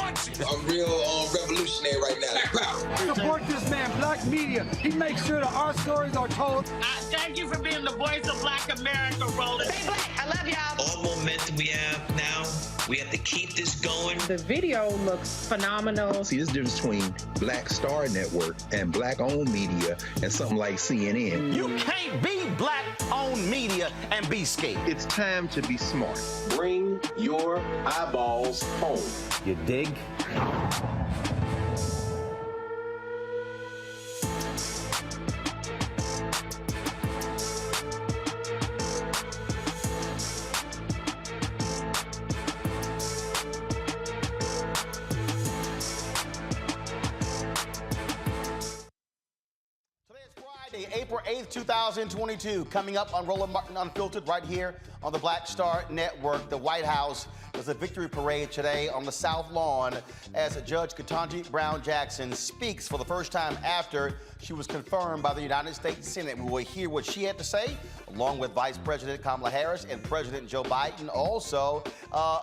I'm real revolutionary right now. Support this man, Black media. He makes sure that our stories are told. Thank you for being the voice of Black America, Roland. Stay black. I love y'all. All momentum we have now, we have to keep this going. The video looks phenomenal. See, this difference between Black Star Network and Black-owned media and something like CNN. You can't be Black-owned media and be scared. It's time to be smart. Bring your eyeballs home. You dig? April 8th, 2022, coming up on Roland Martin Unfiltered right here on the Black Star Network. The White House does a victory parade today on the South Lawn as Judge Ketanji Brown Jackson speaks for the first time after she was confirmed by the United States Senate. We will hear what she had to say, along with Vice President Kamala Harris and President Joe Biden. Also,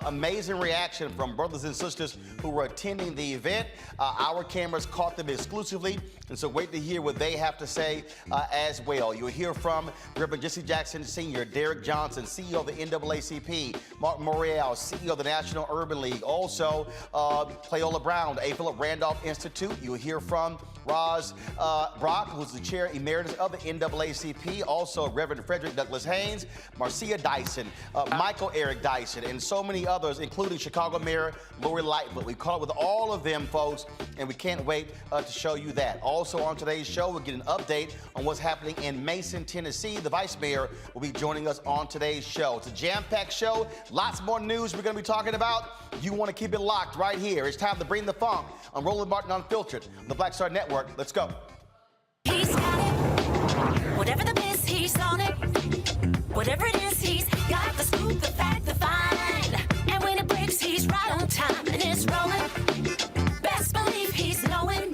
amazing reaction from brothers and sisters who were attending the event. Our cameras caught them exclusively, and so wait to hear what they have to say as well. You'll hear from Reverend Jesse Jackson Sr., Derek Johnson, CEO of the NAACP, Mark Morial, CEO of the National Urban League, also Cleola Brown, A. Philip Randolph Institute. You'll hear from Roz Brock, who's the chair emeritus of the NAACP, also Reverend Frederick Douglass Haynes, Marcia Dyson, Michael Eric Dyson, and so many others, including Chicago Mayor Lori Lightfoot. We caught up with all of them, folks, and we can't wait to show you that. Also on today's show, we'll get an update on what's happening in Mason, Tennessee. The Vice Mayor will be joining us on today's show. It's a jam-packed show, lots more news we're going to be talking about. You want to keep it locked right here. It's time to bring the funk on Roland Martin Unfiltered on the Black Star Network. Let's go. He's got it. Whatever the miss, he's on it. Whatever it is, he's got the scoop, the fact, the find. And when it breaks, he's right on time and it's rolling. Best believe he's knowing.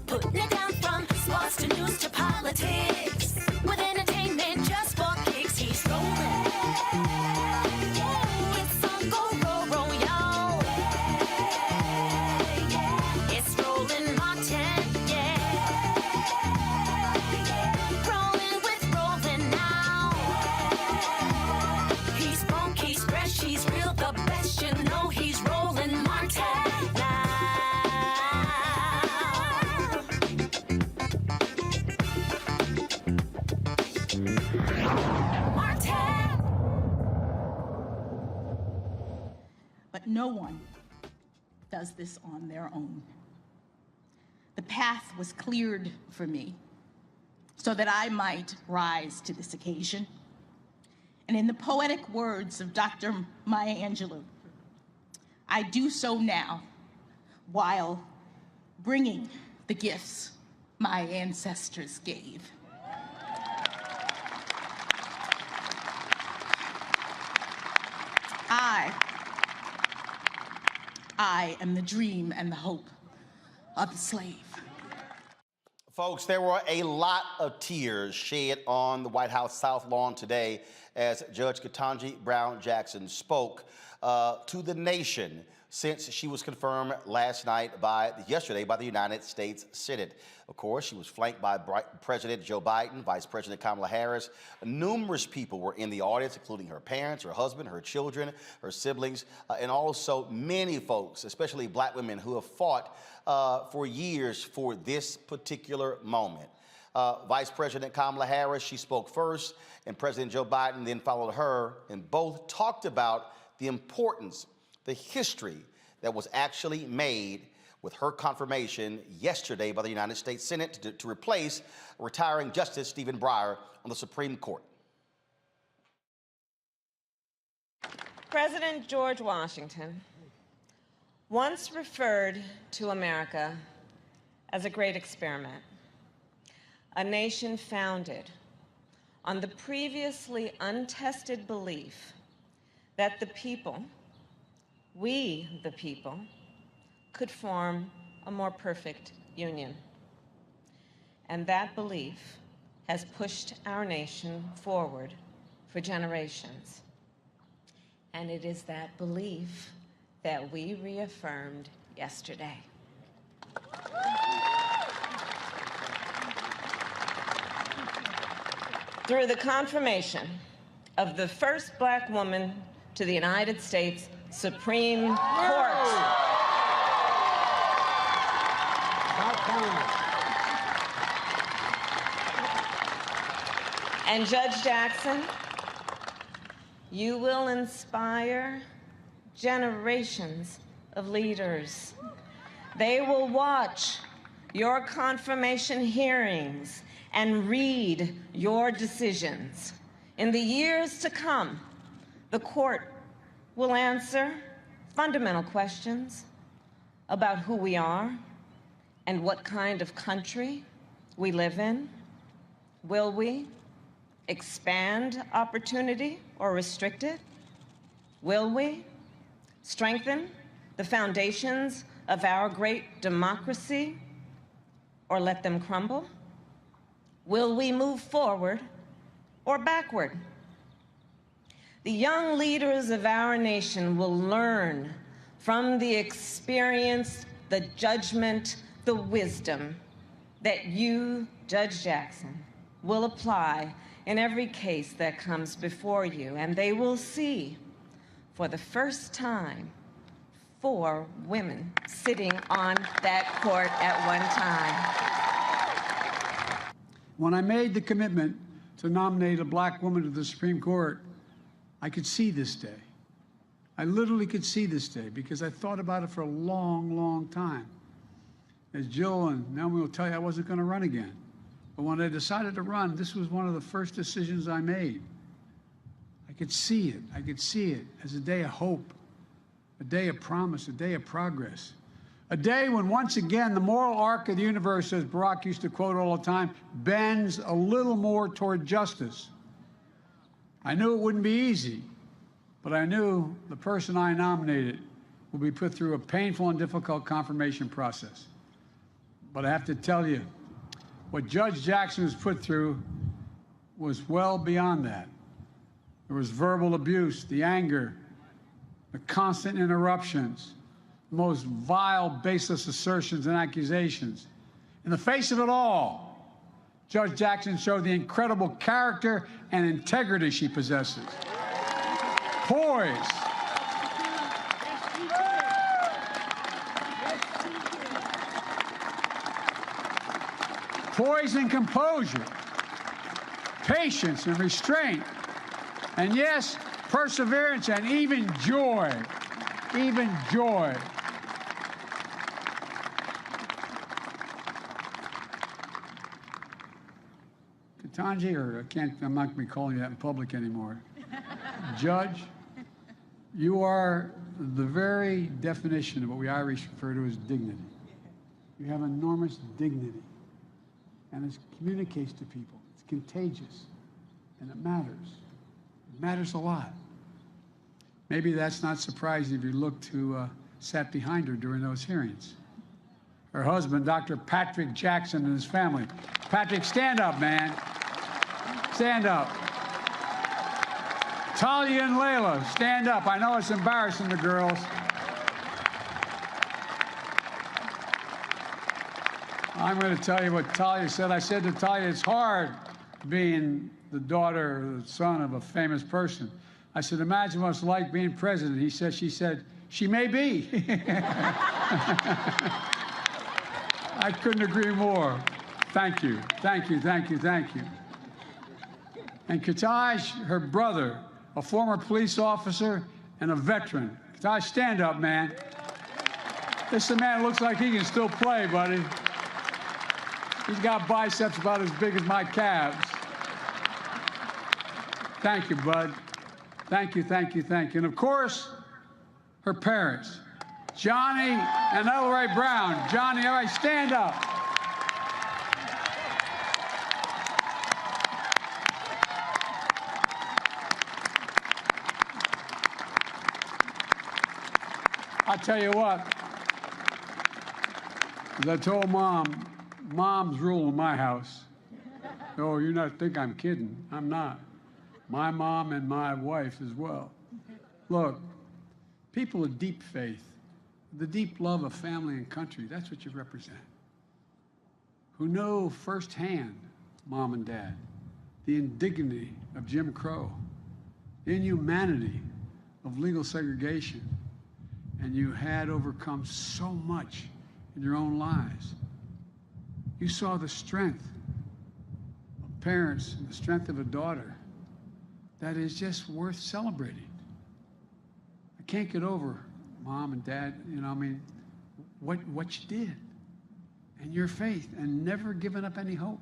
Putting it down from sports to news to politics. With entertainment just for kicks, he's rolling. It's on go, roll, y'all. It's Roland Martin, Rolling with Roland now. He's funk, he's fresh, he's real, the best, you know he's Roland Martin now. But no one does this on their own. The path was cleared for me so that I might rise to this occasion. And in the poetic words of Dr. Maya Angelou, I do so now while bringing the gifts my ancestors gave. I am the dream and the hope of the slave. Folks, there were a lot of tears shed on the White House South Lawn today as Judge Ketanji Brown Jackson spoke to the nation since she was confirmed yesterday by the United States Senate. Of course, she was flanked by President Joe Biden, Vice President Kamala Harris. Numerous people were in the audience, including her parents, her husband, her children, her siblings, and also many folks, especially Black women, who have fought for years for this particular moment. Vice President Kamala Harris, she spoke first, and President Joe Biden then followed her, and both talked about the importance, the history that was actually made with her confirmation yesterday by the United States Senate to replace retiring Justice Stephen Breyer on the Supreme Court. President George Washington once referred to America as a great experiment, a nation founded on the previously untested belief that the people, we the people, could form a more perfect union. And that belief has pushed our nation forward for generations. And it is that belief that we reaffirmed yesterday. Through the confirmation of the first black woman to the United States Supreme Court. And Judge Jackson, you will inspire generations of leaders. They will watch your confirmation hearings and read your decisions. In the years to come, the court will answer fundamental questions about who we are and what kind of country we live in. Will we expand opportunity or restrict it? Will we strengthen the foundations of our great democracy or let them crumble? Will we move forward or backward? The young leaders of our nation will learn from the experience, the judgment, the wisdom that you, Judge Jackson, will apply in every case that comes before you. And they will see, for the first time, 4 women sitting on that court at one time. When I made the commitment to nominate a black woman to the Supreme Court, I could see this day. I literally could see this day because I thought about it for a long, long time. As Jill and Naomi will tell you, I wasn't going to run again. But when I decided to run, this was one of the first decisions I made. I could see it. I could see it as a day of hope, a day of promise, a day of progress. A day when, once again, the moral arc of the universe, as Barack used to quote all the time, bends a little more toward justice. I knew it wouldn't be easy, but I knew the person I nominated would be put through a painful and difficult confirmation process. But I have to tell you, what Judge Jackson was put through was well beyond that. There was verbal abuse, the anger, the constant interruptions, the most vile, baseless assertions and accusations. In the face of it all, Judge Jackson showed the incredible character and integrity she possesses. Poise. Poise and composure, patience and restraint, and yes, perseverance and even joy, Ketanji, or I'm not going to be calling you that in public anymore. Judge, you are the very definition of what we Irish refer to as dignity. You have enormous dignity. And it communicates to people. It's contagious, and it matters. It matters a lot. Maybe that's not surprising if you looked who sat behind her during those hearings. Her husband, Dr. Patrick Jackson, and his family. Patrick, stand up, man. Stand up. Talia and Layla, stand up. I know it's embarrassing the girls. I'm going to tell you what Talia said. I said to Talia, it's hard being the daughter or the son of a famous person. I said, imagine what it's like being president. She said, she may be. I couldn't agree more. Thank you, thank you, thank you, thank you. And Ketanji, her brother, a former police officer and a veteran. Ketanji, stand up, man. This man looks like he can still play, buddy. He's got biceps about as big as my calves. Thank you, bud. Thank you, thank you, thank you. And of course, her parents, Johnny and Elroy Brown. Johnny, all right, stand up. I'll tell you what, as I told Mom, Mom's rule in my house. Oh, you not think I'm kidding. I'm not. My mom and my wife as well. Look, people of deep faith the deep love of family and country. That's what you represent. Who know firsthand, mom and dad, the indignity of Jim Crow, the inhumanity of legal segregation, and you had overcome so much in your own lives. You saw the strength of parents and the strength of a daughter that is just worth celebrating. I can't get over, Mom and Dad, what you did and your faith and never giving up any hope.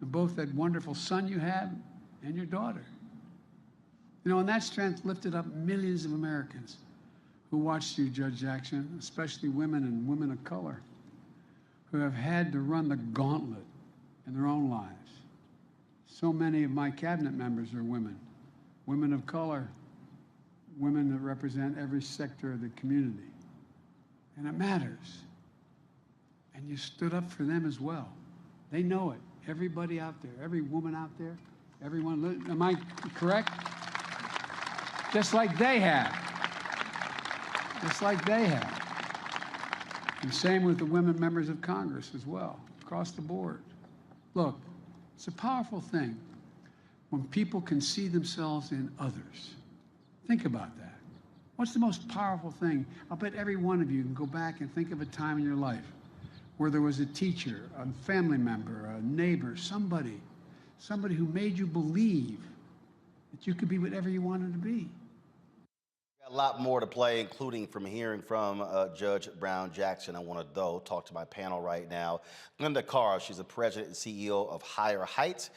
And both that wonderful son you had and your daughter. And that strength lifted up millions of Americans who watched you, Judge Jackson, especially women and women of color, who have had to run the gauntlet in their own lives. So many of my cabinet members are women, women of color, women that represent every sector of the community. And it matters. And you stood up for them as well. They know it. Everybody out there, every woman out there, everyone, am I correct? Just like they have. Just like they have. And same with the women members of Congress as well, across the board. Look, it's a powerful thing when people can see themselves in others. Think about that. What's the most powerful thing? I'll bet every one of you can go back and think of a time in your life where there was a teacher, a family member, a neighbor, somebody who made you believe that you could be whatever you wanted to be. A lot more to play, including from hearing from Judge Brown Jackson. I want to, though, talk to my panel right now. Linda Carr, she's the president and CEO of Higher Heights.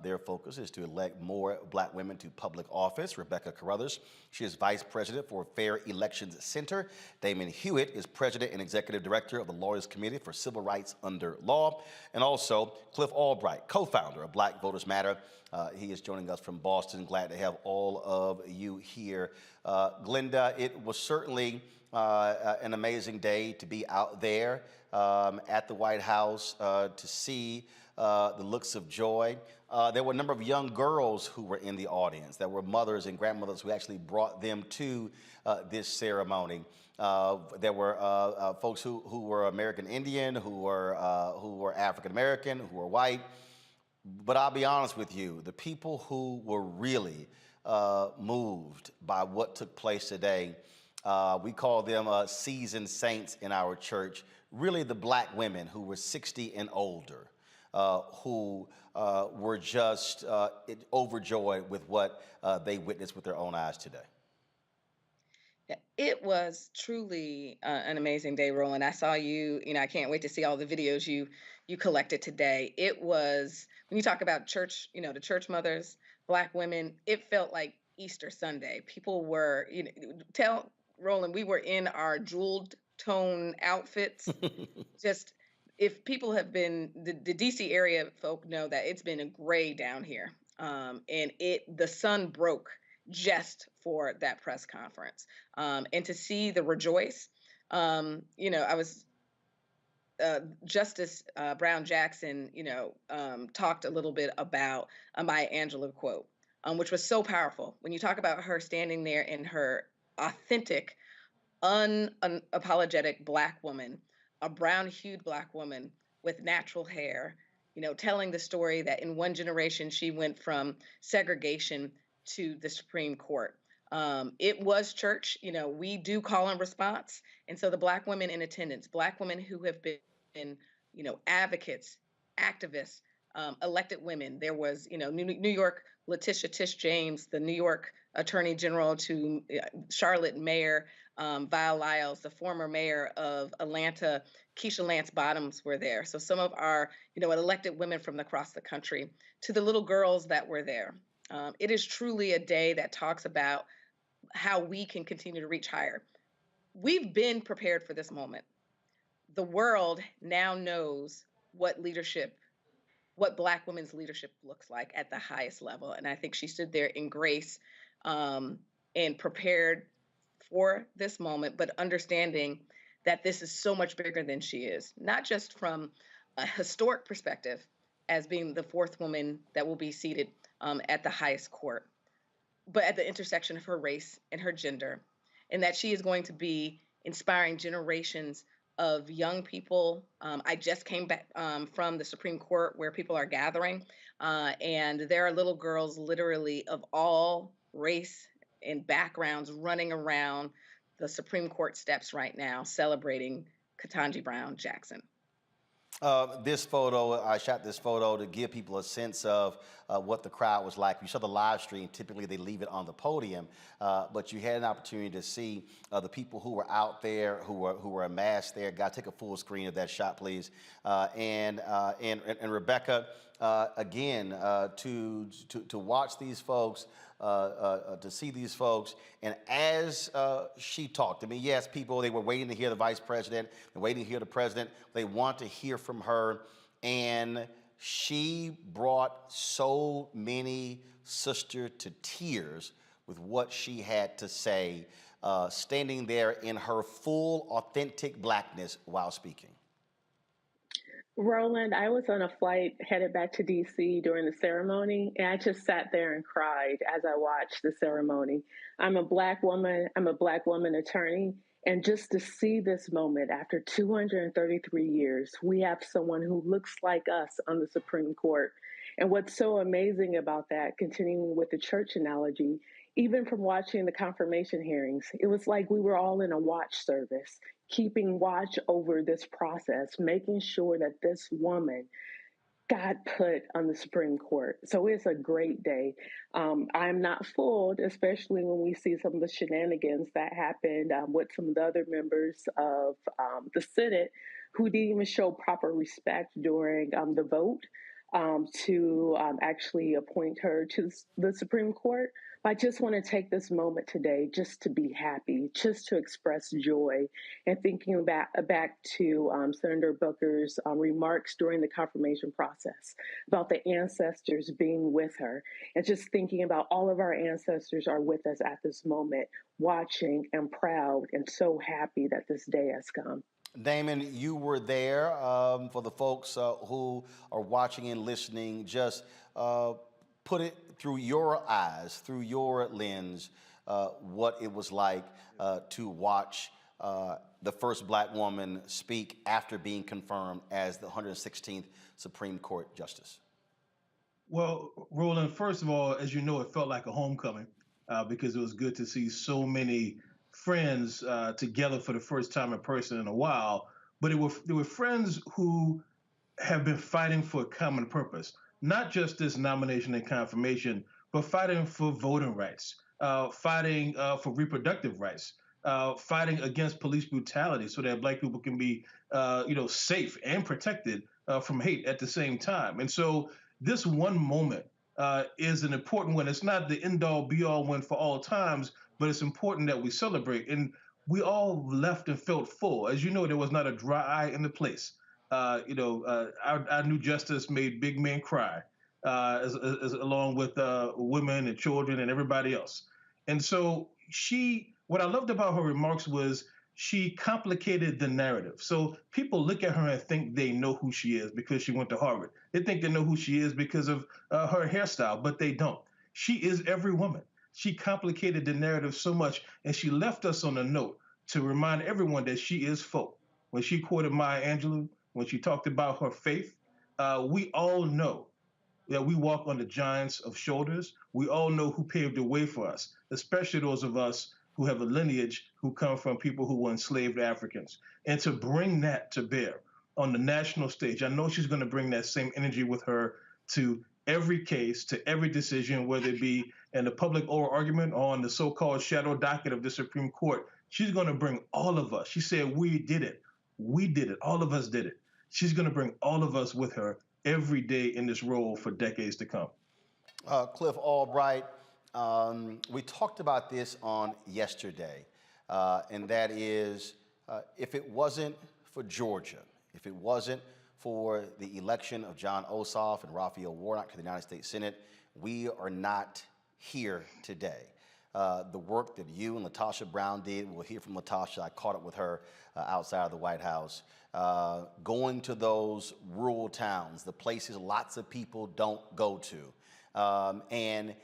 Their focus is to elect more black women to public office. Rebecca Carruthers, she is vice president for Fair Elections Center. Damon Hewitt is president and executive director of the Lawyers Committee for Civil Rights Under Law. And also Cliff Albright, co-founder of Black Voters Matter. He is joining us from Boston. Glad to have all of you here. Glenda, it was certainly an amazing day to be out there at the White House to see the looks of joy. There were a number of young girls who were in the audience. There were mothers and grandmothers who actually brought them to this ceremony. There were folks who were American Indian, who were African American, who were white. But I'll be honest with you, the people who were really moved by what took place today, we call them seasoned saints in our church, really the black women who were 60 and older, who were just overjoyed with what they witnessed with their own eyes today. It was truly an amazing day, Roland. I saw you, I can't wait to see all the videos you collected today. It was, when you talk about church, the church mothers, black women, it felt like Easter Sunday. People were, tell Roland, we were in our jeweled tone outfits. Just, if people have been, the DC area folk know that it's been a gray down here. And the sun broke just for that press conference. And to see the rejoice, I was, Justice Brown Jackson, talked a little bit about a Maya Angelou quote, which was so powerful. When you talk about her standing there in her authentic, unapologetic black woman, a brown-hued black woman with natural hair, telling the story that in one generation she went from segregation to the Supreme Court. It was church. We do call and response. And so the black women in attendance, black women who have been, advocates, activists, elected women. There was, New York, Letitia Tish James, the New York Attorney General, to Charlotte Mayor, Val Lyles, the former mayor of Atlanta, Keisha Lance Bottoms were there. So some of our, elected women from across the country, to the little girls that were there. It is truly a day that talks about how we can continue to reach higher. We've been prepared for this moment. The world now knows what Black women's leadership looks like at the highest level. And I think she stood there in grace and prepared for this moment, but understanding that this is so much bigger than she is, not just from a historic perspective as being the fourth woman that will be seated at the highest court, but at the intersection of her race and her gender, and that she is going to be inspiring generations of young people. I just came back from the Supreme Court where people are gathering, and there are little girls literally of all race and backgrounds running around the Supreme Court steps right now celebrating Ketanji Brown Jackson. This photo, I shot this photo to give people a sense of what the crowd was like. You saw the live stream. Typically, they leave it on the podium, but you had an opportunity to see the people who were out there, who were amassed there. God, take a full screen of that shot, please. And Rebecca, again, to watch these folks. To see these folks, and as she talked, I mean, yes, people, they were waiting to hear the vice president, they're waiting to hear the president, they want to hear from her, and she brought so many sisters to tears with what she had to say, standing there in her full, authentic blackness while speaking. Roland, I was on a flight headed back to DC during the ceremony, and I just sat there and cried as I watched the ceremony. I'm a Black woman attorney, and just to see this moment after 233 years, we have someone who looks like us on the Supreme Court. And what's so amazing about that, continuing with the church analogy, even from watching the confirmation hearings, it was like we were all in a watch service, keeping watch over this process, making sure that this woman got put on the Supreme Court. So it's a great day. I'm not fooled, especially when we see some of the shenanigans that happened with some of the other members of the Senate who didn't even show proper respect during the vote to actually appoint her to the Supreme Court. I just want to take this moment today just to be happy, just to express joy, and thinking back to Senator Booker's remarks during the confirmation process about the ancestors being with her, and just thinking about all of our ancestors are with us at this moment, watching and proud and so happy that this day has come. Damon, you were there. For the folks who are watching and listening, just put it through your eyes, through your lens, what it was like to watch the first Black woman speak after being confirmed as the 116th Supreme Court Justice. Well, Roland, first of all, as you know, it felt like a homecoming because it was good to see so many friends together for the first time in person in a while. But they were friends who have been fighting for a common purpose. Not just this nomination and confirmation, but fighting for voting rights, fighting for reproductive rights, fighting against police brutality so that Black people can be, safe and protected from hate at the same time. And so this one moment is an important one. It's not the end-all, be-all one for all times, but it's important that we celebrate. And we all left and felt full. As you know, there was not a dry eye in the place. Our new justice made big men cry, as along with women and children and everybody else. And so what I loved about her remarks was she complicated the narrative. So people look at her and think they know who she is because she went to Harvard. They think they know who she is because of her hairstyle, but they don't. She is every woman. She complicated the narrative so much, and she left us on a note to remind everyone that she is folk. When she quoted Maya Angelou, when she talked about her faith, we all know that we walk on the giants of shoulders. We all know who paved the way for us, especially those of us who have a lineage who come from people who were enslaved Africans. And to bring that to bear on the national stage, I know she's going to bring that same energy with her to every case, to every decision, whether it be in the public oral argument or on the so-called shadow docket of the Supreme Court. She's going to bring all of us. She said, we did it. We did it. All of us did it. She's going to bring all of us with her every day in this role for decades to come. Cliff Albright, we talked about this on yesterday, and that is if it wasn't for Georgia, if it wasn't for the election of John Ossoff and Raphael Warnock to the United States Senate, we are not here today. The work that you and Latasha Brown did, we'll hear from Latasha. I caught up with her outside of the White House. Going to those rural towns, the places lots of people don't go to, and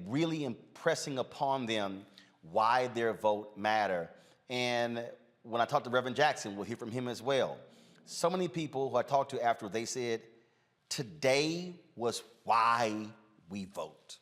really impressing upon them why their vote matter. And when I talked to Reverend Jackson, we'll hear from him as well. So many people who I talked to after, they said, today was why we vote.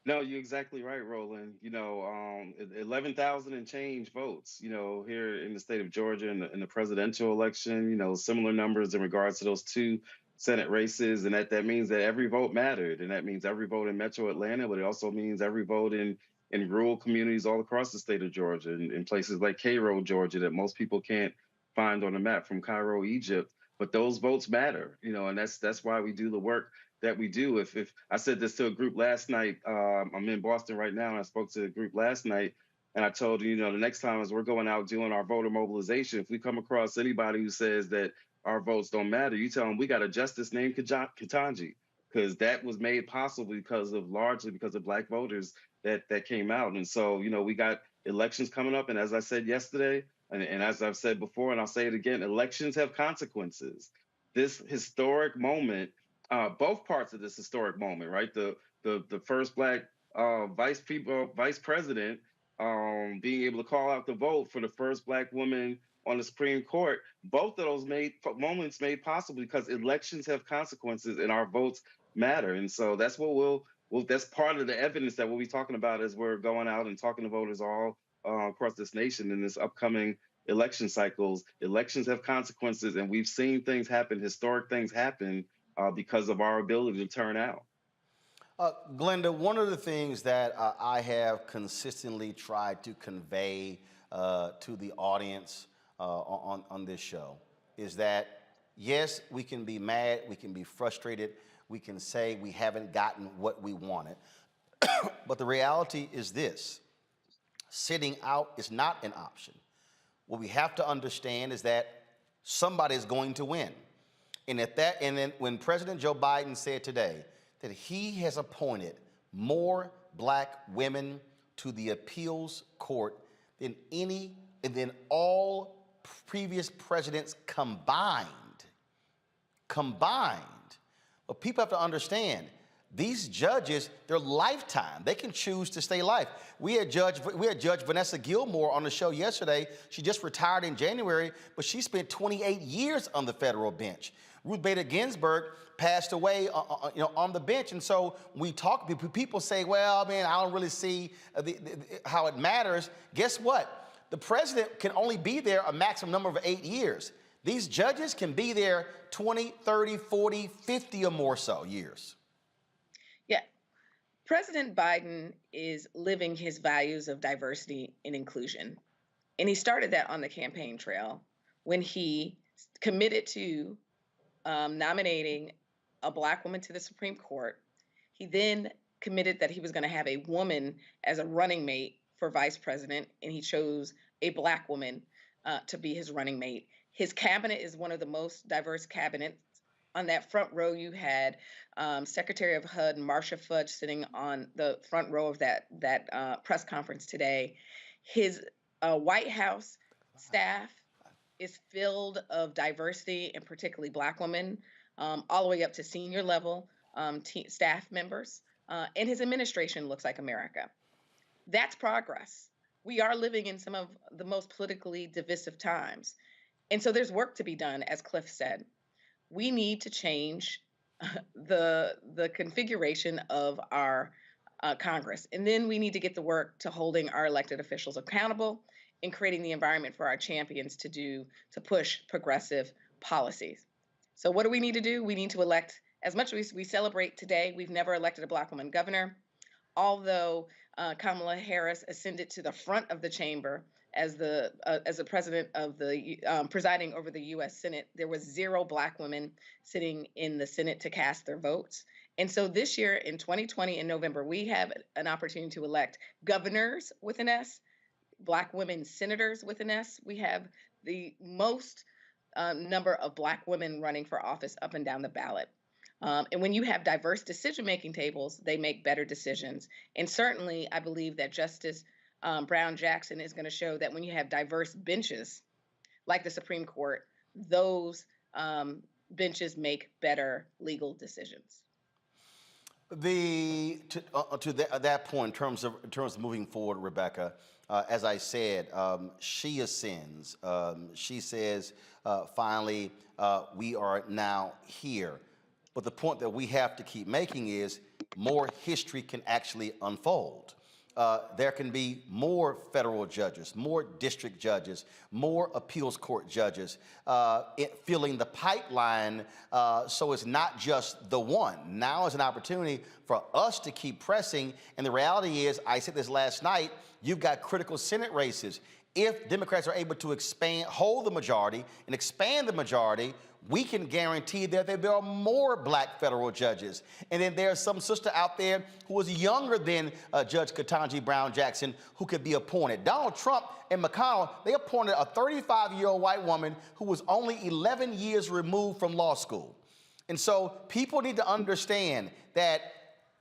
No, you're exactly right, Roland. 11,000 and change votes, here in the state of Georgia in the presidential election, similar numbers in regards to those 2 Senate races. And that means that every vote mattered. And that means every vote in Metro Atlanta, but it also means every vote in rural communities all across the state of Georgia, in places like Cairo, Georgia, that most people can't find on the map from Cairo, Egypt. But those votes matter, and that's why we do the work that we do. If I said this to a group last night, I'm in Boston right now, and I spoke to a group last night, and I told you, the next time as we're going out doing our voter mobilization, if we come across anybody who says that our votes don't matter, you tell them we got a justice named Ketanji, because that was made possible largely because of Black voters that came out. And so, we got elections coming up, and as I said yesterday, and as I've said before, and I'll say it again, elections have consequences. This historic moment, both parts of this historic moment, right? The first Black vice president being able to call out the vote for the first Black woman on the Supreme Court. Both of those moments made possible because elections have consequences and our votes matter. And so that's what that's part of the evidence that we'll be talking about as we're going out and talking to voters all across this nation in this upcoming election cycles. Elections have consequences, and we've seen things happen, historic things happen, because of our ability to turn out. Glenda, one of the things that I have consistently tried to convey to the audience on this show is that, yes, we can be mad, we can be frustrated, we can say we haven't gotten what we wanted, but the reality is this: sitting out is not an option. What we have to understand is that somebody is going to win. And then when President Joe Biden said today that he has appointed more Black women to the appeals court than all previous presidents combined. But people have to understand, these judges, they're lifetime. They can choose to stay life. We had Judge Vanessa Gilmore on the show yesterday. She just retired in January, but she spent 28 years on the federal bench. Ruth Bader Ginsburg passed away, on the bench. And so people say, well, man, I don't really see how it matters. Guess what? The president can only be there a maximum number of 8 years. These judges can be there 20, 30, 40, 50 or more so years. Yeah. President Biden is living his values of diversity and inclusion. And he started that on the campaign trail when he committed to nominating a Black woman to the Supreme Court. He then committed that he was going to have a woman as a running mate for vice president, and he chose a Black woman to be his running mate. His cabinet is one of the most diverse cabinets. On that front row, you had Secretary of HUD Marcia Fudge sitting on the front row of that press conference today. His White House staff is filled of diversity, and particularly Black women, all the way up to senior level staff members. And his administration looks like America. That's progress. We are living in some of the most politically divisive times. And so there's work to be done, as Cliff said. We need to change the configuration of our Congress. And then we need to get to work to holding our elected officials accountable and creating the environment for our champions to push progressive policies. So what do we need to do? We need to elect, as much as we celebrate today, we've never elected a Black woman governor. Although Kamala Harris ascended to the front of the chamber as the president of the presiding over the U.S. Senate, there was 0 Black women sitting in the Senate to cast their votes. And so this year, in 2020, in November, we have an opportunity to elect governors with an S, Black women senators with an S. We have the most number of Black women running for office up and down the ballot. And when you have diverse decision-making tables, they make better decisions. And certainly, I believe that Justice Brown Jackson is going to show that when you have diverse benches, like the Supreme Court, those benches make better legal decisions. To that point, in terms of moving forward, Rebecca, as I said, she ascends. She says, finally, we are now here. But the point that we have to keep making is more history can actually unfold. There can be more federal judges, more district judges, more appeals court judges filling the pipeline, so it's not just the one. Now is an opportunity for us to keep pressing, and the reality is, I said this last night, you've got critical Senate races. If Democrats are able to hold the majority and expand the majority, we can guarantee that there are more black federal judges. And then there's some sister out there who is younger than Judge Ketanji Brown Jackson who could be appointed. Donald Trump and McConnell, they appointed a 35-year-old white woman who was only 11 years removed from law school. And so people need to understand that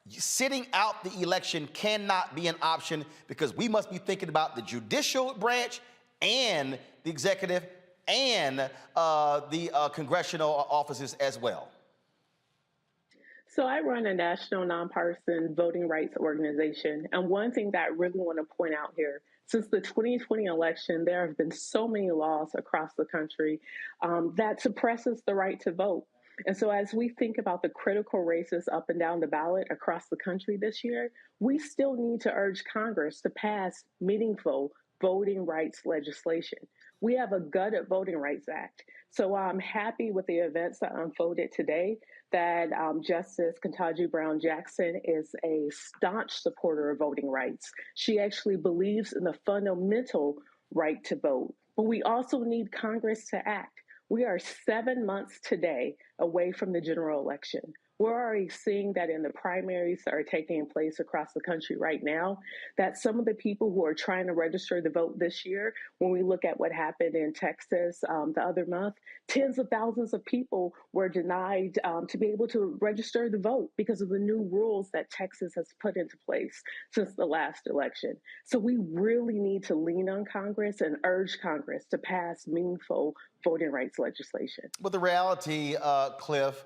sitting out the election cannot be an option, because we must be thinking about the judicial branch and the executive and the congressional offices as well. So I run a national nonpartisan voting rights organization. And one thing that I really want to point out here, since the 2020 election, there have been so many laws across the country that suppresses the right to vote. And so as we think about the critical races up and down the ballot across the country this year, we still need to urge Congress to pass meaningful voting rights legislation. We have a gutted Voting Rights Act. So I'm happy with the events that unfolded today, that Justice Ketanji Brown Jackson is a staunch supporter of voting rights. She actually believes in the fundamental right to vote. But we also need Congress to act. We are 7 months today away from the general election. We're already seeing that in the primaries that are taking place across the country right now, that some of the people who are trying to register to vote this year, when we look at what happened in Texas the other month, tens of thousands of people were denied to be able to register to vote because of the new rules that Texas has put into place since the last election. So we really need to lean on Congress and urge Congress to pass meaningful voting rights legislation. But the reality, Cliff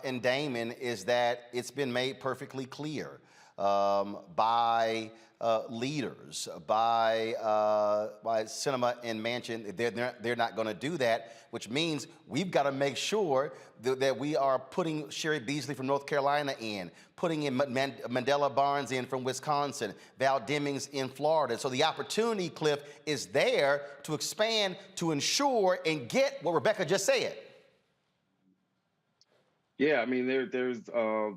and Damon, is that it's been made perfectly clear by leaders, by Sinema and Manchin. They're not going to do that, which means we've got to make sure that we are putting Sherry Beasley from North Carolina in, putting in Mandela Barnes in from Wisconsin, Val Demings in Florida. So the opportunity, Cliff, is there to expand, to ensure and get what Rebecca just said. Yeah, I mean, there's a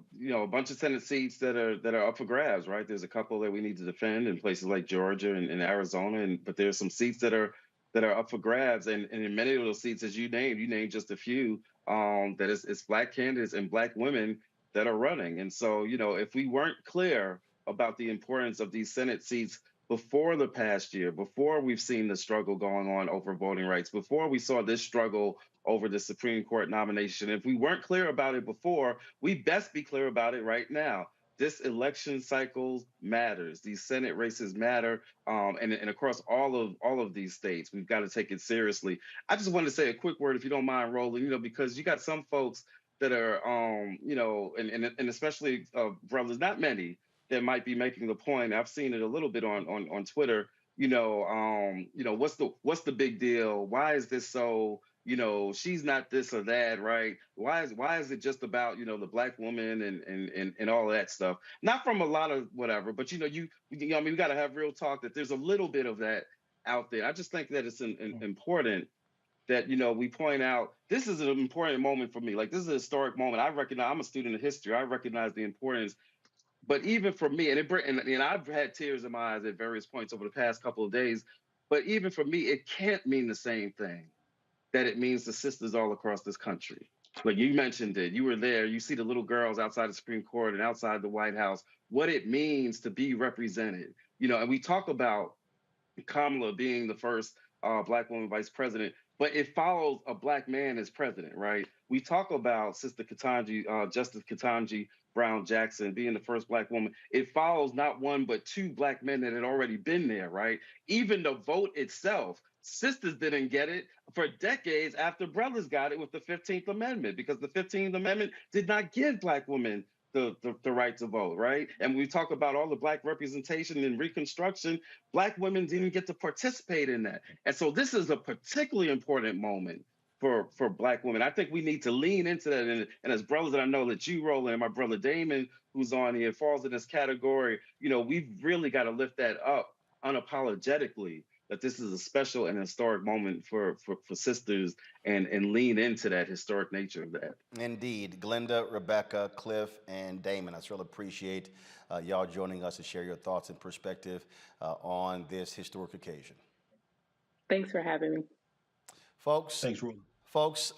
bunch of Senate seats that are up for grabs, right? There's a couple that we need to defend in places like Georgia and Arizona, but there's some seats that are up for grabs, and in many of those seats, as you named just a few, that it's black candidates and black women that are running. And so, if we weren't clear about the importance of these Senate seats before the past year, before we've seen the struggle going on over voting rights, before we saw this struggle over the Supreme Court nomination, if we weren't clear about it before, we best be clear about it right now. This election cycle matters. These Senate races matter, and across all of these states, we've got to take it seriously. I just want to say a quick word, if you don't mind, Roland, because you got some folks that are, and especially brothers, not many, that might be making the point. I've seen it a little bit on Twitter. What's the big deal? Why is this so? She's not this or that, right? Why is it just about the black woman and all of that stuff? Not from a lot of whatever, but we got to have real talk, that there's a little bit of that out there. I just think that it's important that we point out this is an important moment for me. Like, this is a historic moment. I recognize, I'm a student of history. I recognize the importance. But even for me, and I've had tears in my eyes at various points over the past couple of days, but even for me, it can't mean the same thing that it means to sisters all across this country. Like you mentioned it, you were there, you see the little girls outside the Supreme Court and outside the White House, what it means to be represented. And we talk about Kamala being the first black woman vice president, but it follows a black man as president, right? We talk about Sister Ketanji, Justice Ketanji Brown Jackson being the first black woman. It follows not one, but two black men that had already been there, right? Even the vote itself, sisters didn't get it for decades after brothers got it with the 15th Amendment, because the 15th Amendment did not give black women the right to vote, right? And we talk about all the Black representation in Reconstruction, Black women didn't get to participate in that. And so this is a particularly important moment for Black women. I think we need to lean into that. And as brothers that I know that you, Roland, and my brother Damon, who's on here, falls in this category, we've really got to lift that up unapologetically, that this is a special and historic moment for sisters, and lean into that historic nature of that. Indeed. Glenda, Rebecca, Cliff, and Damon, I really appreciate y'all joining us to share your thoughts and perspective on this historic occasion. Thanks for having me. Folks, thanks, Roland. Folks,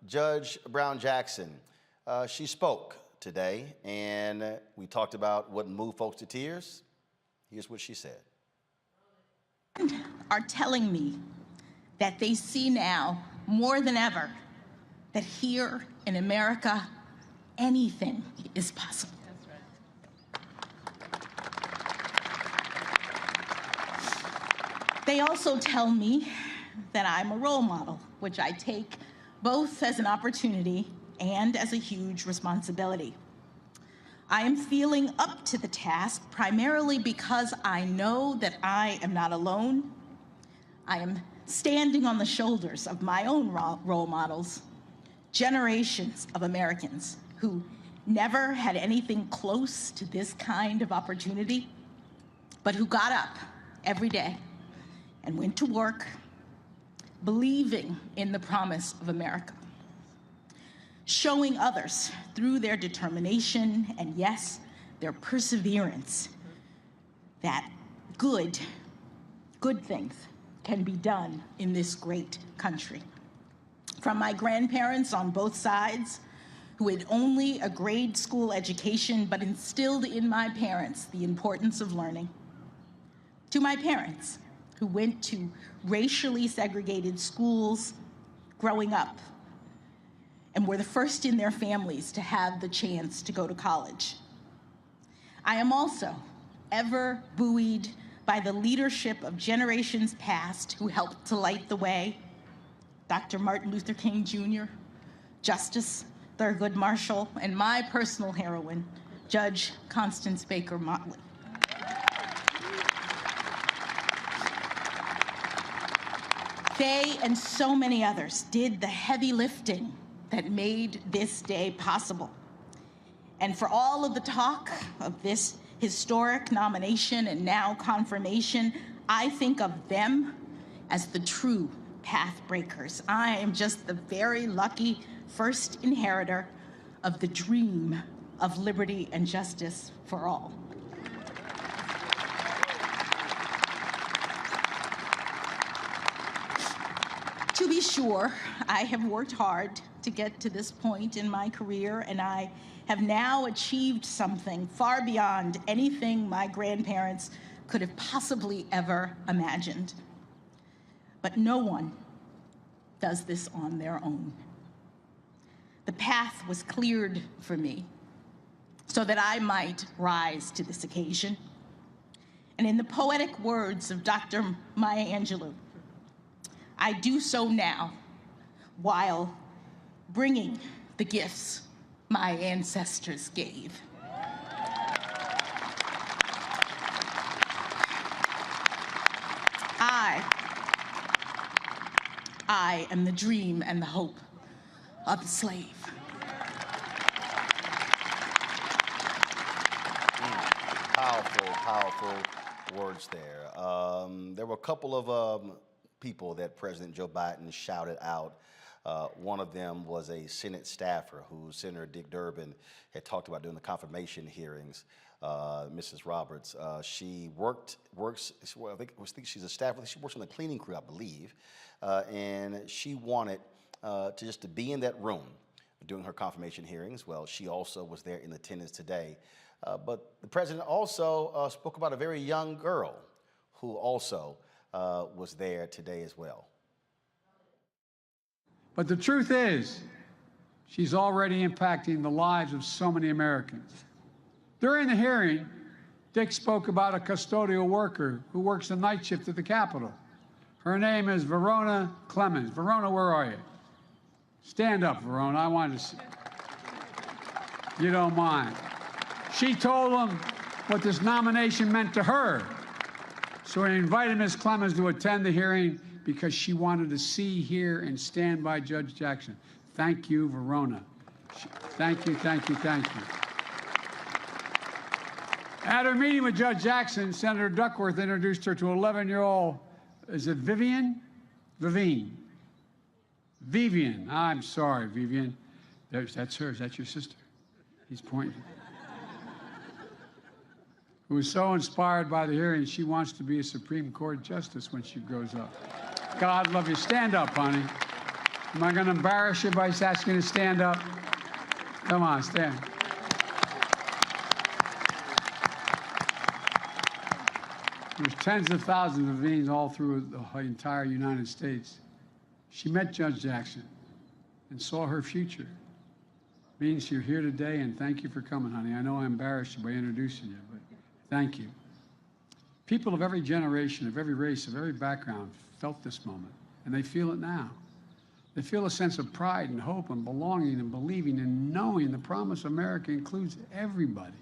Judge Brown Jackson, she spoke today, and we talked about what moved folks to tears. Here's what she said. Are telling me that they see now more than ever that here in America, anything is possible. They also tell me that I'm a role model, which I take both as an opportunity and as a huge responsibility. I am feeling up to the task primarily because I know that I am not alone. I am standing on the shoulders of my own role models, generations of Americans who never had anything close to this kind of opportunity, but who got up every day and went to work believing in the promise of America, showing others through their determination and, yes, their perseverance that good things can be done in this great country. From my grandparents on both sides, who had only a grade school education but instilled in my parents the importance of learning, to my parents, who went to racially segregated schools growing up and were the first in their families to have the chance to go to college. I am also ever buoyed by the leadership of generations past who helped to light the way: Dr. Martin Luther King Jr., Justice Thurgood Marshall, and my personal heroine, Judge Constance Baker Motley. They and so many others did the heavy lifting that made this day possible. And for all of the talk of this historic nomination and now confirmation, I think of them as the true path breakers. I am just the very lucky first inheritor of the dream of liberty and justice for all. To be sure, I have worked hard to get to this point in my career, and I have now achieved something far beyond anything my grandparents could have possibly ever imagined. But no one does this on their own. The path was cleared for me so that I might rise to this occasion. And in the poetic words of Dr. Maya Angelou, I do so now while bringing the gifts my ancestors gave. I am the dream and the hope of the slave. Powerful words there. There were a couple of people that President Joe Biden shouted out. One of them was a Senate staffer who Senator Dick Durbin had talked about during the confirmation hearings. Mrs. Roberts, she works. Well, I think she's a staffer. She works on the cleaning crew, I believe, and she wanted to be in that room during her confirmation hearings. Well, she also was there in attendance today. But the president also spoke about a very young girl who also was there today as well. But the truth is, she's already impacting the lives of so many Americans. During the hearing, Dick spoke about a custodial worker who works the night shift at the Capitol. Her name is Verona Clemens. Verona, where are you? Stand up, Verona. I wanted to see. you don't mind. She told him what this nomination meant to her. So he invited Ms. Clemens to attend the hearing because she wanted to see, hear, and stand by Judge Jackson. Thank you, Verona. Thank you, thank you, thank you. At her meeting with Judge Jackson, Senator Duckworth introduced her to 11-year-old, is it Vivian? Vivian. I'm sorry, Vivian. That's her. Is that your sister? He's pointing. Who was so inspired by the hearing, she wants to be a Supreme Court justice when she grows up. God love you. Stand up, honey. Am I going to embarrass you by asking you to stand up? Come on, stand. There's tens of thousands of Vivians all through the entire United States. She met Judge Jackson and saw her future. Means you're here today, and thank you for coming, honey. I know I embarrassed you by introducing you, but thank you. People of every generation, of every race, of every background felt this moment, and they feel it now. They feel a sense of pride and hope and belonging and believing and knowing the promise of America includes everybody.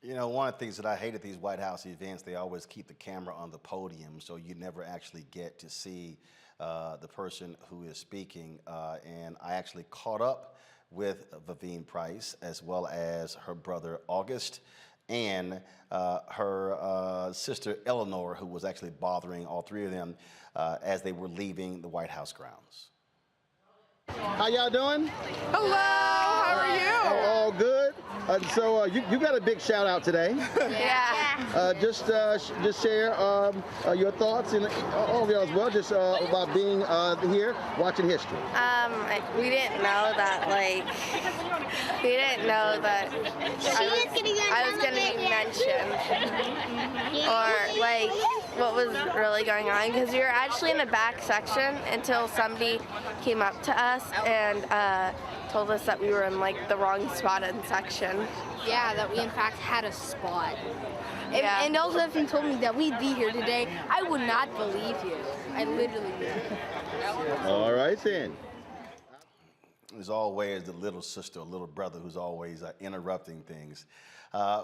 You know, one of the things that I hate at these White House events, they always keep the camera on the podium, so you never actually get to see the person who is speaking. And I actually caught up with Vivian Price, as well as her brother August, and her sister Eleanor, who was actually bothering all three of them as they were leaving the White House grounds. How y'all doing? Hello, how are you? All good. So you got a big shout out today. Yeah. Just share your thoughts and all of y'all as well, just about being here watching history. We didn't know that, I was going to be mentioned, or what was really going on, because we were actually in the back section until somebody came up to us and told us that we were in the wrong spot in section. Yeah, that we in fact had a spot. Yeah. And also if you told me that we'd be here today, I would not believe you. I literally would. All right then. There's always the little sister or little brother who's always interrupting things.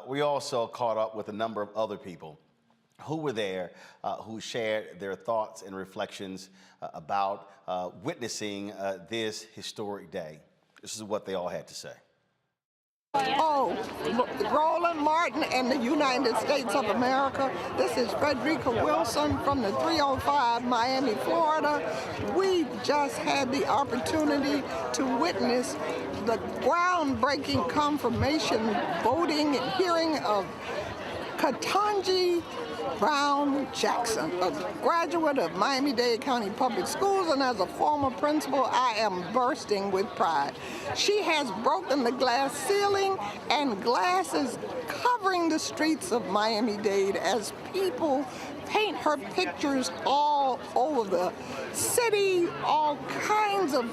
We also caught up with a number of other people who were there, who shared their thoughts and reflections about witnessing this historic day. This is what they all had to say. Oh, Roland Martin and the United States of America. This is Frederica Wilson from the 305 Miami, Florida. We just had the opportunity to witness the groundbreaking confirmation voting and hearing of Ketanji Brown Jackson, a graduate of Miami-Dade County Public Schools, and as a former principal, I am bursting with pride. She has broken the glass ceiling, and glass is covering the streets of Miami-Dade as people paint her pictures all over the city. All kinds of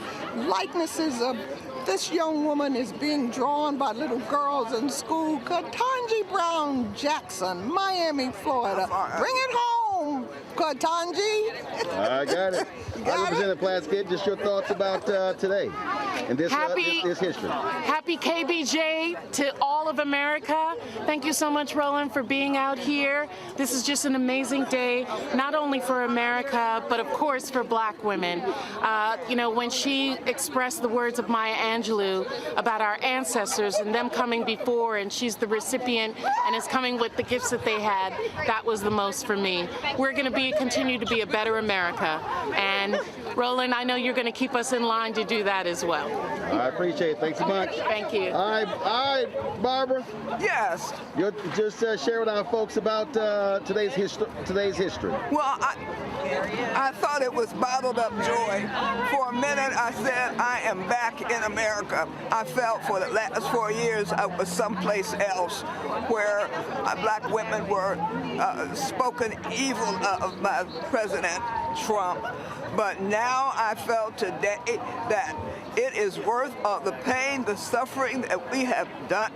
likenesses of this young woman is being drawn by little girls in school. Ketanji Brown Jackson, Miami, Florida. Bring it home, Ketanji. I got it. Representative Plaskett, just your thoughts about today and this history. Happy KBJ to all of America. Thank you so much, Roland, for being out here. This is just an amazing day, not only for America, but of course for Black women. You know, when she expressed the words of Maya Angelou about our ancestors and them coming before, and she's the recipient and is coming with the gifts that they had, that was the most for me. We're going to continue to be a better America. And Roland, I know you're going to keep us in line to do that as well. I appreciate it. Thanks so much. Thank you. All right, Barbara. Yes. You'll just share with our folks about today's history. Well, I thought it was bottled up joy. For a minute, I said, I am back in America. I felt for the last 4 years I was someplace else where Black women were spoken evil of by President Trump. But now I felt today that it is worth all the pain, the suffering that we have done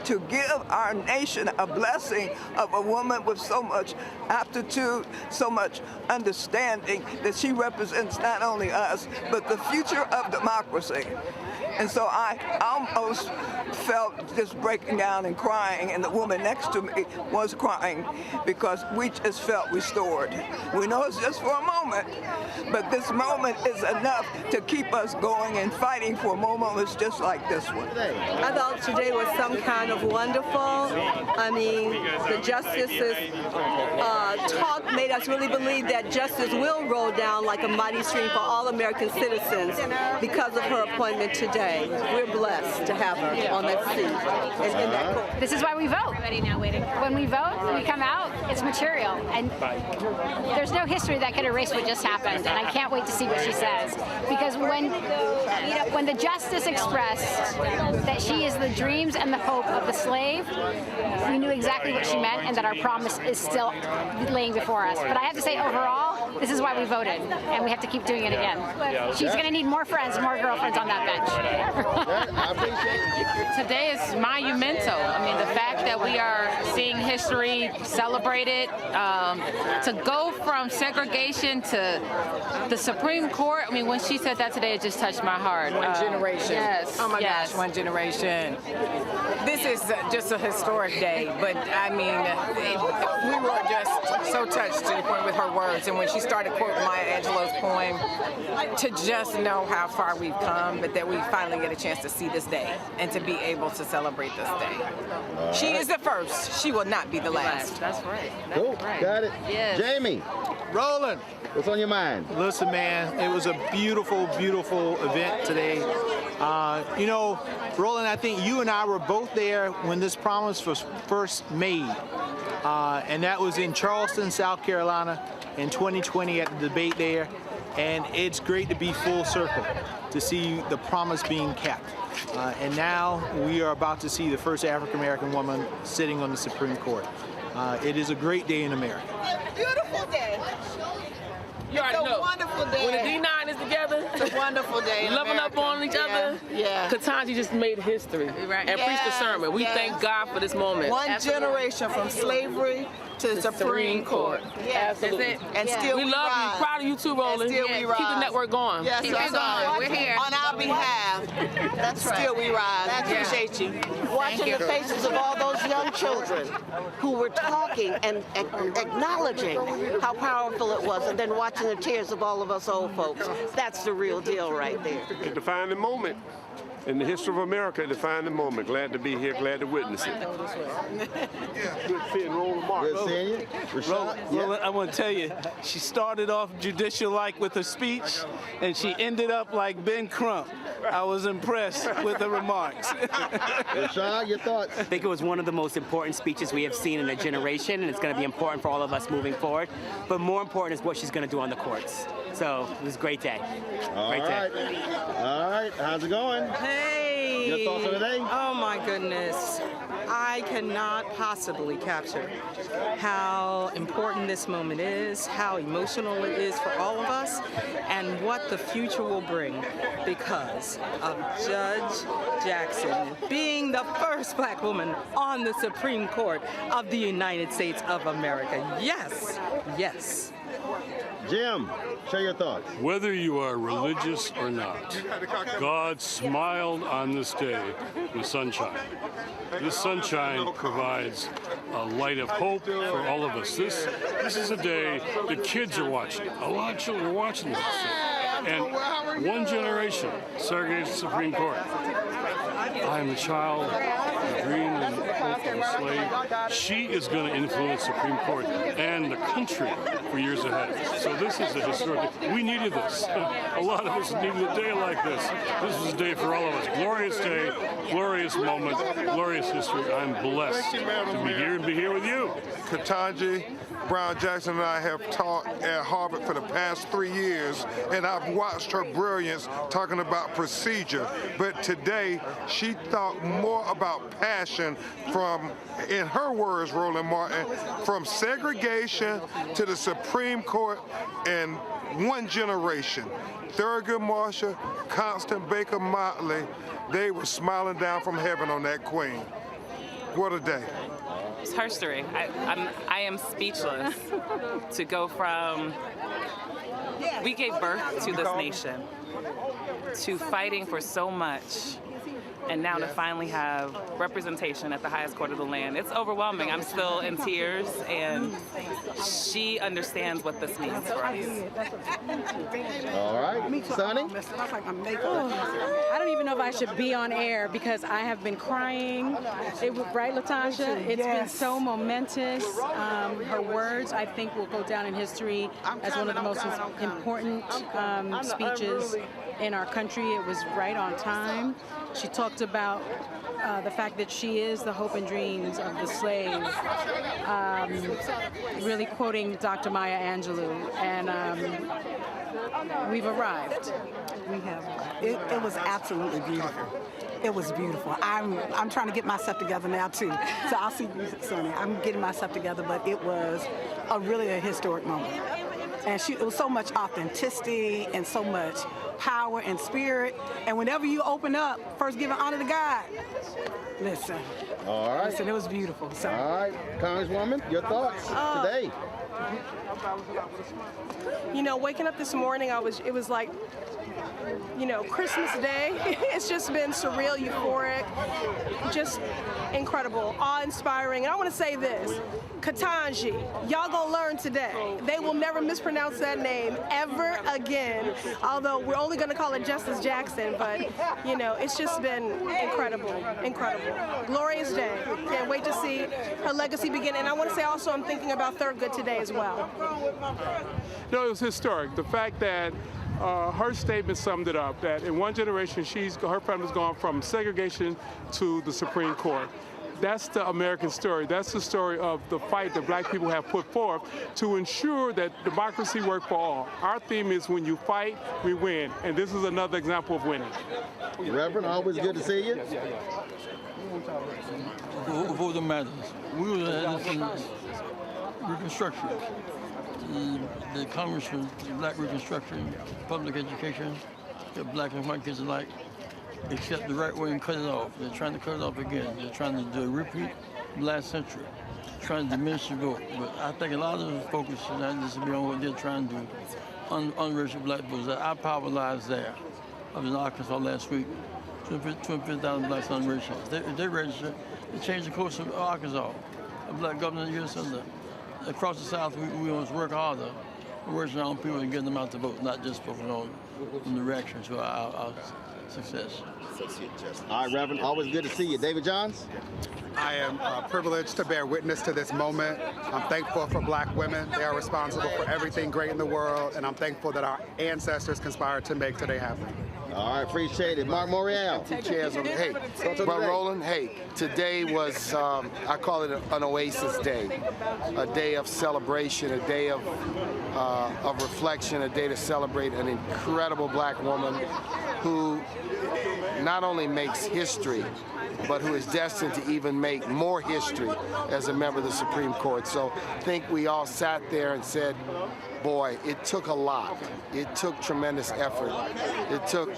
to give our nation a blessing of a woman with so much aptitude, so much understanding, that she represents not only us, but the future of democracy. And so I almost felt just breaking down and crying, and the woman next to me was crying because we just felt restored. We know it's just for a moment, but this moment is enough to keep us going and fighting for more moments just like this one. I thought today was some kind of wonderful. I mean, the justices talk made us really believe that justice will roll down like a mighty stream for all American citizens because of her appointment today. We're blessed to have her on that seat. In that court. This is why we vote. When we vote, we come out, it's material. And there's no history that could erase what just happened. And I can't wait to see what she says. Because when the justice expressed that she is the dreams and the hope of the slave, we knew exactly what she meant and that our promise is still laying before us. But I have to say, overall, this is why we voted. And we have to keep doing it again. She's going to need more friends, more girlfriends on that bench. Today is monumental. I mean, the fact that we are seeing history celebrated, to go from segregation to the Supreme Court. I mean, when she said that today, it just touched my heart. One generation. Yes. Oh my gosh, one generation. This is just a historic day, but I mean, we were just so touched to the point with her words. And when she started quoting Maya Angelou's poem, to just know how far we've come, but that we finally get a chance to see this day and to be able to celebrate this day. She is the first. She will not be the last. That's right. Cool. Got it. Yes. Jamie. Roland. What's on your mind? Listen, man, it was a beautiful, beautiful event today. You know, Roland, I think you and I were both there when this promise was first made. And that was in Charleston, South Carolina in 2020 at the debate there. And it's great to be full circle, to see the promise being kept. And now we are about to see the first African-American woman sitting on the Supreme Court. It is a great day in America. Beautiful day. You already know. It's a wonderful day. When the D9 is together, it's a wonderful day. Loving up on each other. Yeah. Ketanji just made history and preached the sermon. We thank God for this moment. One generation from slavery to the Supreme Court. Yes. Absolutely. And still we love rise. you. Proud of you too, Roland. And still we rise. Keep the network going. Yes, Keep it going. We're here. On our behalf. That's right. Still we rise. I appreciate you. Watching the faces of all those young children who were talking and acknowledging how powerful it was, and then watching the tears of all of us old folks. That's the real deal right there. A defining moment in the history of America, a defining moment. Glad to be here, glad to witness it. Good seeing Roland Martin. Good seeing you. Roland, I want to tell you, she started off judicial-like with her speech, and she ended up like Ben Crump. I was impressed with the remarks. Rashad, your thoughts? I think it was one of the most important speeches we have seen in a generation, and it's going to be important for all of us moving forward. But more important is what she's going to do on the courts. So it was a great day. All right. How's it going? Hey. Your thoughts on the day? Oh my goodness. I cannot possibly capture how important this moment is, how emotional it is for all of us, and what the future will bring because of Judge Jackson being the first black woman on the Supreme Court of the United States of America. Yes, yes. Jim, share your thoughts. Whether you are religious or not, God smiled on this day with sunshine. This sunshine provides a light of hope for all of us. This is a day the kids are watching. A lot of children are watching this. And one generation segregated the Supreme Court. I am the child of dream and hope of a slave. She is going to influence the Supreme Court and the country for years ahead. So this is a historic day. We needed this. A lot of us needed a day like this. This was a day for all of us. Glorious day, glorious moment, glorious history. I'm blessed to be here and be here with you. Ketanji Brown Jackson and I have taught at Harvard for the past 3 years, and I've watched her brilliance talking about procedure. But today, she thought more about passion from, in her words, Roland Martin, from segregation to the Supreme Court in one generation. Thurgood Marshall, Constance Baker Motley, they were smiling down from heaven on that queen. What a day. It's her story. I am speechless to go from, we gave birth to this nation, to fighting for so much, And now to finally have representation at the highest court of the land, it's overwhelming. I'm still in tears, and she understands what this means for us. All right, Sonny? I don't even know if I should be on air because I have been crying. Right, Latasha? It's been so momentous. Her words, I think, will go down in history as one of the most important speeches in our country. It was right on time. She talked about the fact that she is the hope and dreams of the slave, really quoting Dr. Maya Angelou, and we've arrived. We have. It was absolutely beautiful. It was beautiful. I'm trying to get myself together now too. So I'll see you, Sonny. I'm getting myself together, but it was really a historic moment. And it was so much authenticity and so much power and spirit. And whenever you open up, first giving honor to God. Listen. All right. Listen, it was beautiful. So. All right, Congresswoman, your thoughts today? You know, waking up this morning, it was like, you know, Christmas Day. It's just been surreal, euphoric, just incredible, awe-inspiring. And I want to say this, Ketanji, y'all gonna learn today. They will never mispronounce that name ever again, although we're only gonna call it Justice Jackson, but, you know, it's just been incredible, incredible. Glorious day. Can't wait to see her legacy begin. And I want to say also I'm thinking about Thurgood today as well. No, it was historic. The fact that her statement summed it up, that in one generation, her family's gone from segregation to the Supreme Court. That's the American story. That's the story of the fight that black people have put forth to ensure that democracy works for all. Our theme is when you fight, we win. And this is another example of winning. Reverend, always good to see you. For the matters, we were at Reconstruction. The Congress for Black Reconstruction, public education, the black and white kids alike, except the right way and cut it off. They're trying to cut it off again. They're trying to do a repeat of last century, trying to diminish the vote. But I think a lot of the focus should not just be on what they're trying to do, unregistered black voters. Our power lies there. I was in Arkansas last week, 25,000 blacks unregistered. If they register, they change the course of Arkansas. A black governor in the U.S. Across the South, we must work harder, working on people and getting them out to vote, not just focusing on the reaction to our success. All right, Reverend, always good to see you. David Johns? I am privileged to bear witness to this moment. I'm thankful for black women. They are responsible for everything great in the world, and I'm thankful that our ancestors conspired to make today happen. All right, appreciate it. Mark Morial. Two chairs on the, hey, but Roland, hey, today was, I call it an oasis day, a day of celebration, a day of reflection, a day to celebrate an incredible black woman who not only makes history, but who is destined to even make more history as a member of the Supreme Court. So I think we all sat there and said, boy, it took a lot. It took tremendous effort. It took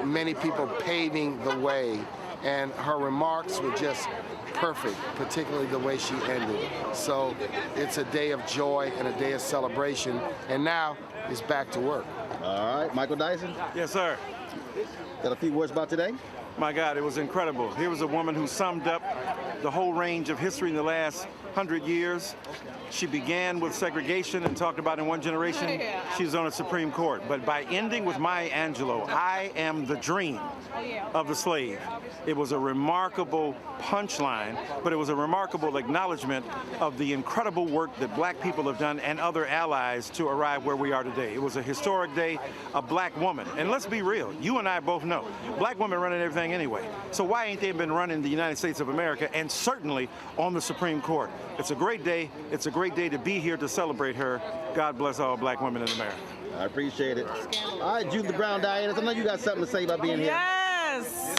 many people paving the way, and her remarks were just perfect, particularly the way she ended. So it's a day of joy and a day of celebration, and now it's back to work. All right, Michael Dyson? Yes, sir. Got a few words about today? My God, it was incredible. Here was a woman who summed up the whole range of history in the last 100 years. She began with segregation and talked about in one generation, she's on the Supreme Court. But by ending with Maya Angelou, I am the dream of the slave. It was a remarkable punchline, but it was a remarkable acknowledgement of the incredible work that black people have done and other allies to arrive where we are today. It was a historic day, a black woman. And let's be real, you and I both know, black women running everything anyway. So why ain't they been running the United States of America and certainly on the Supreme Court? It's a great day. It's a great day to be here to celebrate her. God bless all black women in America. I appreciate it. All right, Ketanji Brown Jackson, I know you got something to say about being here. Yes!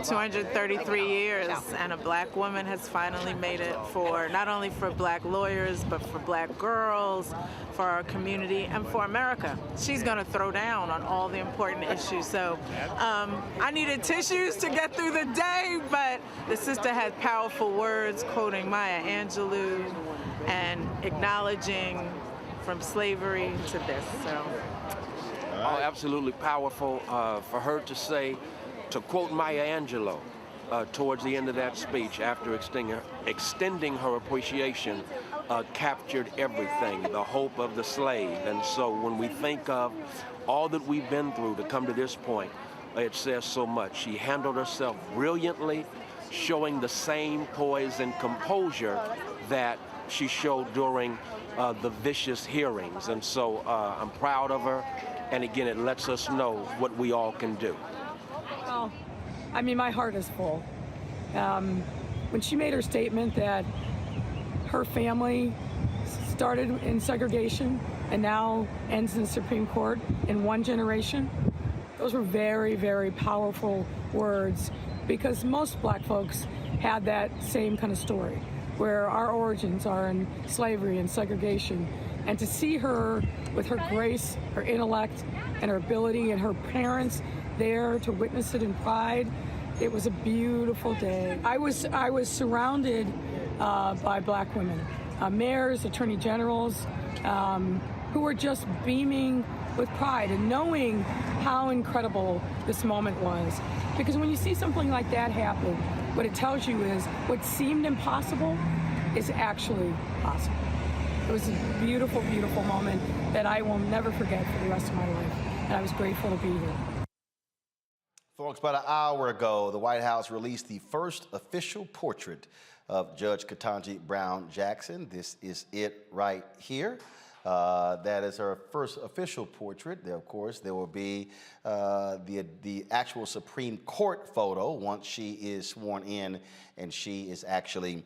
233 years, and a black woman has finally made it for, not only for black lawyers, but for black girls, for our community, and for America. She's gonna throw down on all the important issues. So I needed tissues to get through the day, but the sister had powerful words, quoting Maya Angelou and acknowledging from slavery to this, so. Oh, absolutely powerful for her to say, to quote Maya Angelou, towards the end of that speech, after extending her appreciation, captured everything, the hope of the slave. And so when we think of all that we've been through to come to this point, it says so much. She handled herself brilliantly, showing the same poise and composure that she showed during the vicious hearings. And so I'm proud of her. And again, it lets us know what we all can do. Well, I mean, my heart is full. When she made her statement that her family started in segregation and now ends in the Supreme Court in one generation, those were very, very powerful words, because most black folks had that same kind of story, where our origins are in slavery and segregation. And to see her with her grace, her intellect, and her ability, and her parents there to witness it in pride, it was a beautiful day. I was surrounded by black women, mayors, attorney generals, who were just beaming with pride and knowing how incredible this moment was. Because when you see something like that happen, what it tells you is what seemed impossible is actually possible. It was a beautiful, beautiful moment that I will never forget for the rest of my life. And I was grateful to be here. Folks, about an hour ago, the White House released the first official portrait of Judge Ketanji Brown Jackson. This is it right here. That is her first official portrait. There, of course, there will be the actual Supreme Court photo once she is sworn in and she is actually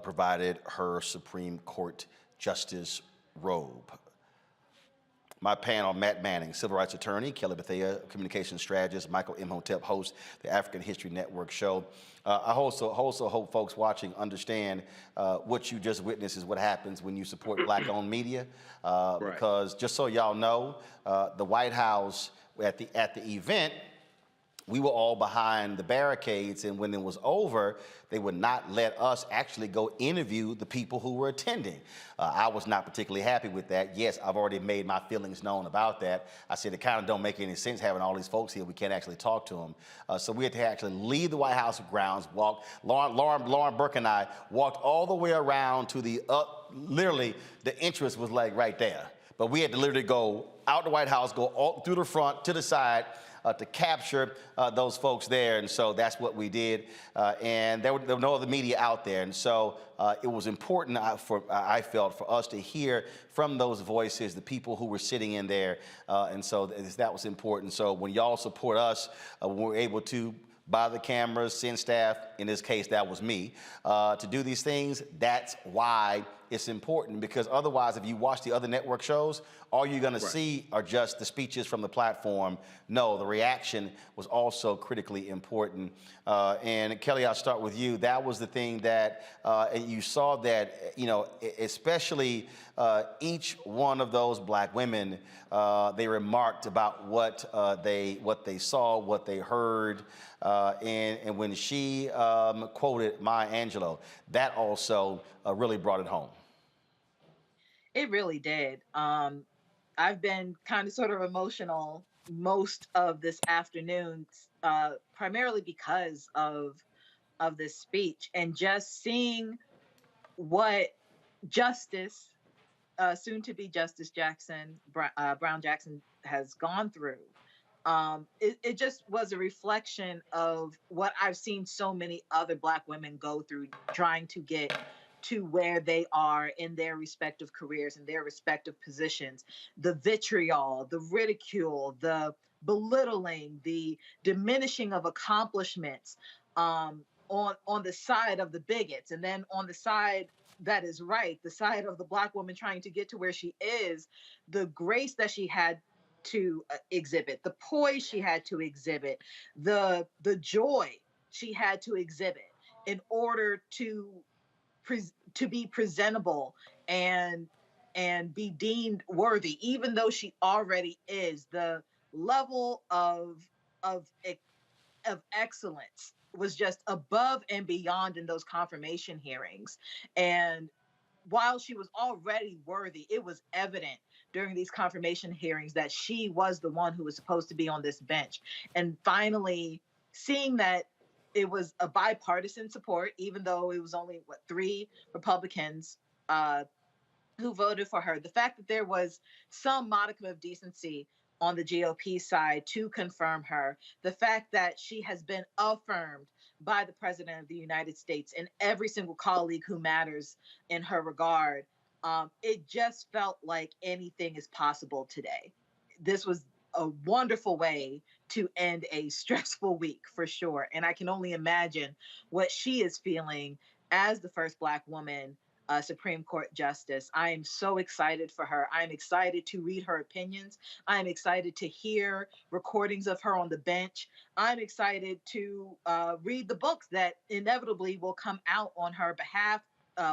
provided her Supreme Court justice robe. My panel, Matt Manning, civil rights attorney, Kelly Bethea, communications strategist, Michael Imhotep, host the African History Network show. I also hope folks watching understand what you just witnessed is what happens when you support black-owned media. Because just so y'all know, the White House at the event, we were all behind the barricades, and when it was over, they would not let us actually go interview the people who were attending. I was not particularly happy with that. Yes, I've already made my feelings known about that. I said it kind of don't make any sense having all these folks here. We can't actually talk to them. So we had to actually leave the White House grounds, Lauren Burke and I walked all the way around to the, literally, the entrance was like right there. But we had to literally go out the White House, go all through the front, to the side, to capture those folks there. And so that's what we did. And there were no other media out there. And so it was important, I felt, for us to hear from those voices, the people who were sitting in there. And so that was important. So when y'all support us, when we're able to buy the cameras, send staff, in this case, that was me, to do these things, that's why it's important. Because otherwise, if you watch the other network shows, all you're gonna see are just the speeches from the platform. No, the reaction was also critically important. And Kelly, I'll start with you. That was the thing that you saw that, you know, especially each one of those black women, they remarked about what they saw, what they heard. And when she quoted Maya Angelou, that also really brought it home. It really did. I've been kind of sort of emotional most of this afternoon, primarily because of this speech and just seeing what Justice, soon to be Justice Brown Jackson, has gone through. It just was a reflection of what I've seen so many other Black women go through, trying to get to where they are in their respective careers and their respective positions. The vitriol, the ridicule, the belittling, the diminishing of accomplishments on the side of the bigots, and then on the side that is right, the side of the Black woman trying to get to where she is, the grace that she had to exhibit, the poise she had to exhibit, the joy she had to exhibit in order to be presentable and be deemed worthy, even though she already is. The level of excellence was just above and beyond in those confirmation hearings. And while she was already worthy, it was evident during these confirmation hearings that she was the one who was supposed to be on this bench. And finally, seeing that it was a bipartisan support, even though it was only, 3 Republicans who voted for her. The fact that there was some modicum of decency on the GOP side to confirm her, the fact that she has been affirmed by the President of the United States and every single colleague who matters in her regard, it just felt like anything is possible today. This was a wonderful way to end a stressful week for sure. And I can only imagine what she is feeling as the first Black woman Supreme Court Justice. I am so excited for her. I'm excited to read her opinions. I'm excited to hear recordings of her on the bench. I'm excited to read the books that inevitably will come out on her behalf,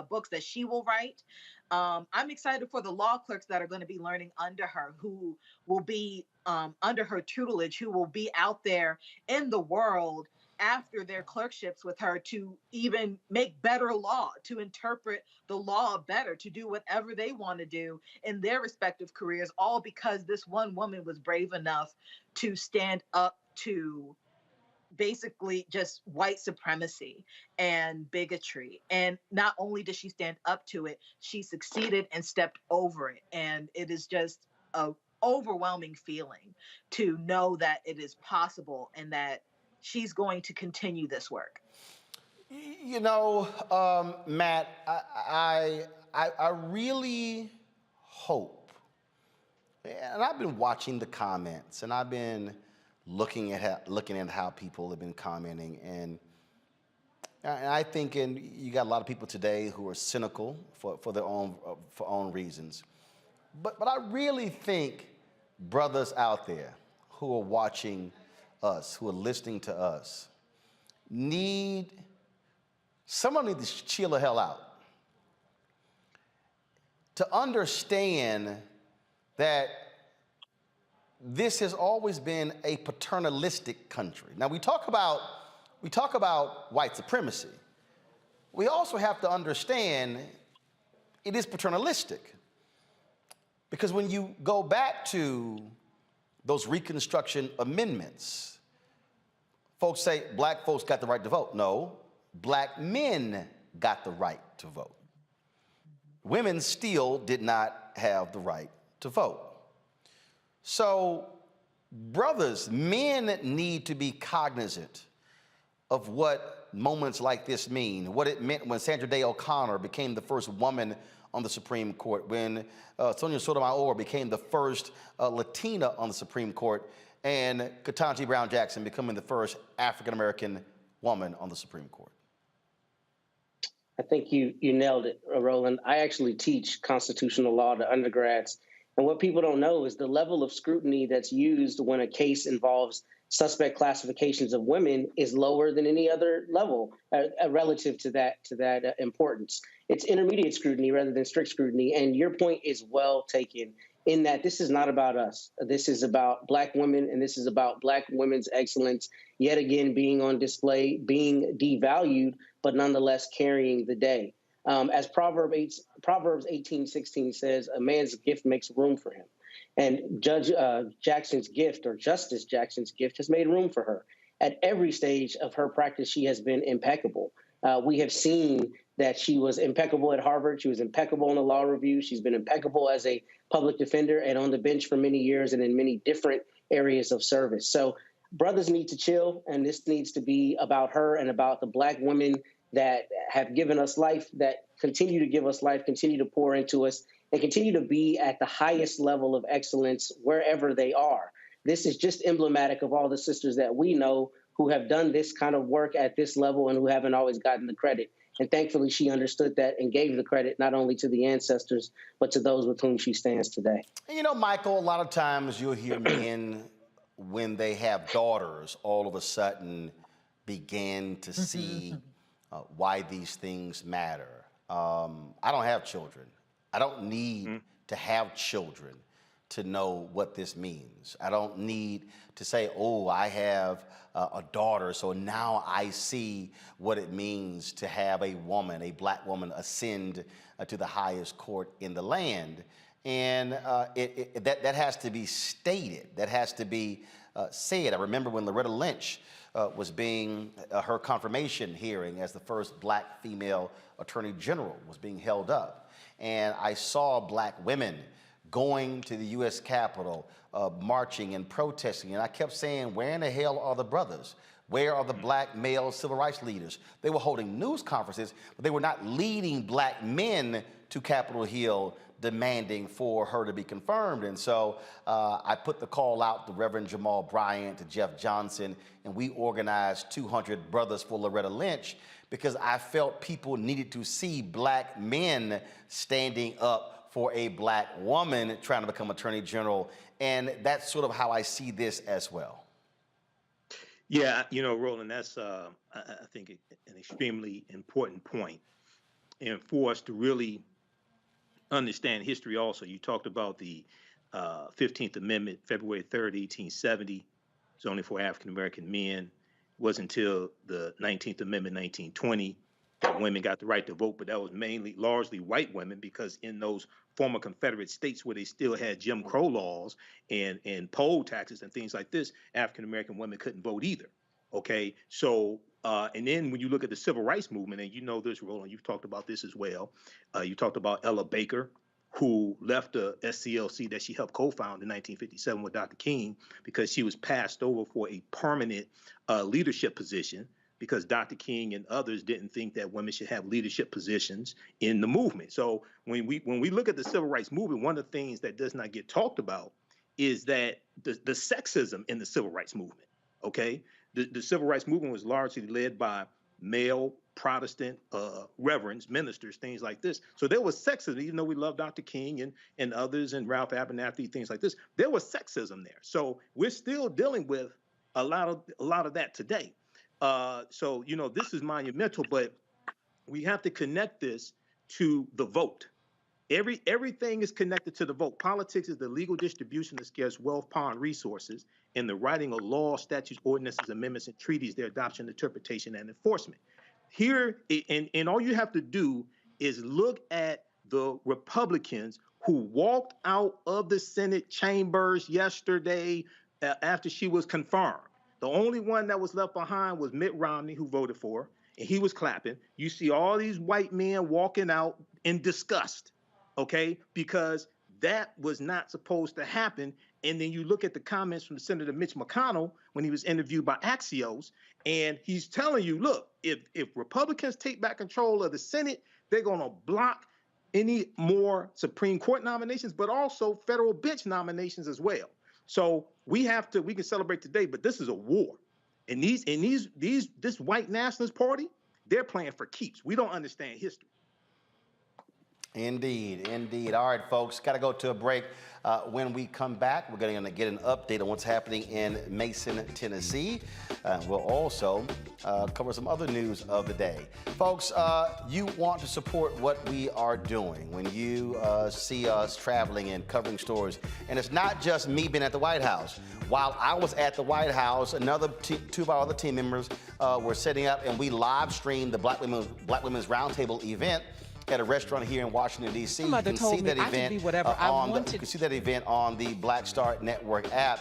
books that she will write. I'm excited for the law clerks that are going to be learning under her, who will be under her tutelage, who will be out there in the world after their clerkships with her to even make better law, to interpret the law better, to do whatever they want to do in their respective careers, all because this one woman was brave enough to stand up to basically just white supremacy and bigotry. And not only did she stand up to it, she succeeded and stepped over it. And it is just a overwhelming feeling to know that it is possible and that she's going to continue this work. You know, Matt, I really hope, and I've been watching the comments, and I've been looking at how people have been commenting, and I think, and you got a lot of people today who are cynical for their own reasons, but I really think brothers out there who are watching us, who are listening to us, someone needs to chill the hell out. To understand that this has always been a paternalistic country. Now we talk about white supremacy. We also have to understand it is paternalistic. Because when you go back to those Reconstruction amendments, folks say Black folks got the right to vote. No, Black men got the right to vote. Women still did not have the right to vote. So, brothers, men need to be cognizant of what moments like this mean, what it meant when Sandra Day O'Connor became the first woman on the Supreme Court, when Sonia Sotomayor became the first Latina on the Supreme Court, and Ketanji Brown Jackson becoming the first African-American woman on the Supreme Court. I think you nailed it, Roland. I actually teach constitutional law to undergrads. And what people don't know is the level of scrutiny that's used when a case involves suspect classifications of women is lower than any other level relative to that importance. It's intermediate scrutiny rather than strict scrutiny. And your point is well taken in that this is not about us. This is about Black women, and this is about Black women's excellence, yet again being on display, being devalued, but nonetheless carrying the day. As Proverbs 18:16 says, a man's gift makes room for him. And Judge Jackson's gift, or Justice Jackson's gift, has made room for her. At every stage of her practice, she has been impeccable. We have seen that she was impeccable at Harvard. She was impeccable in the law review. She's been impeccable as a public defender and on the bench for many years and in many different areas of service. So brothers need to chill, and this needs to be about her and about the Black women that have given us life, that continue to give us life, continue to pour into us, and continue to be at the highest level of excellence wherever they are. This is just emblematic of all the sisters that we know who have done this kind of work at this level and who haven't always gotten the credit. And thankfully, she understood that and gave the credit not only to the ancestors, but to those with whom she stands today. And you know, Michael, a lot of times you'll hear men, when they have daughters, all of a sudden begin to see why these things matter. I don't have children. I don't need to have children to know what this means. I don't need to say, oh, I have a daughter, so now I see what it means to have a woman, a Black woman, ascend to the highest court in the land. And that has to be stated. That has to be said. I remember when Loretta Lynch was being, her confirmation hearing as the first black female attorney general was being held up. And I saw black women going to the U.S. Capitol, marching and protesting. And I kept saying, where in the hell are the brothers? Where are the black male civil rights leaders? They were holding news conferences, but they were not leading black men to Capitol Hill demanding for her to be confirmed. And so I put the call out to Reverend Jamal Bryant, to Jeff Johnson, and we organized 200 Brothers for Loretta Lynch because I felt people needed to see black men standing up for a black woman trying to become Attorney General. And that's sort of how I see this as well. Yeah, you know, Roland, that's, I think, an extremely important point. And for us to really understand history also, you talked about the 15th Amendment, February 3rd, 1870. It's only for African-American men. It wasn't until the 19th Amendment, 1920, that women got the right to vote, but that was largely white women, because in those former Confederate states where they still had Jim Crow laws and poll taxes and things like this, African-American women couldn't vote either. Okay, so and then when you look at the civil rights movement, and you know this, Roland, you've talked about this as well. You talked about Ella Baker, who left the SCLC that she helped co-found in 1957 with Dr. King, because she was passed over for a permanent leadership position, because Dr. King and others didn't think that women should have leadership positions in the movement. So when we look at the civil rights movement, one of the things that does not get talked about is that the sexism in the civil rights movement. Okay, the civil rights movement was largely led by male Protestant reverends, ministers, things like this. So there was sexism, even though we love Dr. King and others and Ralph Abernathy, things like this. There was sexism there. So we're still dealing with a lot of that today. So, you know, this is monumental, but we have to connect this to the vote. Everything is connected to the vote. Politics is the legal distribution of scarce wealth, power, and resources, and the writing of laws, statutes, ordinances, amendments, and treaties, their adoption, interpretation, and enforcement. Here, and all you have to do is look at the Republicans who walked out of the Senate chambers yesterday after she was confirmed. The only one that was left behind was Mitt Romney, who voted for her, and he was clapping. You see all these white men walking out in disgust, okay, because that was not supposed to happen. And then you look at the comments from Senator Mitch McConnell when he was interviewed by Axios, and he's telling you, look, if Republicans take back control of the Senate, they're going to block any more Supreme Court nominations, but also federal bench nominations as well. So we can celebrate today, but this is a war. And this white nationalist party, they're playing for keeps. We don't understand history. Indeed, indeed. All right, folks, got to go to a break. When we come back, we're going to get an update on what's happening in Mason, Tennessee. We'll also cover some other news of the day. Folks, you want to support what we are doing when you see us traveling and covering stories. And it's not just me being at the White House. While I was at the White House, two of our other team members were setting up, and we live streamed the Black Women's Roundtable event at a restaurant here in Washington, D.C. You can see that event you can see that event on the Black Star Network app.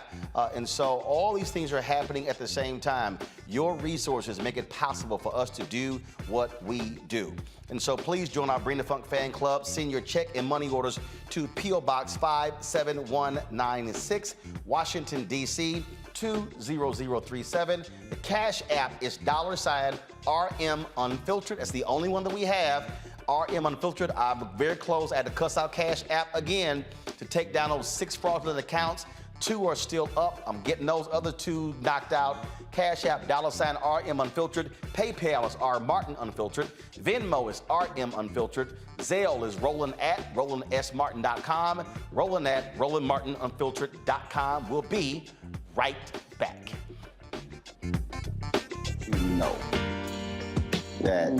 And so all these things are happening at the same time. Your resources make it possible for us to do what we do. And so please join our Bring the Funk fan club. Send your check and money orders to P.O. Box 57196, Washington, D.C. 20037. The Cash App is $RM Unfiltered. That's the only one that we have. RM Unfiltered. I'm very close. I had to cuss out Cash App again to take down those 6 fraudulent accounts. 2 are still up. I'm getting those other 2 knocked out. Cash App, $RM Unfiltered. PayPal is R Martin Unfiltered. Venmo is RM Unfiltered. Zelle is Roland at RolandSMartin.com. Roland at RolandMartinUnfiltered.com. We'll be right back. You know that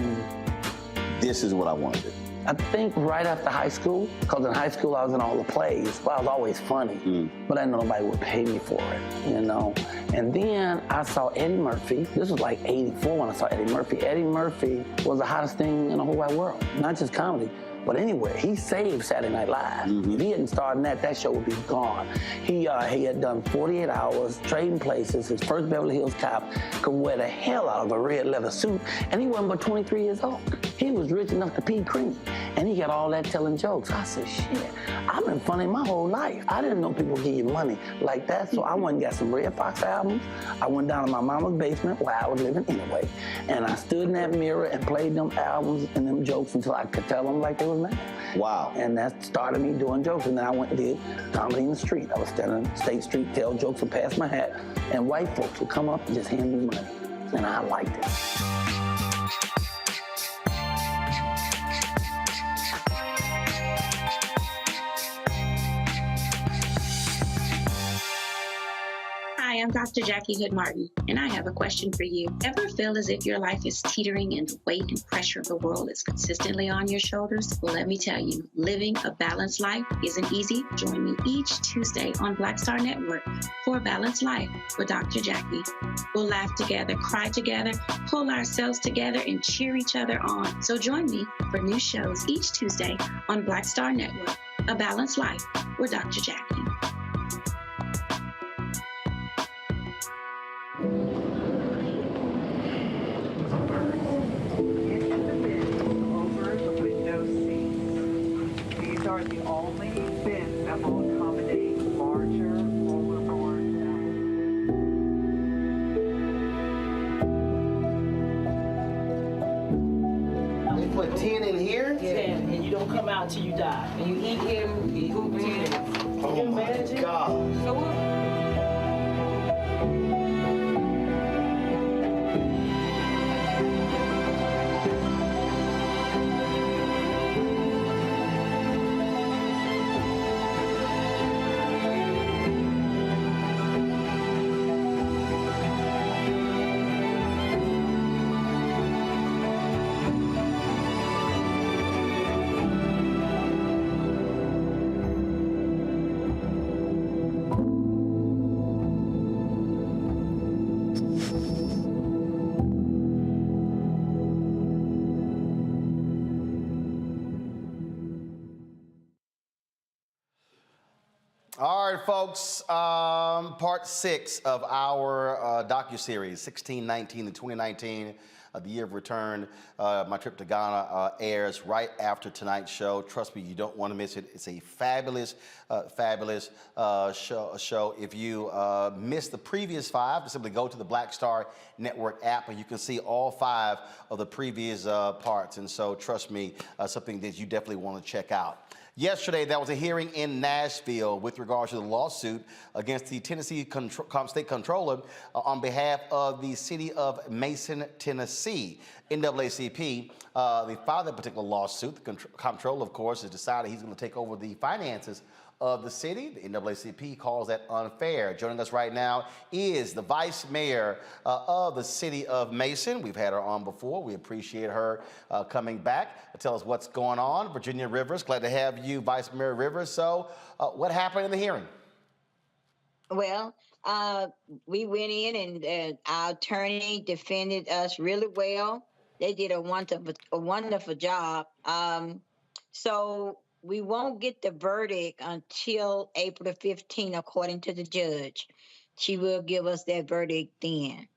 this is what I want to do. I think right after high school, because in high school I was in all the plays, but I was always funny, but I know nobody would pay me for it, you know. And then I saw Eddie Murphy. This was like 84 when I saw Eddie Murphy. Eddie Murphy was the hottest thing in the whole wide world, not just comedy, But anyway, he saved Saturday Night Live. If he hadn't started that show would be gone. He had done 48 Hours, Trading Places. His first Beverly Hills Cop, could wear the hell out of a red leather suit, and he wasn't but 23 years old. He was rich enough to pee cream, and he got all that telling jokes. I said, shit, I've been funny my whole life. I didn't know people give you money like that, so I went and got some Red Fox albums. I went down to my mama's basement where I was living anyway, and I stood in that mirror and played them albums and them jokes until I could tell them like they was mad. Wow. And that started me doing jokes, and then I went and did comedy in the street. I was standing on State Street, tell jokes and pass my hat, and white folks would come up and just hand me money, and I liked it. Hi, I'm Dr. Jackie Hood Martin, and I have a question for you. Ever feel as if your life is teetering and the weight and pressure of the world is consistently on your shoulders? Well, let me tell you, living a balanced life isn't easy. Join me each Tuesday on Black Star Network for A Balanced Life with Dr. Jackie. We'll laugh together, cry together, pull ourselves together, and cheer each other on. So join me for new shows each Tuesday on Black Star Network, A Balanced Life with Dr. Jackie. These are the only bins that will accommodate larger overboard. They put 10 in here? 10, and you don't come out till you die. And you eat him, you hoop 10. Oh my God. So what? All right, folks, part 6 of our docuseries, 1619 to 2019, the year of return. My trip to Ghana airs right after tonight's show. Trust me, you don't want to miss it. It's a fabulous, fabulous show. If you missed the previous 5, simply go to the Black Star Network app and you can see all 5 of the previous parts. And so, trust me, something that you definitely want to check out. Yesterday, there was a hearing in Nashville with regards to the lawsuit against the Tennessee State Comptroller on behalf of the city of Mason, Tennessee. NAACP, they filed that particular lawsuit. The comptroller, of course, has decided he's going to take over the finances of the city. The NAACP calls that unfair. Joining us right now is the vice mayor of the city of Mason. We've had her on before. We appreciate her coming back to tell us what's going on. Virginia Rivers, glad to have you, Vice Mayor Rivers. So what happened in the hearing? Well, we went in and our attorney defended us really well. They did a wonderful job. So we won't get the verdict until April the 15th, according to the judge. She will give us that verdict then.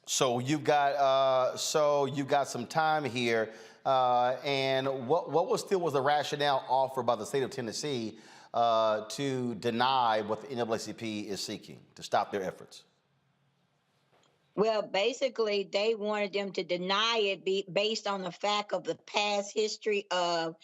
So you've got some time here, and what was the rationale offered by the state of Tennessee to deny what the NAACP is seeking to stop their efforts? Well, basically, they wanted them to deny it based on the fact of the past history of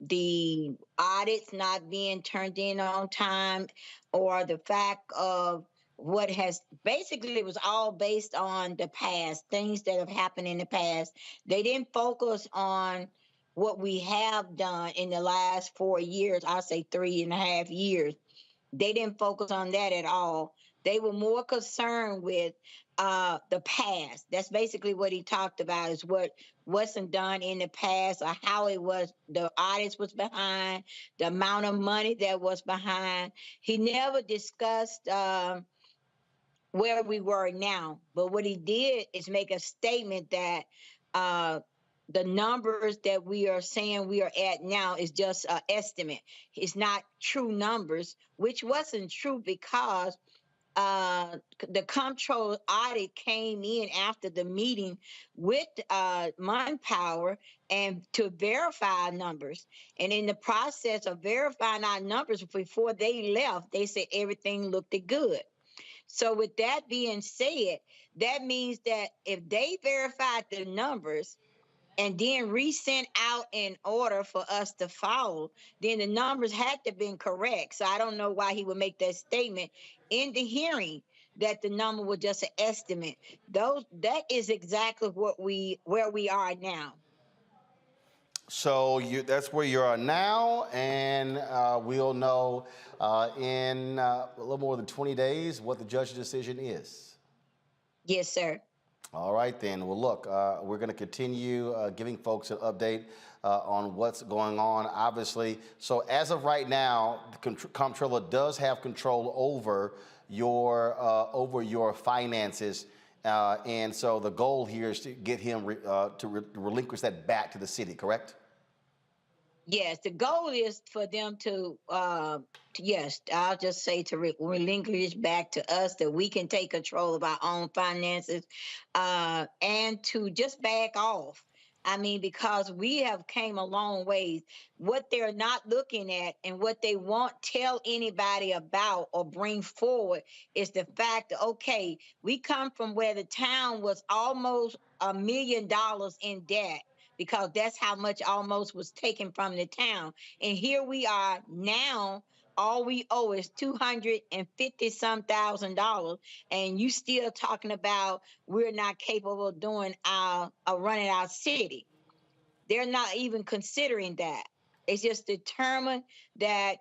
the audits not being turned in on time, or the fact of what has basically, it was all based on the past, things that have happened in the past. They didn't focus on what we have done in the last 4 years, I'll say 3.5 years. They didn't focus on that at all. They were more concerned with the past. That's basically what he talked about, is what wasn't done in the past, or how it was, the audits was behind, the amount of money that was behind. He never discussed where we were now. But what he did is make a statement that the numbers that we are saying we are at now is just an estimate. It's not true numbers, which wasn't true because the comptroller audit came in after the meeting with Manpower and to verify numbers. And in the process of verifying our numbers before they left, they said everything looked good. So with that being said, that means that if they verified the numbers and then resent out in order for us to follow, then the numbers had to have been correct. So I don't know why he would make that statement in the hearing that the number was just an estimate. That is exactly where we are now. So that's where you are now, and we'll know in a little more than 20 days what the judge's decision is. Yes, sir. All right, then. Well, look, we're going to continue giving folks an update on what's going on, obviously. So as of right now, the comptroller does have control over your finances. And so the goal here is to get him to relinquish that back to the city, correct? Yes, the goal is for them to yes, I'll just say to relinquish back to us that we can take control of our own finances and to just back off. I mean, because we have came a long ways. What they're not looking at and what they won't tell anybody about or bring forward is the fact that, okay, we come from where the town was almost $1 million in debt, because that's how much almost was taken from the town. And here we are now, all we owe is $250-some thousand, and you still talking about we're not capable of doing running our city. They're not even considering that. It's just determined that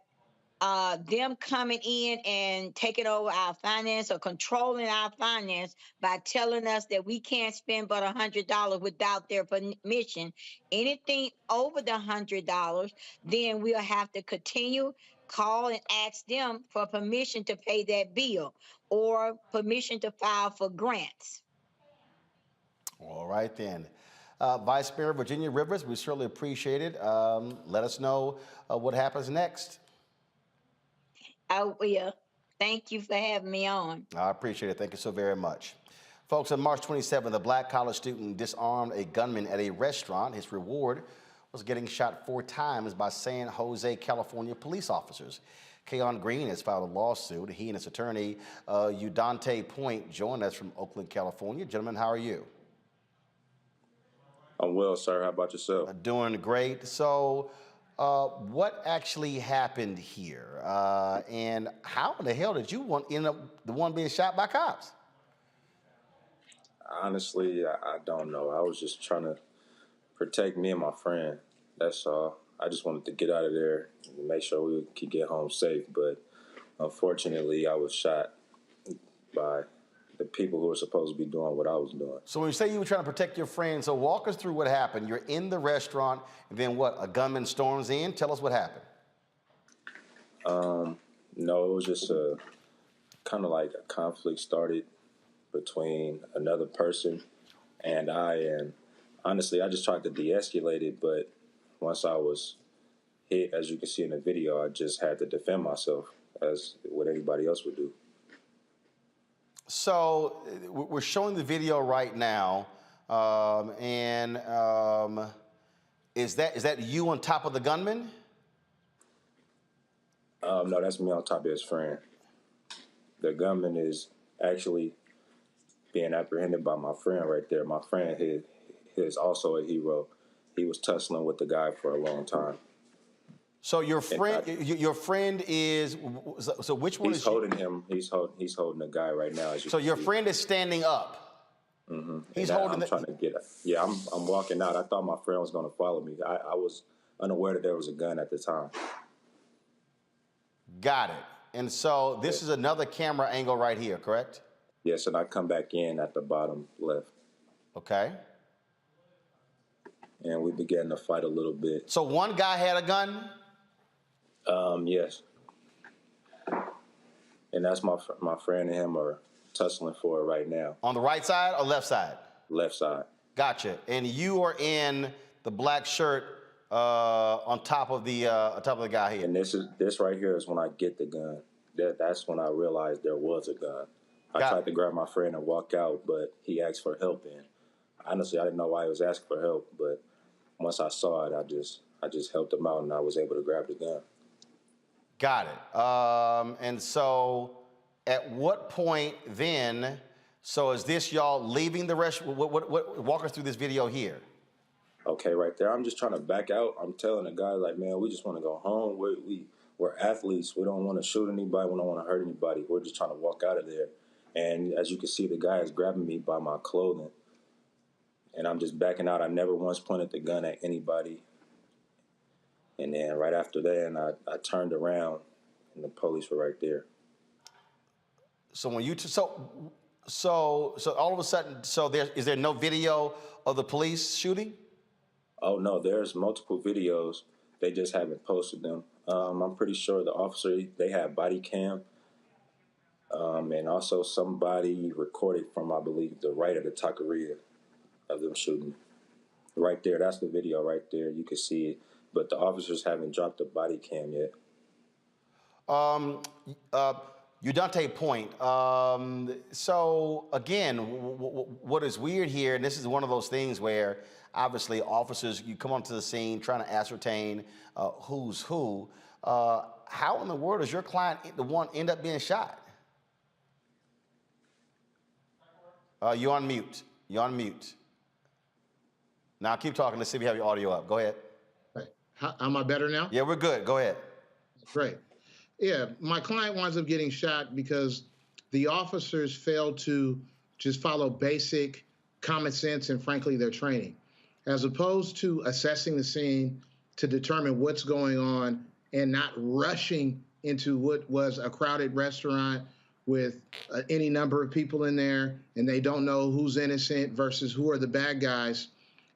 them coming in and taking over our finance or controlling our finance by telling us that we can't spend but $100 without their permission. Anything over the $100, then we'll have to continue call and ask them for permission to pay that bill or permission to file for grants. All right, then. Vice Mayor Virginia Rivers, we certainly appreciate it. Let us know what happens next. I will. Thank you for having me on. I appreciate it. Thank you so very much. Folks, on March 27th, a black college student disarmed a gunman at a restaurant. His reward was getting shot 4 times by San Jose, California police officers. Keon Green has filed a lawsuit. He and his attorney, Udante Point, joined us from Oakland, California. Gentlemen, how are you? I'm well, sir. How about yourself? Doing great. So, what actually happened here? And how in the hell did you end up the one being shot by cops? Honestly, I don't know. I was just trying to protect me and my friend. That's all. I just wanted to get out of there and make sure we could get home safe. But unfortunately, I was shot by the people who were supposed to be doing what I was doing. So when you say you were trying to protect your friend, so walk us through what happened. You're in the restaurant, and then what? A gunman storms in? Tell us what happened. No, it was just kind of like a conflict started between another person and I. And honestly, I just tried to de-escalate it. But once I was hit, as you can see in the video, I just had to defend myself as what anybody else would do. So we're showing the video right now, is that you on top of the gunman? No, that's me on top of his friend. The gunman is actually being apprehended by my friend right there. My friend is also a hero. He was tussling with the guy for a long time. So your friend is, so which one he's is holding him? He's holding the guy right now. So your friend is standing up. Mm-hmm. He's holding. I'm trying to get. Yeah, I'm walking out. I thought my friend was going to follow me. I was unaware that there was a gun at the time. Got it. And so this is another camera angle right here, correct? Yes, and I come back in at the bottom left. Okay. And we began to fight a little bit. So one guy had a gun? Yes. And that's my friend and him are tussling for it right now. On the right side or left side? Left side. Gotcha. And you are in the black shirt on top of the guy here. And this right here is when I get the gun. That's when I realized there was a gun. I tried to grab my friend and walk out, but he asked for help. And honestly, I didn't know why he was asking for help. But once I saw it, I just helped him out, and I was able to grab the gun. Got it. And so, at what point then? So is this y'all leaving the restaurant? Walk us through this video here. Okay, right there. I'm just trying to back out. I'm telling the guy, like, man, we just want to go home. We're athletes. We don't want to shoot anybody. We don't want to hurt anybody. We're just trying to walk out of there. And as you can see, the guy is grabbing me by my clothing. And I'm just backing out. I never once pointed the gun at anybody. And then right after that, I turned around, and the police were right there. So when you so all of a sudden, is there no video of the police shooting? Oh no, there's multiple videos. They just haven't posted them. I'm pretty sure the officer, they have body cam, and also somebody recorded from, I believe, the right of the taqueria of them shooting. Right there, that's the video right there. You can see it, but the officers haven't dropped the body cam yet. Udante Point. So again, what is weird here, and this is one of those things where obviously officers, you come onto the scene trying to ascertain who's who. How in the world is your client the one end up being shot? You're on mute. You're on mute. Now keep talking. Let's see if we have your audio up. Go ahead. Am I better now? Yeah, we're good. Go ahead. Great. Yeah, my client winds up getting shot because the officers failed to just follow basic common sense and, frankly, their training. As opposed to assessing the scene to determine what's going on and not rushing into what was a crowded restaurant with any number of people in there, and they don't know who's innocent versus who are the bad guys.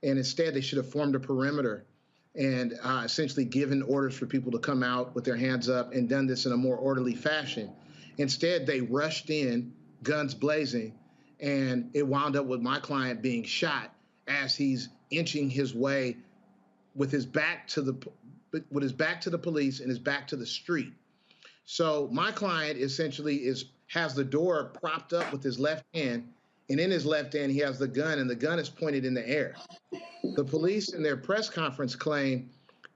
And instead, they should have formed a perimeter and essentially given orders for people to come out with their hands up and done this in a more orderly fashion. Instead, they rushed in, guns blazing, and it wound up with my client being shot as he's inching his way with his back to the police and his back to the street. So my client essentially has the door propped up with his left hand, and in his left hand he has the gun, and the gun is pointed in the air. The police in their press conference claim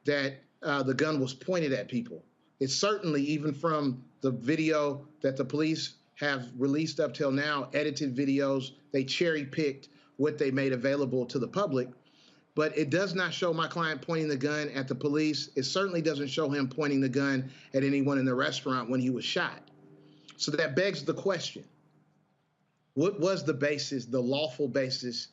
that the gun was pointed at people. It's certainly, even from the video that the police have released up till now, edited videos, they cherry-picked what they made available to the public. But it does not show my client pointing the gun at the police. It certainly doesn't show him pointing the gun at anyone in the restaurant when he was shot. So that begs the question, what was the basis, the lawful basis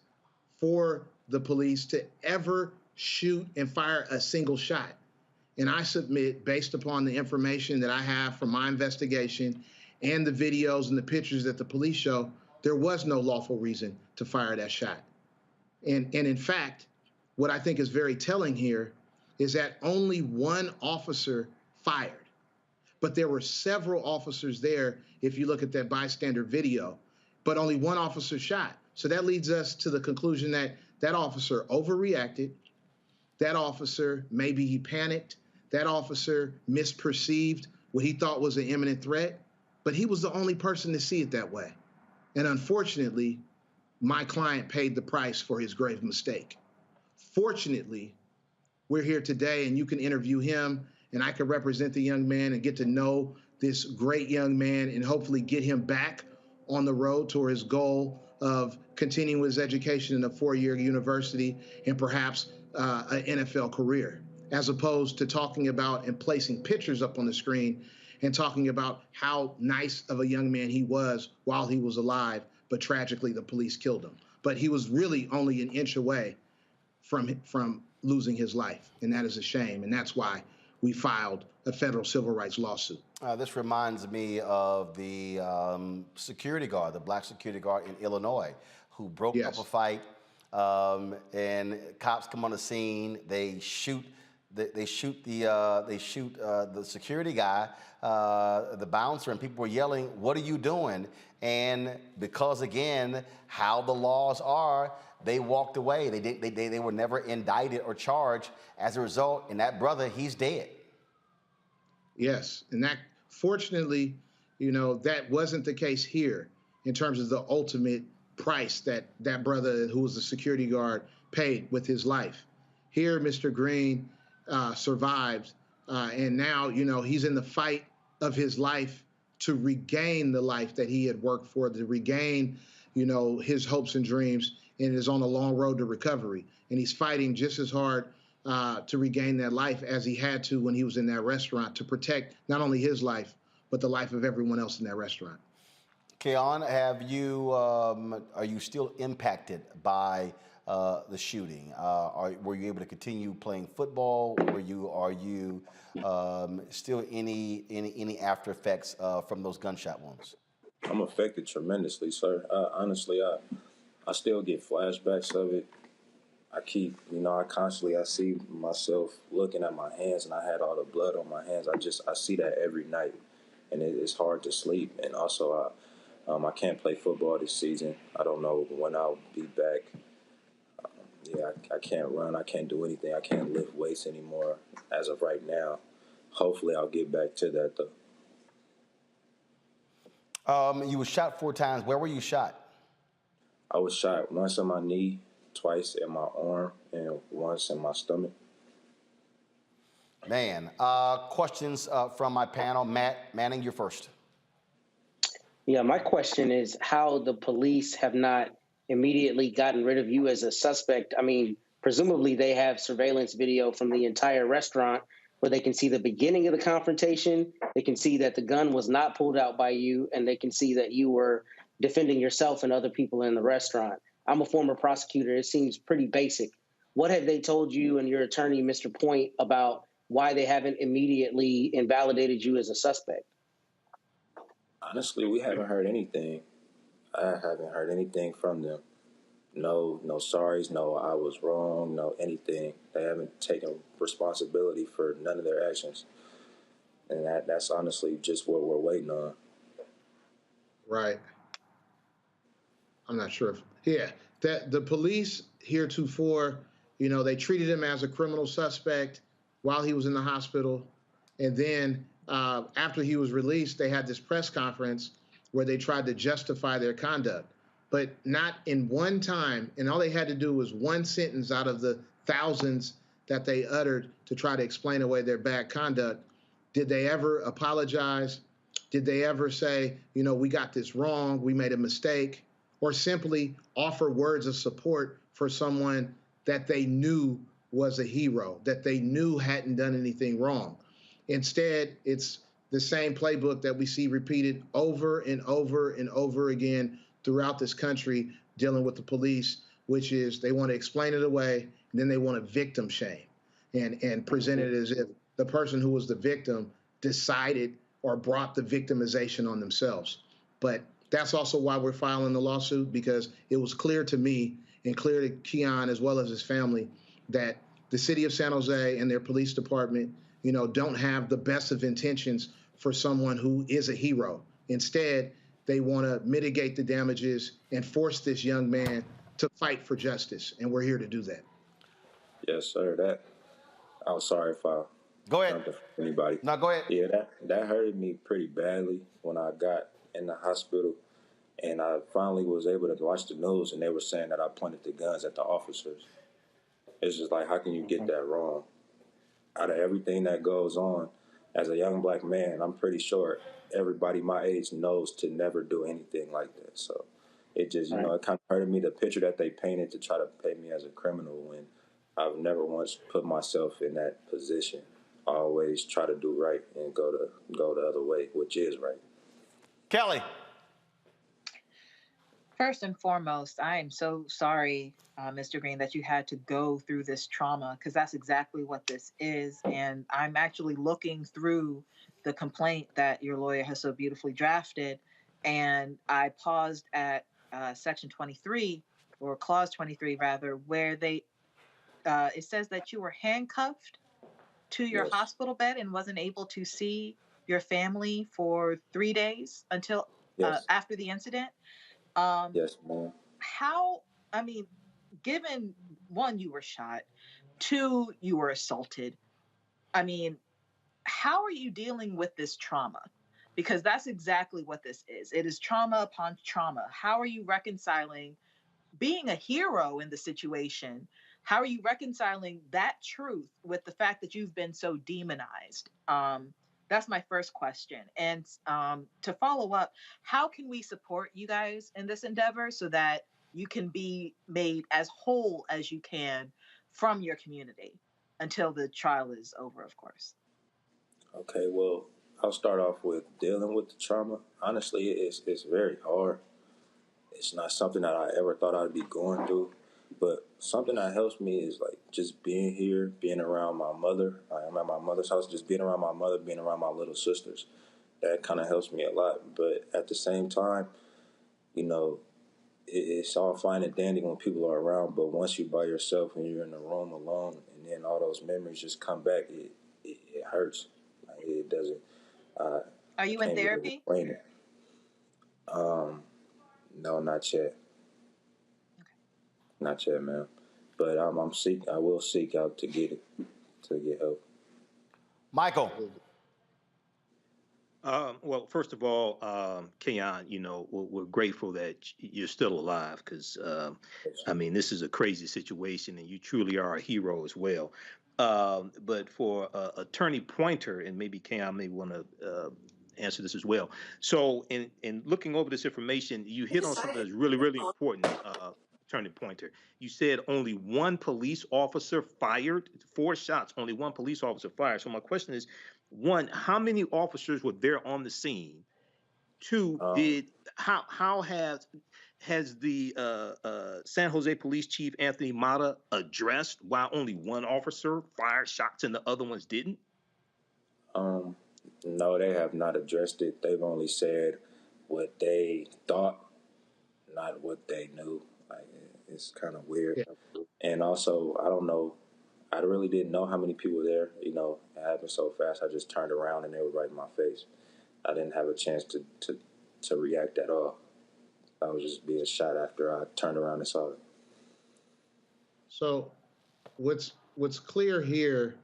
for the police to ever shoot and fire a single shot? And I submit, based upon the information that I have from my investigation and the videos and the pictures that the police show, there was no lawful reason to fire that shot. And in fact, what I think is very telling here is that only one officer fired, but there were several officers there if you look at that bystander video, but only one officer shot. So that leads us to the conclusion that that officer overreacted, that officer, maybe he panicked, that officer misperceived what he thought was an imminent threat, but he was the only person to see it that way. And unfortunately, my client paid the price for his grave mistake. Fortunately, we're here today and you can interview him and I can represent the young man and get to know this great young man and hopefully get him back on the road toward his goal of continuing his education in a four-year university and perhaps an NFL career, as opposed to talking about and placing pictures up on the screen and talking about how nice of a young man he was while he was alive, but tragically the police killed him. But he was really only an inch away from losing his life, and that is a shame, and that's why we filed a federal civil rights lawsuit. This reminds me of the security guard, the black security guard in Illinois, who broke up a fight, and cops come on the scene, they shoot They shoot the security guy, the bouncer, and people were yelling, "What are you doing?" And because again, how the laws are, they walked away. They were never indicted or charged. As a result, and that brother, he's dead. Yes, and that fortunately, that wasn't the case here in terms of the ultimate price that that brother who was a security guard paid with his life. Here, Mr. Green survived, and now he's in the fight of his life to regain the life that he had worked for, to regain his hopes and dreams, and is on a long road to recovery. And he's fighting just as hard to regain that life as he had to when he was in that restaurant, to protect not only his life but the life of everyone else in that restaurant. Keon, are you still impacted by the shooting? Were you able to continue playing football? Are you still any after effects from those gunshot wounds? I'm affected tremendously, sir. Honestly, I still get flashbacks of it. I see myself looking at my hands, and I had all the blood on my hands. I see that every night, and it's hard to sleep. And also, I can't play football this season. I don't know when I'll be back. I can't run. I can't do anything. I can't lift weights anymore as of right now. Hopefully, I'll get back to that, though. You were shot 4 times. Where were you shot? I was shot once in my knee, twice in my arm, and once in my stomach. Man, questions from my panel. Matt Manning, you're first. Yeah, my question is how the police have not immediately gotten rid of you as a suspect. I mean, presumably they have surveillance video from the entire restaurant where they can see the beginning of the confrontation. They can see that the gun was not pulled out by you, and they can see that you were defending yourself and other people in the restaurant. I'm a former prosecutor. It seems pretty basic. What have they told you and your attorney, Mr. Point, about why they haven't immediately invalidated you as a suspect? Honestly, we haven't heard anything. I haven't heard anything from them. No sorries, no I was wrong, no anything. They haven't taken responsibility for none of their actions. And that's honestly just what we're waiting on. Right. I'm not sure that the police heretofore, they treated him as a criminal suspect while he was in the hospital. And then after he was released, they had this press conference where they tried to justify their conduct, but not in one time. And all they had to do was one sentence out of the thousands that they uttered to try to explain away their bad conduct. Did they ever apologize? Did they ever say, we got this wrong, we made a mistake? Or simply offer words of support for someone that they knew was a hero, that they knew hadn't done anything wrong? Instead, it's the same playbook that we see repeated over and over and over again throughout this country dealing with the police, which is they want to explain it away, and then they want to victim shame and present it as if the person who was the victim decided or brought the victimization on themselves. But that's also why we're filing the lawsuit, because it was clear to me and clear to Keon as well as his family that the city of San Jose and their police department, don't have the best of intentions for someone who is a hero. Instead, they want to mitigate the damages and force this young man to fight for justice, and we're here to do that. Yes, sir. I'm sorry if I go ahead. Anybody? No, go ahead. Yeah, that hurted me pretty badly when I got in the hospital, and I finally was able to watch the news, and they were saying that I pointed the guns at the officers. It's just like, how can you get that wrong? Out of everything that goes on, as a young black man, I'm pretty sure everybody my age knows to never do anything like that. So it just, it kind of hurted me, the picture that they painted to try to paint me as a criminal when I've never once put myself in that position. I always try to do right and go the other way, which is right. Kelly. First and foremost, I am so sorry, Mr. Green, that you had to go through this trauma, because that's exactly what this is. And I'm actually looking through the complaint that your lawyer has so beautifully drafted, and I paused at section 23, or clause 23 rather, where it says that you were handcuffed to your Yes. hospital bed and wasn't able to see your family for 3 days until Yes. after the incident. Um, Yes, ma'am. how, I mean, given one, you were shot, two, you were assaulted. I mean, how are you dealing with this trauma? Because that's exactly what this is. It is trauma upon trauma. How are you reconciling being a hero in the situation? How are you reconciling that truth with the fact that you've been so demonized? That's my first question. And to follow up, how can we support you guys in this endeavor so that you can be made as whole as you can from your community until the trial is over, of course? Okay, well, I'll start off with dealing with the trauma. Honestly, it's very hard. It's not something that I ever thought I'd be going through, but something that helps me is like just being here, being around my mother. I'm at my mother's house, just being around my mother, being around my little sisters. That kind of helps me a lot. But at the same time, you know, it's all fine and dandy when people are around, but once you're by yourself and you're in a room alone, and then all those memories just come back, it hurts. Like, it doesn't. Are you in Can't really therapy? explain it. No, not yet. Not yet, man. But I'm seek. I will seek out to get it, to get help. Michael. Well, first of all, Keon, you know, we're grateful that you're still alive because, I mean, this is a crazy situation and you truly are a hero as well. But for Attorney Pointer, and maybe Keon may want to answer this as well. So in looking over this information, you hit on something that's really, really important, Attorney Pointer. You said only one police officer fired, 4 shots, only one police officer fired. So my question is, one, how many officers were there on the scene? Two, how has the San Jose Police Chief Anthony Mata addressed why only one officer fired shots and the other ones didn't? No, they have not addressed it. They've only said what they thought, not what they knew. Like, it's kind of weird. Yeah. And also, I don't know. I really didn't know how many people were there. You know, it happened so fast. I just turned around and they were right in my face. I didn't have a chance to react at all. I was just being shot after I turned around and saw it. So what's clear here,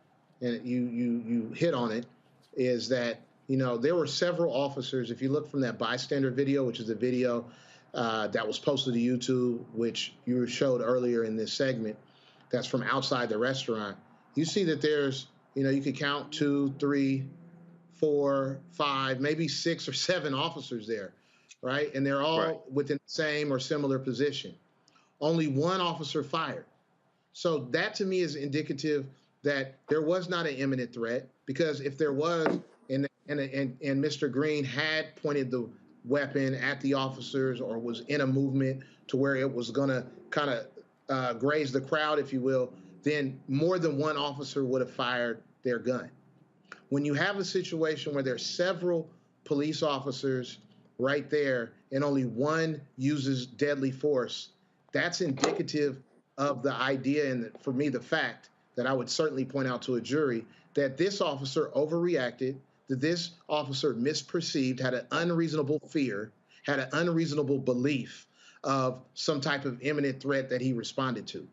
and you hit on it, is that, you know, there were several officers. If you look from that bystander video, which is the video that was posted to YouTube, which you showed earlier in this segment, that's from outside the restaurant, you see that there's, you know, you could count 2, 3, 4, 5, maybe 6 or 7 officers there, right? And they're all within the same or similar position. Only one officer fired. So that to me is indicative that there was not an imminent threat, because if there was, and Mr. Green had pointed the weapon at the officers or was in a movement to where it was going to kind of graze the crowd, if you will, then more than one officer would have fired their gun. When you have a situation where there's several police officers right there and only one uses deadly force, that's indicative of the idea, and for me, the fact that I would certainly point out to a jury that this officer overreacted, that this officer misperceived, had an unreasonable fear, had an unreasonable belief of some type of imminent threat that he responded to.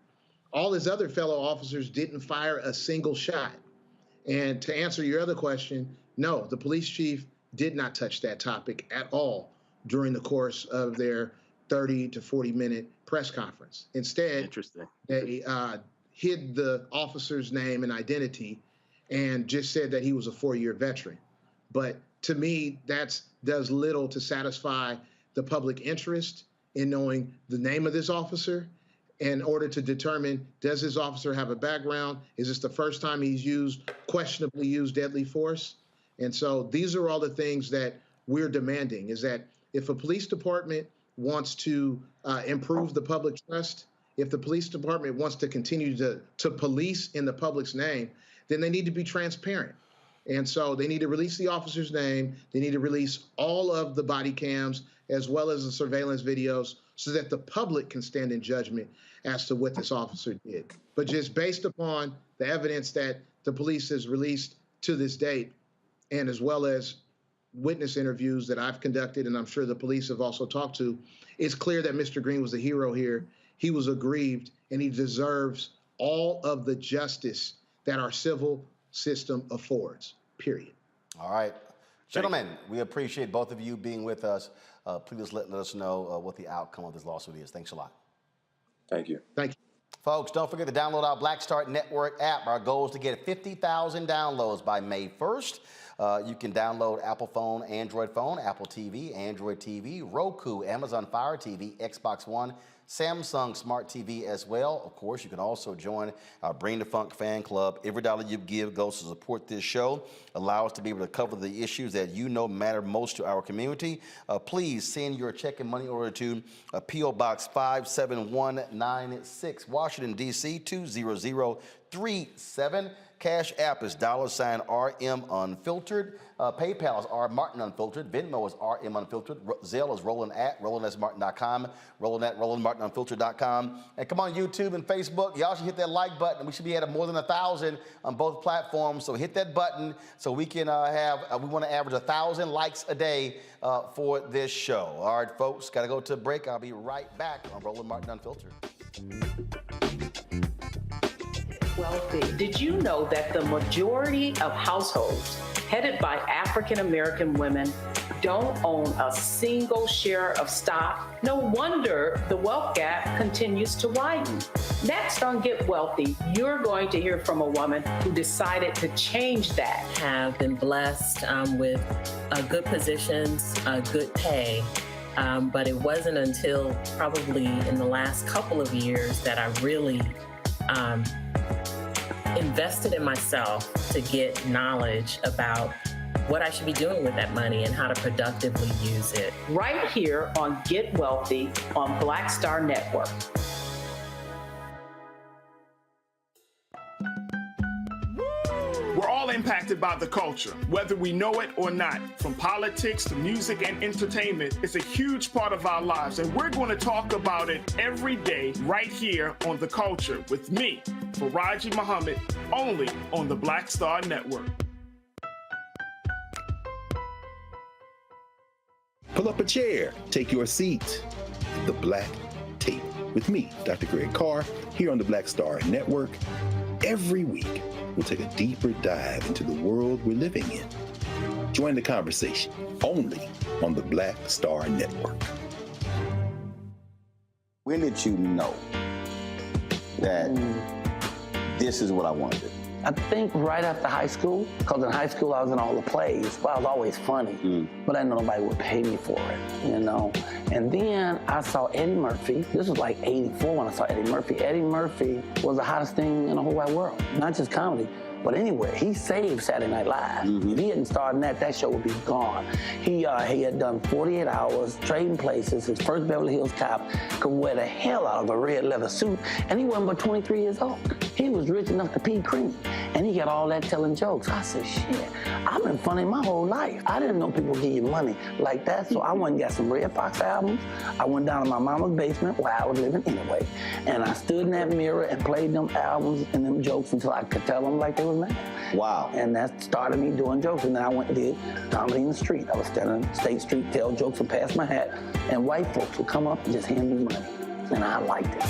All his other fellow officers didn't fire a single shot. And to answer your other question, no, the police chief did not touch that topic at all during the course of their 30 to 40-minute press conference. Instead, they hid the officer's name and identity and just said that he was a 4-year veteran. But to me, that does little to satisfy the public interest in knowing the name of this officer in order to determine, does this officer have a background? Is this the first time he's questionably used deadly force? And so these are all the things that we're demanding, is that if a police department wants to improve the public trust, if the police department wants to continue to police in the public's name, then they need to be transparent. And so they need to release the officer's name. They need to release all of the body cams as well as the surveillance videos so that the public can stand in judgment as to what this officer did. But just based upon the evidence that the police has released to this date, and as well as witness interviews that I've conducted, and I'm sure the police have also talked to, it's clear that Mr. Green was a hero here. He was aggrieved, and he deserves all of the justice that our civil system affords, period. All right. Gentlemen, we appreciate both of you being with us. Please let us know what the outcome of this lawsuit is. Thanks a lot. Thank you. Thank you. Folks, don't forget to download our Black Star Network app. Our goal is to get 50,000 downloads by May 1st. You can download Apple phone, Android phone, Apple TV, Android TV, Roku, Amazon Fire TV, Xbox One, Samsung Smart TV as well. Of course, you can also join our Bring the Funk fan club. Every dollar you give goes to support this show, allow us to be able to cover the issues that you know matter most to our community. Please send your check and money order to P.O. Box 57196, Washington, D.C. 20037. Cash App is $RM Unfiltered. PayPal is R Martin Unfiltered. Venmo is RM Unfiltered. Zelle is Roland at RolandSMartin.com. Roland at RolandMartinUnfiltered.com. And come on YouTube and Facebook. Y'all should hit that like button. We should be at more than 1,000 on both platforms. So hit that button so we can we want to average 1,000 likes a day for this show. All right, folks, got to go to a break. I'll be right back on Roland Martin Unfiltered. Wealthy. Did you know that the majority of households headed by African American women don't own a single share of stock? No wonder the wealth gap continues to widen. Next on Get Wealthy, you're going to hear from a woman who decided to change that. Have been blessed with good positions, good pay. But it wasn't until probably in the last couple of years that I really invested in myself to get knowledge about what I should be doing with that money and how to productively use it. Right here on Get Wealthy on Black Star Network. We're all impacted by the culture, whether we know it or not. From politics to music and entertainment, it's a huge part of our lives, and we're going to talk about it every day right here on The Culture with me, Faraji Muhammad, only on the Black Star Network. Pull up a chair, take your seat. The Black Tape with me, Dr. Greg Carr, here on the Black Star Network. Every week, we'll take a deeper dive into the world we're living in. Join the conversation only on the Black Star Network. When did you know that this is what I wanted to do? I think right after high school, because in high school I was in all the plays. Well, I was always funny, but I didn't know nobody would pay me for it, you know. And then I saw Eddie Murphy. This was like '84 when I saw Eddie Murphy. Eddie Murphy was the hottest thing in the whole wide world, not just comedy. But anyway, he saved Saturday Night Live. If he hadn't started in that show would be gone. He had done 48 Hours, Trading Places. His first Beverly Hills Cop could wear the hell out of a red leather suit, and he wasn't but 23 years old. He was rich enough to pee cream, and he got all that telling jokes. I said, shit, I've been funny my whole life. I didn't know people give you money like that, so I went and got some Red Fox albums. I went down to my mama's basement where I was living anyway, and I stood in that mirror and played them albums and them jokes until I could tell them like they was mad. Wow. And that started me doing jokes, and then I went and did comedy in the street. I was standing on State Street, tell jokes and pass my hat, and white folks would come up and just hand me money, and I liked it.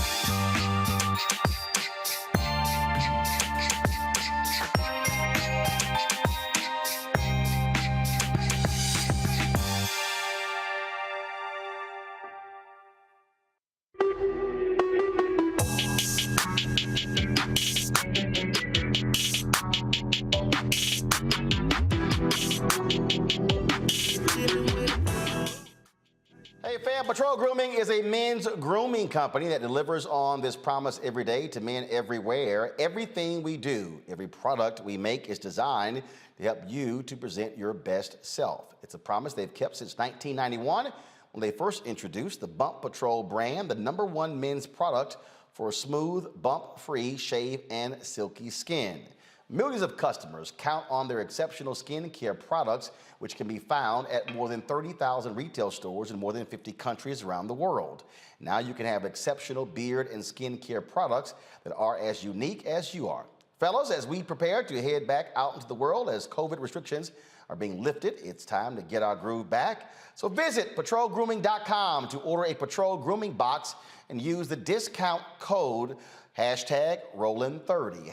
Hey fam, Patrol Grooming is a men's grooming company that delivers on this promise every day to men everywhere. Everything we do, every product we make is designed to help you to present your best self. It's a promise they've kept since 1991 when they first introduced the Bump Patrol brand, the #1 men's product for smooth, bump-free shave and silky skin. Millions of customers count on their exceptional skincare products, which can be found at more than 30,000 retail stores in more than 50 countries around the world. Now you can have exceptional beard and skincare products that are as unique as you are. Fellas, as we prepare to head back out into the world as COVID restrictions are being lifted, it's time to get our groove back. So visit patrolgrooming.com to order a Patrol Grooming box and use the discount code #Roland30,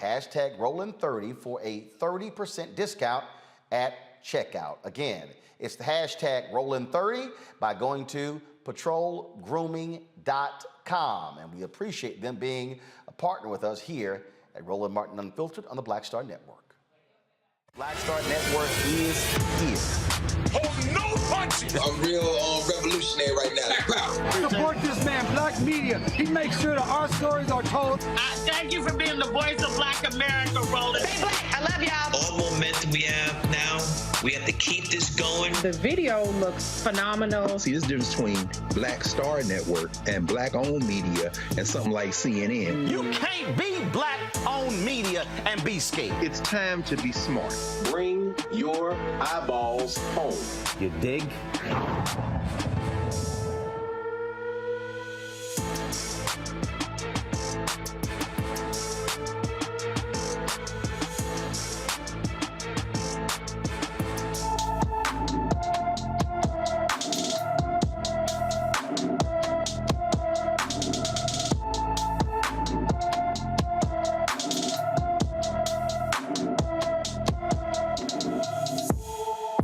#Roland30 for a 30% discount at checkout. Again, it's the #Roland30 by going to patrolgrooming.com. And we appreciate them being a partner with us here at Roland Martin Unfiltered on the Black Star Network. Black Star Network is here. Oh, no punches! I'm real revolutionary right now. Support this man, Black Media. He makes sure that our stories are told. Thank you for being the voice of Black America, Roland. Stay black. I love y'all. All momentum we have now, we have to keep this going. The video looks phenomenal. See, this difference between Black Star Network and Black-owned media and something like CNN. You can't be Black-owned media and be scared. It's time to be smart. Bring your eyeballs home. You dig?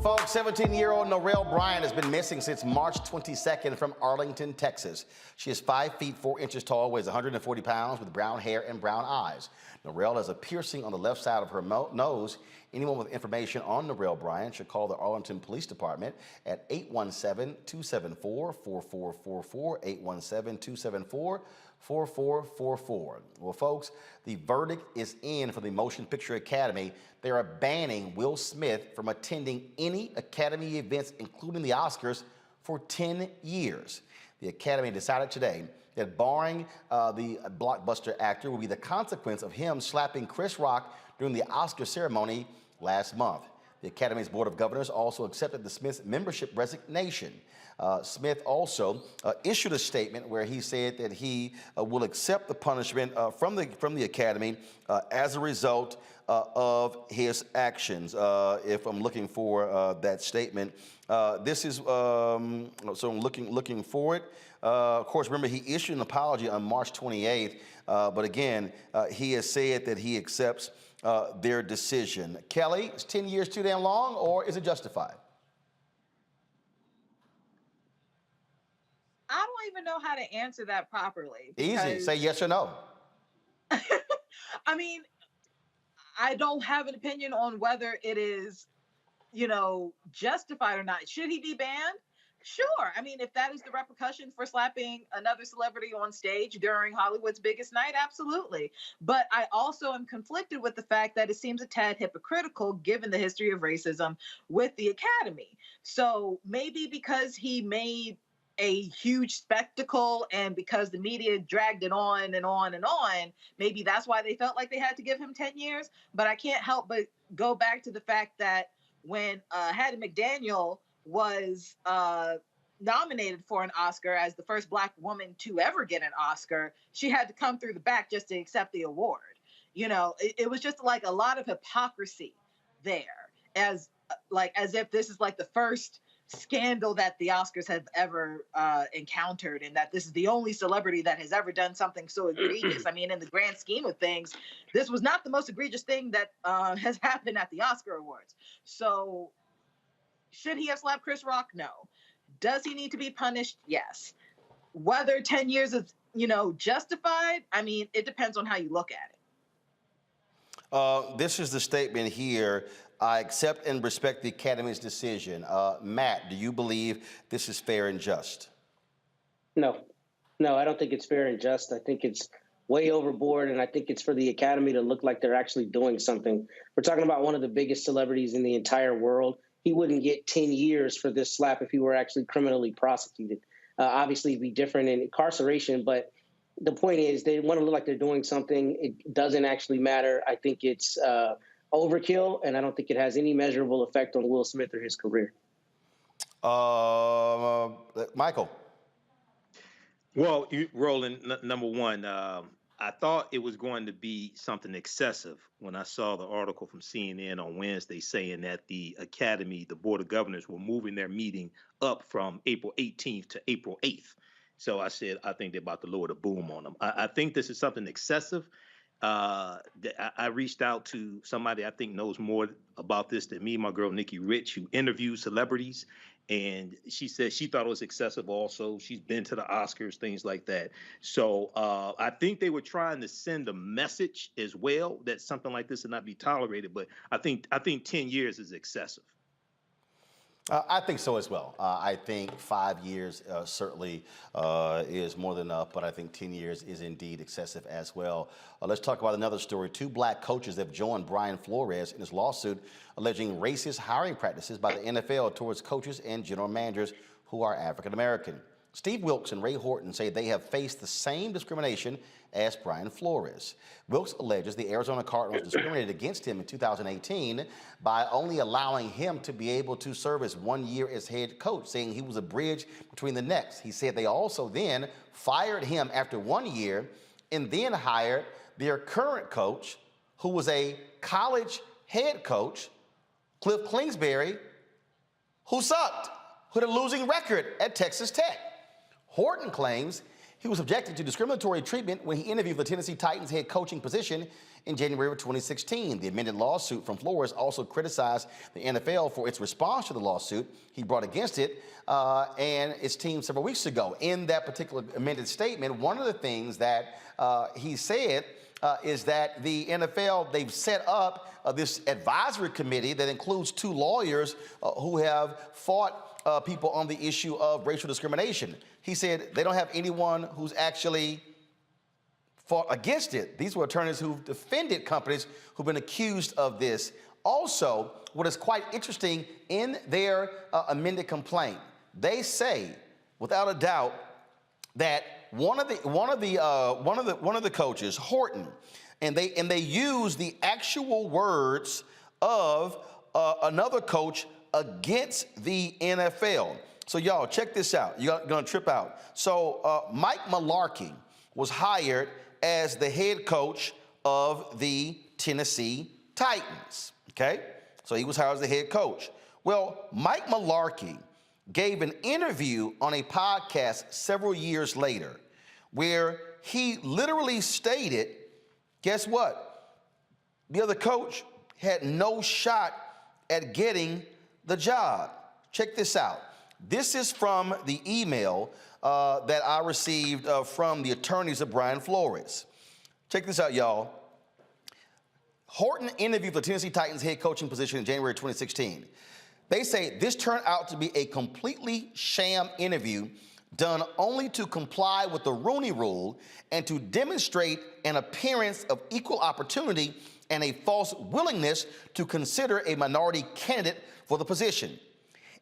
Folks, 17-year-old Norelle Bryant has been missing since March 22nd from Arlington, Texas. She is 5 feet 4 inches tall, weighs 140 pounds, with brown hair and brown eyes. Norelle has a piercing on the left side of her nose. Anyone with information on Norelle Bryant should call the Arlington Police Department at 817-274-4444, 817-274-4444. Well, folks, the verdict is in for the Motion Picture Academy. They are banning Will Smith from attending any Academy events, including the Oscars, for 10 years. The Academy decided today that barring the blockbuster actor will be the consequence of him slapping Chris Rock during the Oscar ceremony last month. The Academy's Board of Governors also accepted the Smith's membership resignation. Smith also issued a statement where he said that he will accept the punishment from the Academy as a result of his actions. If I'm looking for that statement, this is so I'm looking for it. Of course, remember he issued an apology on March 28th, but again, he has said that he accepts their decision. Kelly, is 10 years too damn long, or is it justified? I don't even know how to answer that properly. Easy. Say yes or no. I mean, I don't have an opinion on whether it is, justified or not. Should he be banned? Sure. I mean, if that is the repercussion for slapping another celebrity on stage during Hollywood's biggest night, absolutely. But I also am conflicted with the fact that it seems a tad hypocritical given the history of racism with the Academy. So maybe because he made a huge spectacle and because the media dragged it on and on and on, maybe that's why they felt like they had to give him 10 years. But I can't help but go back to the fact that when Hattie McDaniel was nominated for an Oscar as the first Black woman to ever get an Oscar, she had to come through the back just to accept the award. It was just like a lot of hypocrisy there, as if this is like the first scandal that the Oscars have ever encountered, and that this is the only celebrity that has ever done something so egregious. I mean, in the grand scheme of things, this was not the most egregious thing that has happened at the Oscar Awards. So should he have slapped Chris Rock? No. Does he need to be punished? Yes. Whether 10 years is, justified, I mean, it depends on how you look at it. This is the statement here. I accept and respect the Academy's decision. Matt, do you believe this is fair and just? No, I don't think it's fair and just. I think it's way overboard, and I think it's for the Academy to look like they're actually doing something. We're talking about one of the biggest celebrities in the entire world. He wouldn't get 10 years for this slap if he were actually criminally prosecuted. Obviously, it'd be different in incarceration, but the point is they want to look like they're doing something. It doesn't actually matter. I think it's overkill, and I don't think it has any measurable effect on Will Smith or his career. Michael. Well, Roland, number one, I thought it was going to be something excessive when I saw the article from CNN on Wednesday saying that the Academy, the Board of Governors, were moving their meeting up from April 18th to April 8th. So I said, I think they're about to lower the boom on them. I think this is something excessive. I reached out to somebody I think knows more about this than me, my girl Nikki Rich, who interviews celebrities. And she said she thought it was excessive also. She's been to the Oscars, things like that. So I think they were trying to send a message as well that something like this would not be tolerated. But I think 10 years is excessive. I think so as well. I think 5 years certainly is more than enough, but I think 10 years is indeed excessive as well. Let's talk about another story. 2 black coaches have joined Brian Flores in his lawsuit alleging racist hiring practices by the NFL towards coaches and general managers who are African American. Steve Wilkes and Ray Horton say they have faced the same discrimination as Brian Flores. Wilkes alleges the Arizona Cardinals discriminated against him in 2018 by only allowing him to be able to serve as 1 year as head coach, saying he was a bridge between the next. He said they also then fired him after 1 year and then hired their current coach, who was a college head coach, Cliff Kingsbury, who sucked, who had a losing record at Texas Tech. Horton claims he was subjected to discriminatory treatment when he interviewed the Tennessee Titans head coaching position in January of 2016. The amended lawsuit from Flores also criticized the NFL for its response to the lawsuit he brought against it and its team several weeks ago. In that particular amended statement, one of the things that he said is that the NFL, they've set up this advisory committee that includes 2 lawyers who have fought people on the issue of racial discrimination. He said they don't have anyone who's actually fought against it. These were attorneys who've defended companies who've been accused of this. Also, what is quite interesting in their amended complaint, they say, without a doubt, that one of the coaches, Horton, and they use the actual words of another coach against the NFL. So y'all, check this out. You're gonna trip out. So Mike Mularkey was hired as the head coach of the Tennessee Titans, okay? So he was hired as the head coach. Well, Mike Mularkey gave an interview on a podcast several years later where he literally stated, guess what? The other coach had no shot at getting the job. Check this out. This is from the email that I received from the attorneys of Brian Flores. Check this out, y'all. Horton interviewed the Tennessee Titans head coaching position in January 2016. They say this turned out to be a completely sham interview done only to comply with the Rooney Rule and to demonstrate an appearance of equal opportunity and a false willingness to consider a minority candidate for the position.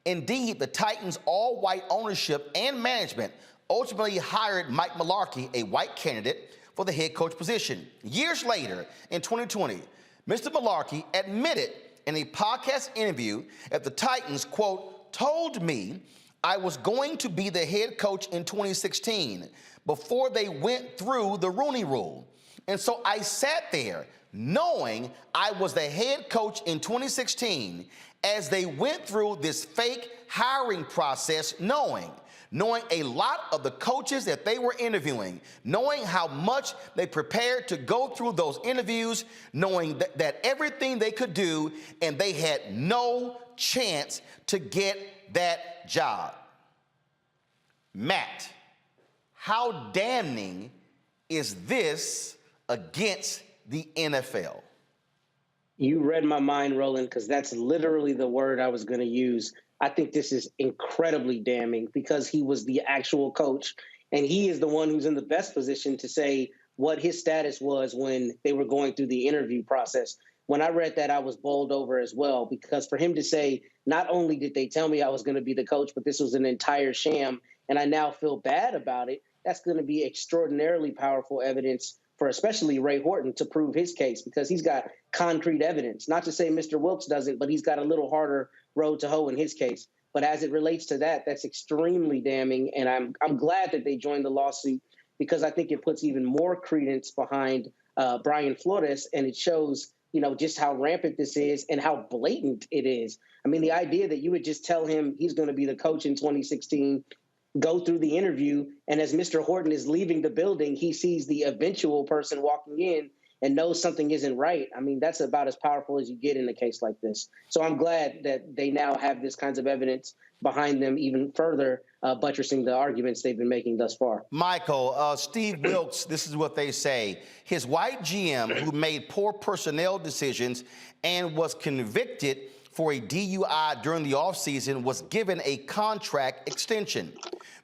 Indeed, the Titans' all-white ownership and management ultimately hired Mike Mularkey, a white candidate, for the head coach position. Years later, in 2020, Mr. Mularkey admitted in a podcast interview that the Titans, quote, told me I was going to be the head coach in 2016 before they went through the Rooney Rule. And so I sat there knowing I was the head coach in 2016 as they went through this fake hiring process, knowing a lot of the coaches that they were interviewing, knowing how much they prepared to go through those interviews, knowing that everything they could do, and they had no chance to get that job. Matt, how damning is this against the NFL? You read my mind, Roland, because that's literally the word I was going to use. I think this is incredibly damning because he was the actual coach, and he is the one who's in the best position to say what his status was when they were going through the interview process. When I read that, I was bowled over as well, because for him to say, not only did they tell me I was going to be the coach, but this was an entire sham, and I now feel bad about it, that's going to be extraordinarily powerful evidence for especially Ray Horton to prove his case, because he's got concrete evidence. Not to say Mr. Wilkes doesn't, but he's got a little harder road to hoe in his case. But as it relates to that, that's extremely damning, and I'm glad that they joined the lawsuit because I think it puts even more credence behind Brian Flores, and it shows, just how rampant this is and how blatant it is. I mean, the idea that you would just tell him he's going to be the coach in 2016, go through the interview, and as Mr. Horton is leaving the building, he sees the eventual person walking in and knows something isn't right. I mean, that's about as powerful as you get in a case like this. So I'm glad that they now have this kinds of evidence behind them, even further buttressing the arguments they've been making thus far. Michael, Steve Wilkes, this is what they say. His white GM, who made poor personnel decisions and was convicted for a DUI during the offseason, was given a contract extension.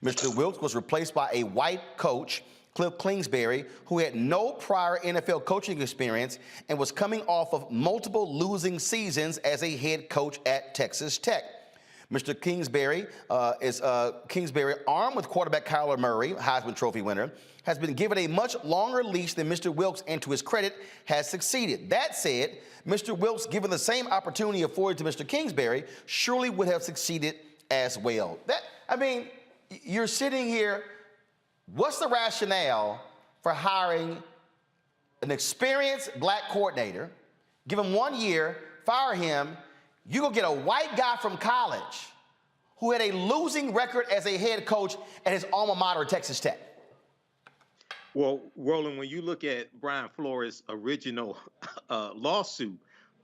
Mr. Wilkes was replaced by a white coach, Cliff Kingsbury, who had no prior NFL coaching experience and was coming off of multiple losing seasons as a head coach at Texas Tech. Mr. Kingsbury Kingsbury, armed with quarterback Kyler Murray, Heisman Trophy winner, has been given a much longer leash than Mr. Wilkes, and to his credit, has succeeded. That said, Mr. Wilkes, given the same opportunity afforded to Mr. Kingsbury, surely would have succeeded as well. You're sitting here. What's the rationale for hiring an experienced black coordinator, give him 1 year, fire him? You go get a white guy from college who had a losing record as a head coach at his alma mater, Texas Tech. Well, Roland, when you look at Brian Flores' original lawsuit,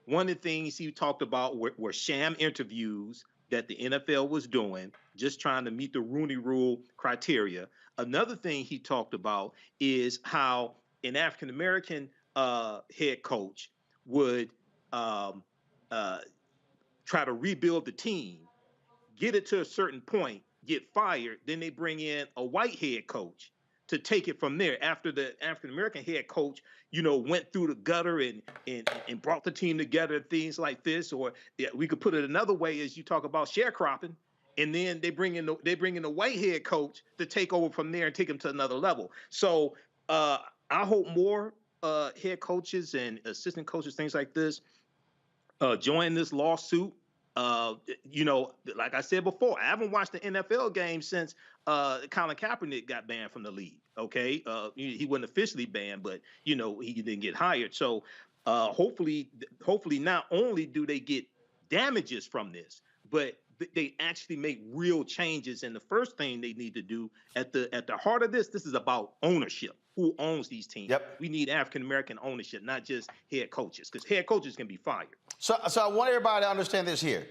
one of the things he talked about were sham interviews that the NFL was doing, just trying to meet the Rooney Rule criteria. Another thing he talked about is how an African-American head coach would try to rebuild the team, get it to a certain point, get fired, then they bring in a white head coach to take it from there after the African-American head coach, went through the gutter and brought the team together, things like this. Or we could put it another way, as you talk about sharecropping, and then they bring in the white head coach to take over from there and take them to another level. So I hope more head coaches and assistant coaches, things like this, join this lawsuit. Like I said before, I haven't watched the NFL game since Colin Kaepernick got banned from the league. Okay, he wasn't officially banned, but he didn't get hired. So hopefully, not only do they get damages from this, but they actually make real changes. And the first thing they need to do at the heart of this is about ownership. Who owns these teams? Yep. We need African-American ownership, not just head coaches, because head coaches can be fired. So I want everybody to understand this here.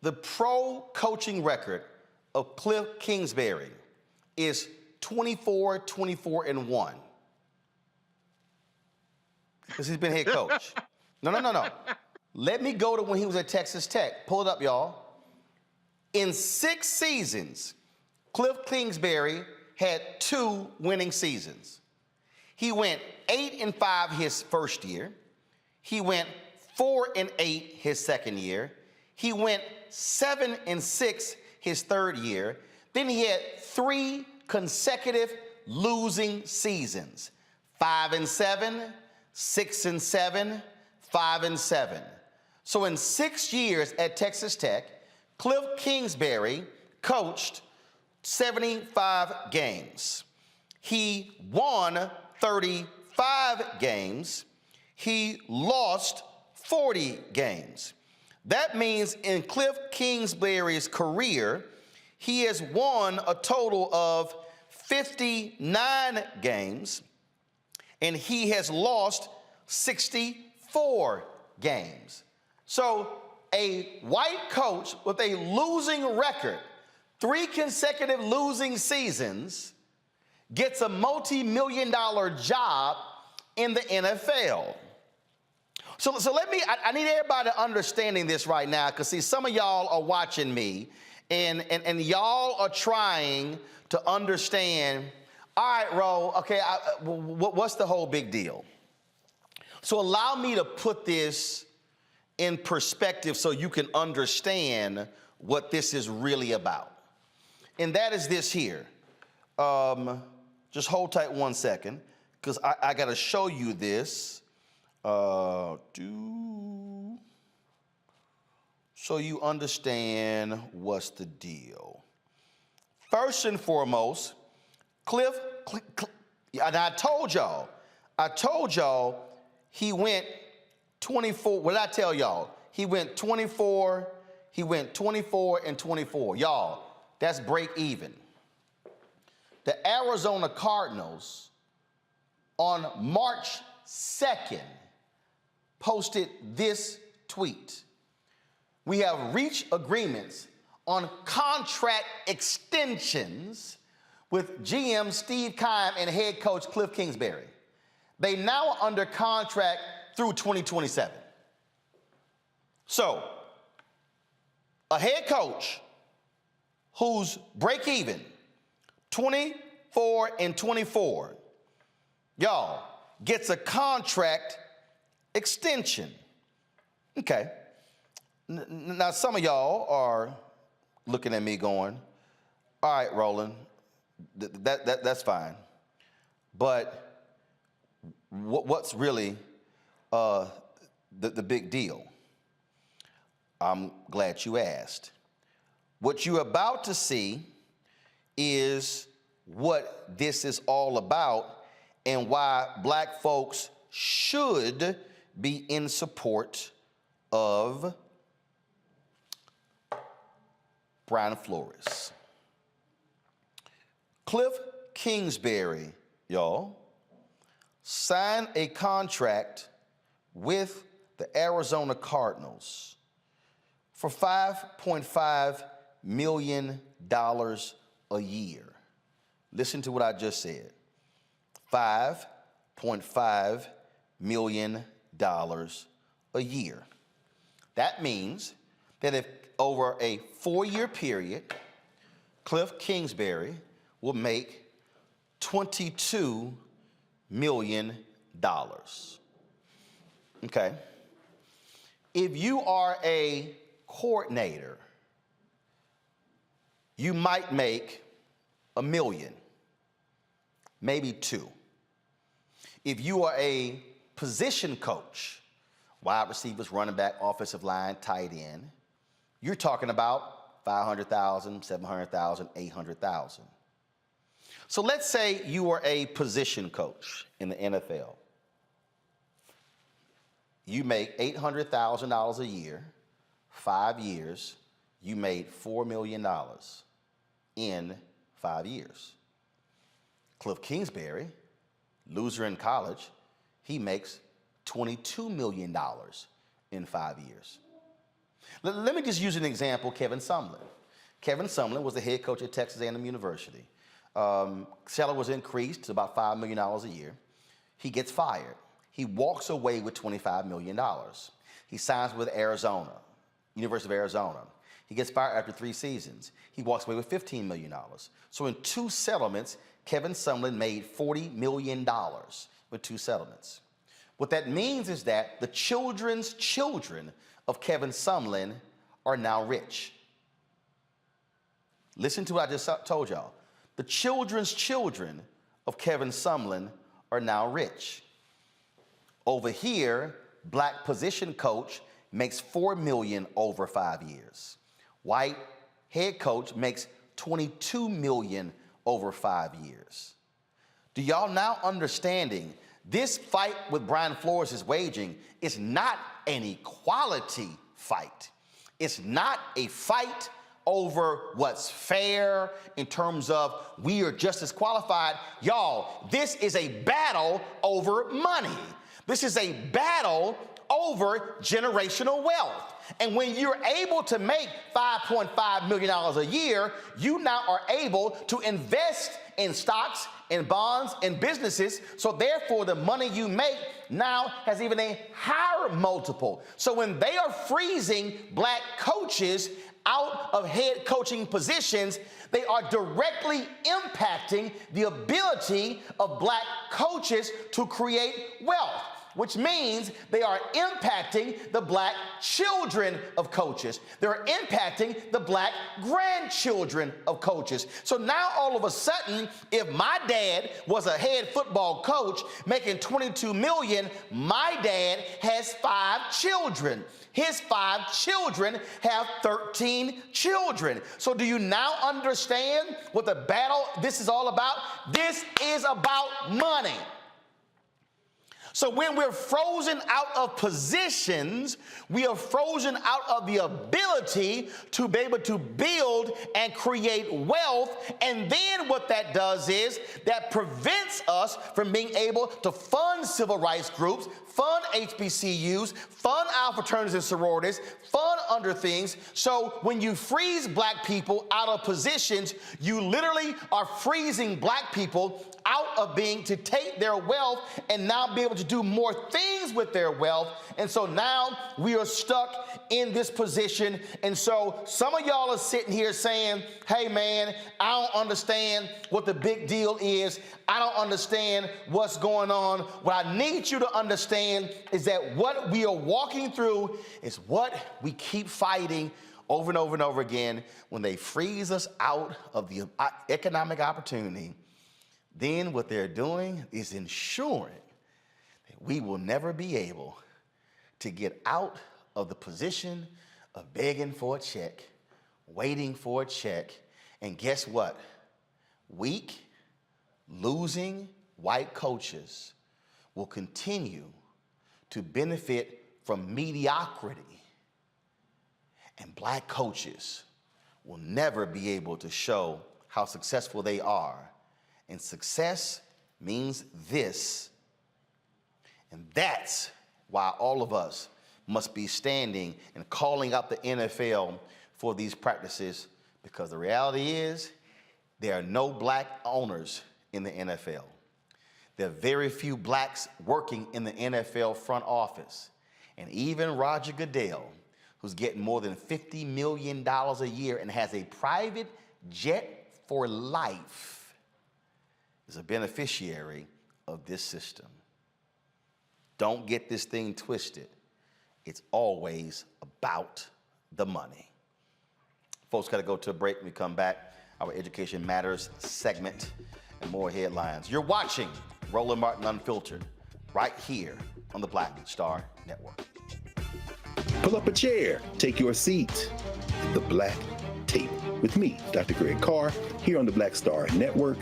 The pro coaching record of Cliff Kingsbury is 24-24-1. Because he's been head coach. No. Let me go to when he was at Texas Tech. Pull it up, y'all. In 6 seasons, Cliff Kingsbury had 2 winning seasons. He went 8-5 his first year. He went 4-8 his second year. He went 7-6 his third year. Then he had 3 consecutive losing seasons: 5-7, 6-7, 5-7. So in 6 years at Texas Tech, Cliff Kingsbury coached 75 games. He won 35 games. He lost 40 games. That means in Cliff Kingsbury's career, he has won a total of 59 games, and he has lost 64 games. So a white coach with a losing record, 3 consecutive losing seasons, gets a multi-million-dollar job in the NFL. So I need everybody understanding this right now, because see, some of y'all are watching me, and y'all are trying to understand, all right, Ro, okay, what's the whole big deal? So allow me to put this in perspective so you can understand what this is really about. And that is this here. Just hold tight 1 second, because I got to show you this. So you understand what's the deal. First and foremost, Cliff And I told y'all he went 24. What did I tell y'all? He went 24 and 24. Y'all, that's break even. The Arizona Cardinals on March 2nd posted this tweet. We have reached agreements on contract extensions with GM Steve Keim and head coach Cliff Kingsbury. They now are under contract through 2027. So, a head coach who's break even, 24 and 24, y'all, gets a contract extension. Okay. Now, some of y'all are looking at me going, all right, Roland, that's fine. But what's really the big deal? I'm glad you asked. What you're about to see is what this is all about and why black folks should be in support of Brian Flores. Cliff Kingsbury, y'all, signed a contract with the Arizona Cardinals for $5.5 million a year. Listen to what I just said. $5.5 million a year. That means that if over a 4-year period, Cliff Kingsbury will make $22 million. Okay. If you are a coordinator, you might make $1 million, maybe $2 million. If you are a position coach, wide receivers, running back, offensive line, tight end, you're talking about $500,000, $700,000, $800,000. So let's say you are a position coach in the NFL. You make $800,000 a year, 5 years, you made $4 million in 5 years. Cliff Kingsbury, loser in college, he makes $22 million in 5 years. Let me just use an example, Kevin Sumlin. Kevin Sumlin was the head coach at Texas A&M University. Salary was increased to about $5 million a year. He gets fired. He walks away with $25 million. He signs with Arizona, University of Arizona. He gets fired after 3 seasons. He walks away with $15 million. So in 2 settlements, Kevin Sumlin made $40 million with 2 settlements. What that means is that the children's children of Kevin Sumlin are now rich. Listen to what I just told y'all. The children's children of Kevin Sumlin are now rich. Over here, black position coach makes $4 million over 5 years. White head coach makes $22 million over 5 years. Do y'all now understanding this fight with Brian Flores is waging is not an equality fight. It's not a fight over what's fair in terms of we are just as qualified. Y'all, this is a battle over money. This is a battle over generational wealth. And when you're able to make $5.5 million a year, you now are able to invest in stocks, in bonds, in businesses. So therefore, the money you make now has even a higher multiple. So when they are freezing black coaches out of head coaching positions, they are directly impacting the ability of black coaches to create wealth. which means they are impacting the black children of coaches. They're impacting the black grandchildren of coaches. So now all of a sudden, if my dad was a head football coach making $22 million, my dad has 5 children. His 5 children have 13 children. So do you now understand what the battle this is all about? This is about money. So when we're frozen out of positions, we are frozen out of the ability to be able to build and create wealth. And then what that does is that prevents us from being able to fund civil rights groups, fund HBCUs, fund our fraternities and sororities, fund other things. So when you freeze black people out of positions, you literally are freezing black people out of being to take their wealth and now be able to do more things with their wealth. And so now we are stuck in this position. And so some of y'all are sitting here saying, hey man, I don't understand what the big deal is. I don't understand what's going on. What I need you to understand is that what we are walking through is what we keep fighting over and over and over again. When they freeze us out of the economic opportunity, then what they're doing is ensuring that we will never be able to get out of the position of begging for a check, waiting for a check, and guess what? Weak, losing white coaches will continue to benefit from mediocrity, and black coaches will never be able to show how successful they are. And success means this. And that's why all of us must be standing and calling out the NFL for these practices, because the reality is there are no black owners in the NFL. There are very few blacks working in the NFL front office. And even Roger Goodell, who's getting more than $50 million a year and has a private jet for life, is a beneficiary of this system. Don't get this thing twisted. It's always about the money. Folks, got to go to a break. When we come back, our Education Matters segment and more headlines. You're watching Roland Martin Unfiltered right here on the Black Star Network. Pull up a chair, take your seat. The Black Tape with me, Dr. Greg Carr, here on the Black Star Network.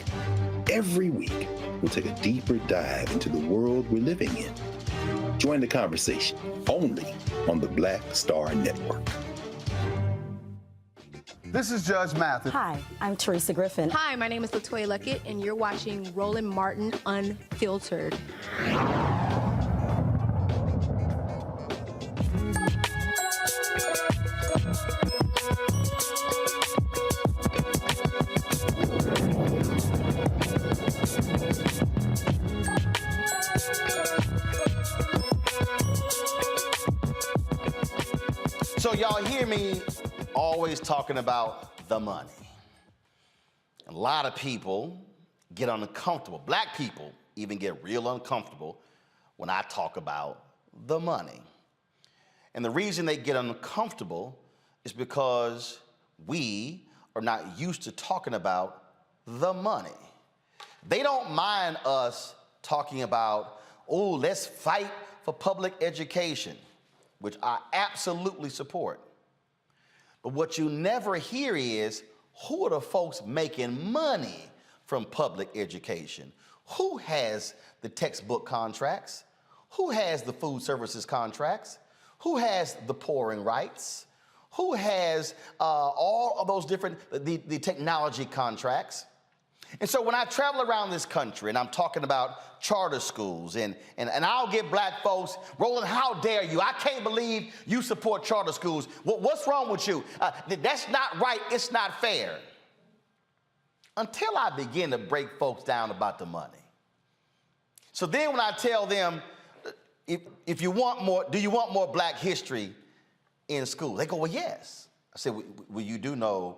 Every week, we'll take a deeper dive into the world we're living in. Join the conversation only on the Black Star Network. This is Judge Mathis. Hi, I'm Teresa Griffin. Hi, my name is LaToya Luckett, and you're watching Roland Martin Unfiltered. So y'all hear me always talking about the money. A lot of people get uncomfortable. Black people even get real uncomfortable when I talk about the money. And the reason they get uncomfortable is because we are not used to talking about the money. They don't mind us talking about, oh, let's fight for public education, which I absolutely support. But what you never hear is, who are the folks making money from public education? Who has the textbook contracts? Who has the food services contracts? Who has the pouring rights? Who has all of those different, the technology contracts? And so when I travel around this country and I'm talking about charter schools and I'll get black folks, Roland, how dare you? I can't believe you support charter schools. What's wrong with you? That's not right. It's not fair. Until I begin to break folks down about the money. So then when I tell them, if you want more, do you want more black history in school? They go, well, yes. I said, well, you do know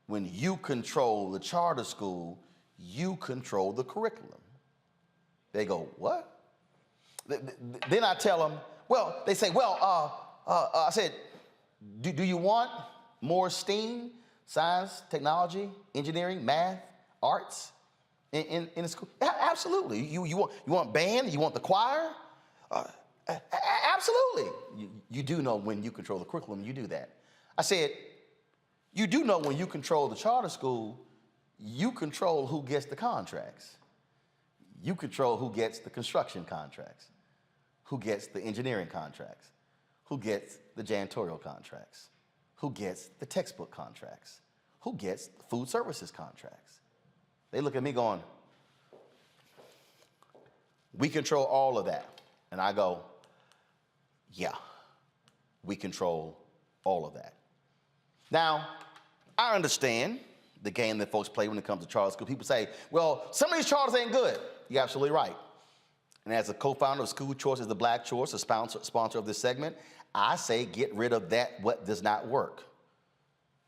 when you control the charter school, you control the curriculum. They go, what? Then I tell them, well, they say, well, I said, do you want more STEAM, science, technology, engineering, math, arts in the school? Absolutely. You want band? You want the choir? Absolutely. You do know when you control the curriculum, you do that. I said, you do know when you control the charter school, you control who gets the contracts. You control who gets the construction contracts, who gets the engineering contracts, who gets the janitorial contracts, who gets the textbook contracts, who gets the food services contracts. They look at me going, we control all of that. And I go, yeah, we control all of that. Now, I understand the game that folks play when it comes to charter school. People say, well, some of these charters ain't good. You're absolutely right. And as a co-founder of School Choice is the Black Choice, a sponsor of this segment, I say get rid of that what does not work.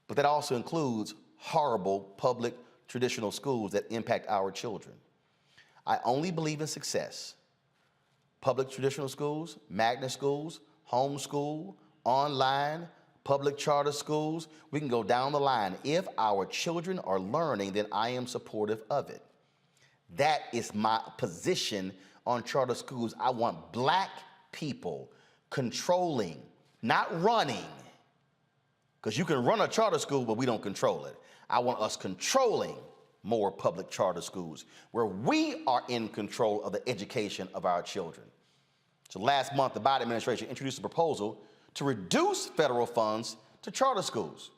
But that also includes horrible public traditional schools that impact our children. I only believe in success. Public traditional schools, magnet schools, homeschool, online, public charter schools, we can go down the line. If our children are learning, then I am supportive of it. That is my position on charter schools. I want Black people controlling, not running, because you can run a charter school, but we don't control it. I want us controlling more public charter schools where we are in control of the education of our children. So last month, the Biden administration introduced a proposal to reduce federal funds to charter schools.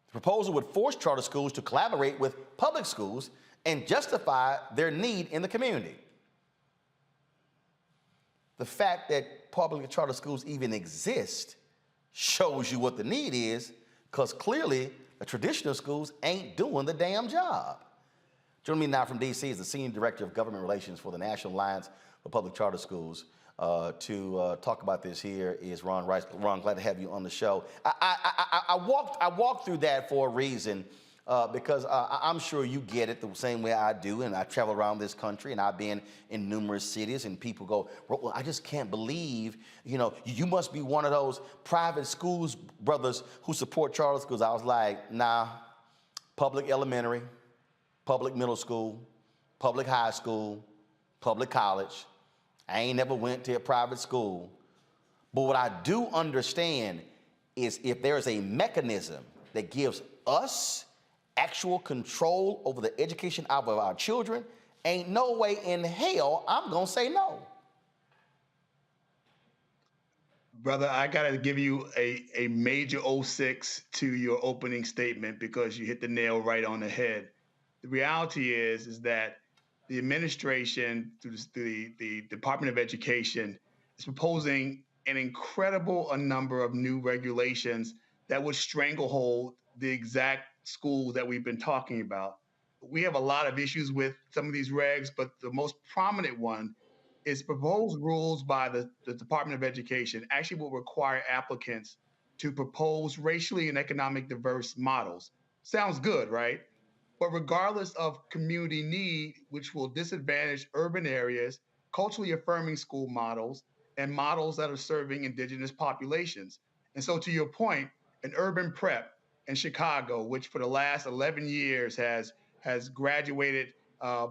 The proposal would force charter schools to collaborate with public schools and justify their need in the community. The fact that public charter schools even exist shows you what the need is, because clearly the traditional schools ain't doing the damn job. Joining me now from D.C. is the Senior Director of Government Relations for the National Alliance for Public Charter Schools. To talk about this here is Ron Rice. Ron, glad to have you on the show. I walked through that for a reason, because I'm sure you get it the same way I do, and I travel around this country, and I've been in numerous cities, and people go, well, I just can't believe, you must be one of those private schools brothers who support charter schools. I was like, nah, public elementary, public middle school, public high school, public college. I ain't never went to a private school. But what I do understand is if there is a mechanism that gives us actual control over the education of our children, ain't no way in hell I'm gonna say no. Brother, I gotta give you a major 06 to your opening statement, because you hit the nail right on the head. The reality is that the administration, through the Department of Education, is proposing an incredible number of new regulations that would stranglehold the exact schools that we've been talking about. We have a lot of issues with some of these regs, but the most prominent one is proposed rules by the Department of Education actually will require applicants to propose racially and economically diverse models. Sounds good, right? But regardless of community need, which will disadvantage urban areas, culturally affirming school models, and models that are serving indigenous populations. And so to your point, an urban prep in Chicago, which for the last 11 years has graduated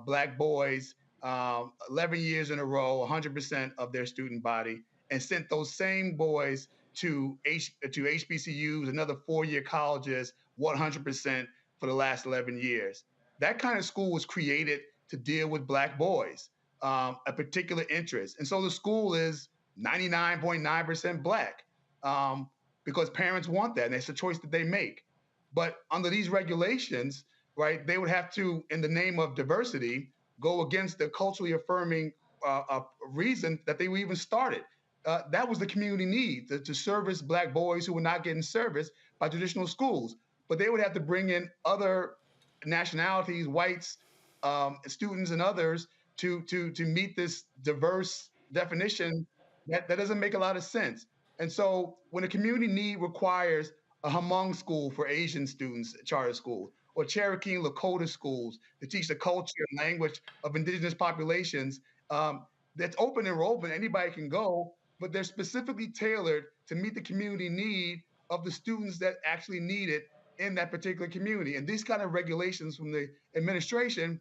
Black boys 11 years in a row, 100% of their student body, and sent those same boys to HBCUs, another four-year colleges, 100% for the last 11 years. That kind of school was created to deal with Black boys, a particular interest. And so the school is 99.9% Black because parents want that, and it's a choice that they make. But under these regulations, right, they would have to, in the name of diversity, go against the culturally affirming reason that they were even started. That was the community need, to service Black boys who were not getting serviced by traditional schools. But they would have to bring in other nationalities, whites, students, and others to meet this diverse definition that doesn't make a lot of sense. And so when a community need requires a Hmong school for Asian students, charter school, or Cherokee and Lakota schools to teach the culture and language of indigenous populations, that's open enrollment. Anybody can go, but they're specifically tailored to meet the community need of the students that actually need it in that particular community. And these kind of regulations from the administration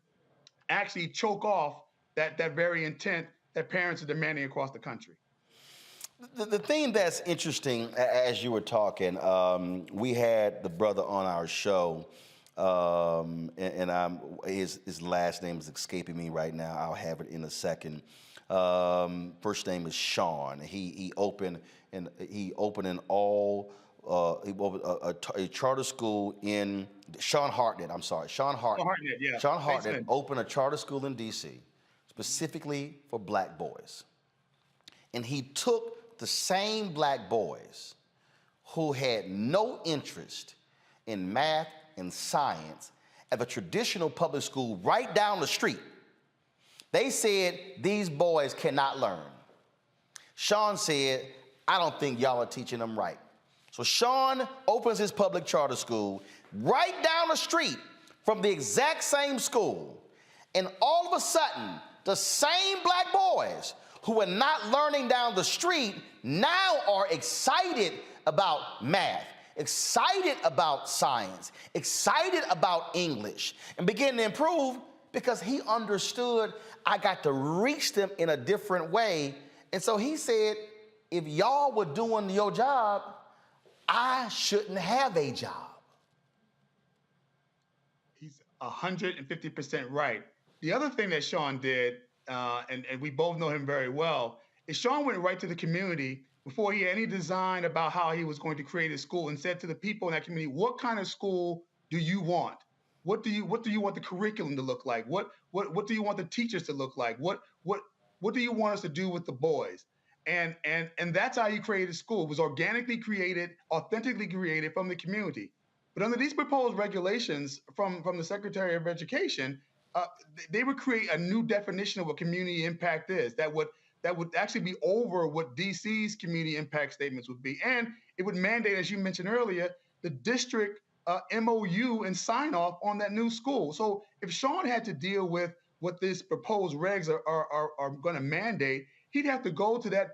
actually choke off that very intent that parents are demanding across the country. The thing that's interesting, as you were talking, we had the brother on our show, his last name is escaping me right now. I'll have it in a second. First name is Sean. He opened a charter school in Sean Hartnett. I'm sorry, Sean Hartnett. Yeah. Sean Hartnett opened a charter school in D.C. specifically for black boys, and he took the same black boys who had no interest in math and science at a traditional public school right down the street. They said, these boys cannot learn. Sean said, I don't think y'all are teaching them right. So Sean opens his public charter school right down the street from the exact same school. And all of a sudden, the same black boys who are not learning down the street now are excited about math, excited about science, excited about English, and begin to improve because he understood I got to reach them in a different way. And so he said, if y'all were doing your job, I shouldn't have a job. He's 150% right. The other thing that Sean did, and we both know him very well, is Sean went right to the community before he had any design about how he was going to create a school and said to the people in that community, what kind of school do you want? What do you want the curriculum to look like? What do you want the teachers to look like? What do you want us to do with the boys? And that's how he created a school. It was organically created, authentically created from the community. But under these proposed regulations from the Secretary of Education, they would create a new definition of what community impact is that would actually be over what DC's community impact statements would be. And it would mandate, as you mentioned earlier, the district MOU and sign off on that new school. So if Sean had to deal with what this proposed regs are going to mandate, he'd have to go to that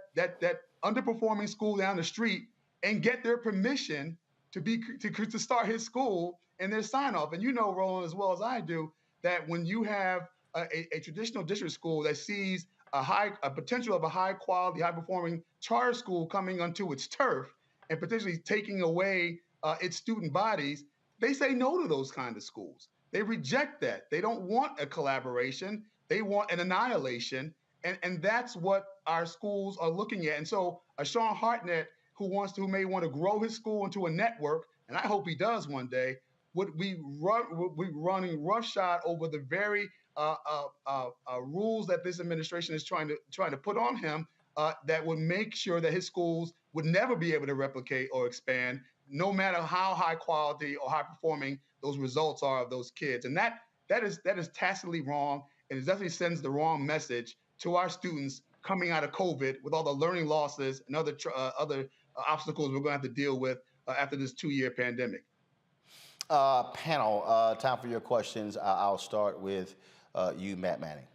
underperforming school down the street and get their permission to start his school and their sign off. And you know, Roland, as well as I do, that when you have a traditional district school that sees a potential of a high quality, high performing charter school coming onto its turf and potentially taking away its student bodies, they say no to those kind of schools. They reject that. They don't want a collaboration. They want an annihilation. And that's what our schools are looking at. And so Sean Hartnett, who may want to grow his school into a network, and I hope he does one day, would be running roughshod over the very rules that this administration is trying to put on him that would make sure that his schools would never be able to replicate or expand, no matter how high quality or high performing those results are of those kids. And that is tacitly wrong, and it definitely sends the wrong message to our students coming out of COVID with all the learning losses and other obstacles we're going to have to deal with after this 2-year pandemic. Panel, time for your questions. I'll start with you, Matt Manning.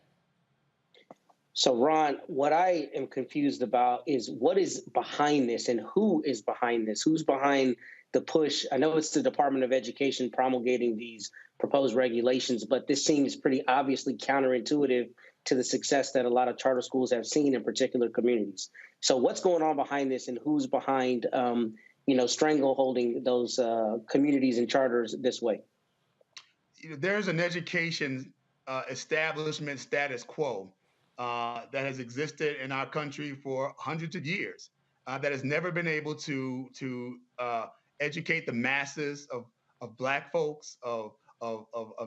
So, Ron, what I am confused about is what is behind this and who is behind this? Who's behind the push? I know it's the Department of Education promulgating these proposed regulations, but this seems pretty obviously counterintuitive to the success that a lot of charter schools have seen in particular communities. So what's going on behind this and who's behind, strangleholding those communities and charters this way? There's an education establishment status quo that has existed in our country for hundreds of years that has never been able to educate the masses of Black folks, of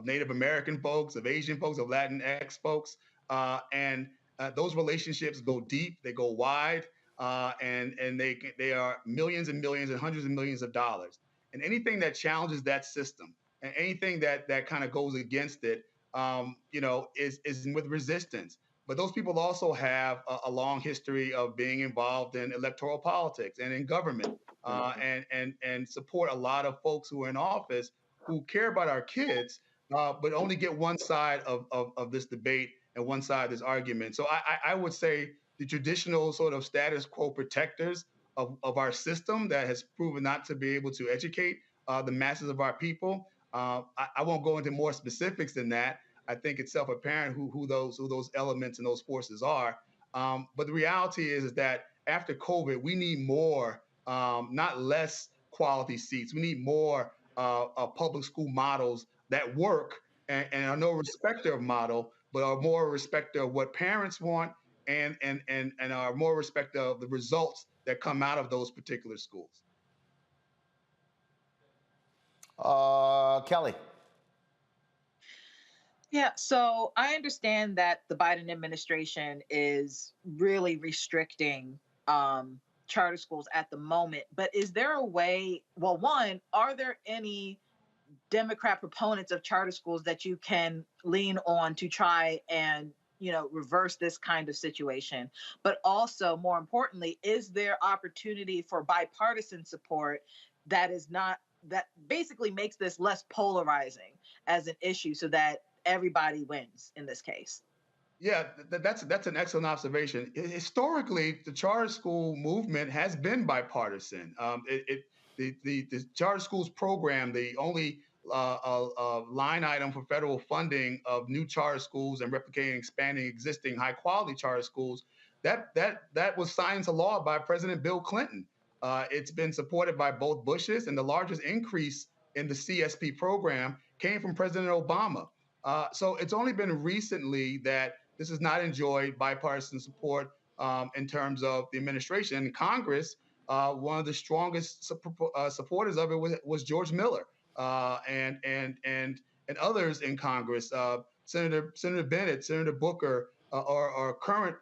Native American folks, of Asian folks, of Latinx folks. And those relationships go deep, they go wide, and they are millions and millions and hundreds of millions of dollars. And anything that challenges that system and anything that kind of goes against it, is with resistance. But those people also have a long history of being involved in electoral politics and in government, and support a lot of folks who are in office who care about our kids, but only get one side of this debate and one side of this argument. So I would say the traditional sort of status quo protectors of our system that has proven not to be able to educate the masses of our people. I won't go into more specifics than that. I think it's self-apparent who those elements and those forces are. But the reality is that after COVID, we need more, not less quality seats. We need more public school models that work and are no respecter of model, but are more respecter of what parents want and are more respecter of the results that come out of those particular schools. Kelly. Yeah, so I understand that the Biden administration is really restricting charter schools at the moment, but is there a way? Well, one, are there any Democrat proponents of charter schools that you can lean on to try and reverse this kind of situation? But also, more importantly, is there opportunity for bipartisan support that basically makes this less polarizing as an issue so that everybody wins in this case? Yeah, that's an excellent observation. Historically, the charter school movement has been bipartisan. The charter schools program, the only line item for federal funding of new charter schools and replicating, expanding existing high quality charter schools, that was signed into law by President Bill Clinton. It's been supported by both Bushes, and the largest increase in the CSP program came from President Obama. So it's only been recently that this has not enjoyed bipartisan support in terms of the administration. In Congress, one of the strongest supporters of it was George Miller and others in Congress. Senator Bennett, Senator Booker are current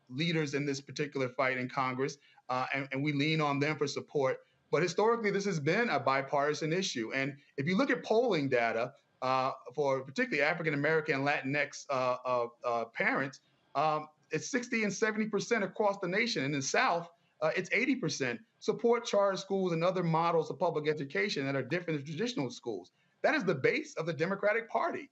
leaders in this particular fight in Congress, and we lean on them for support. But historically, this has been a bipartisan issue. And if you look at polling data, for particularly African American and Latinx parents, it's 60 and 70% across the nation. In the South, it's 80%. Support charter schools and other models of public education that are different than traditional schools. That is the base of the Democratic Party.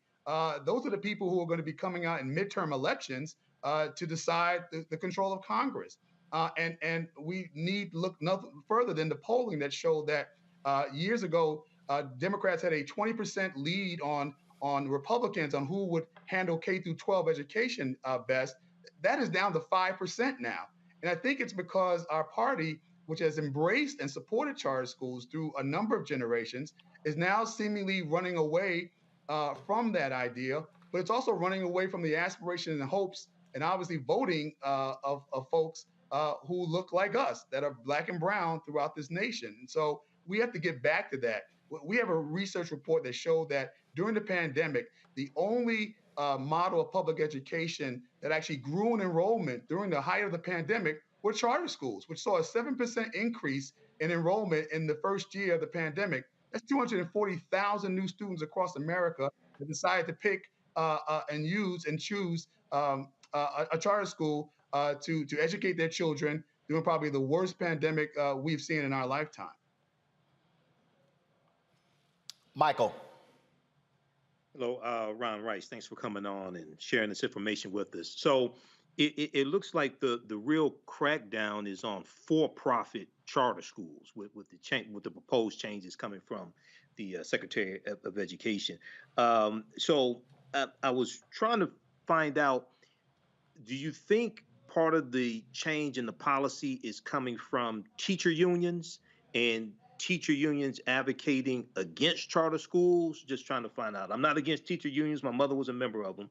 Those are the people who are going to be coming out in midterm elections to decide the control of Congress. And we need to look nothing further than the polling that showed that years ago, Democrats had a 20% lead on Republicans on who would handle K through 12 education best. That is down to 5% now. And I think it's because our party, which has embraced and supported charter schools through a number of generations, is now seemingly running away from that idea, but it's also running away from the aspirations and hopes and obviously voting of folks who look like us, that are Black and brown throughout this nation. And so we have to get back to that. We have a research report that showed that during the pandemic, the only model of public education that actually grew in enrollment during the height of the pandemic were charter schools, which saw a 7% increase in enrollment in the first year of the pandemic. That's 240,000 new students across America that decided to pick and use and choose a charter school to educate their children during probably the worst pandemic we've seen in our lifetime. Michael. Hello, Ron Rice. Thanks for coming on and sharing this information with us. So it looks like the real crackdown is on for-profit charter schools with the proposed changes coming from the Secretary of Education. So I was trying to find out, do you think part of the change in the policy is coming from teacher unions and teacher unions advocating against charter schools? Just trying to find out. I'm not against teacher unions. My mother was a member of them.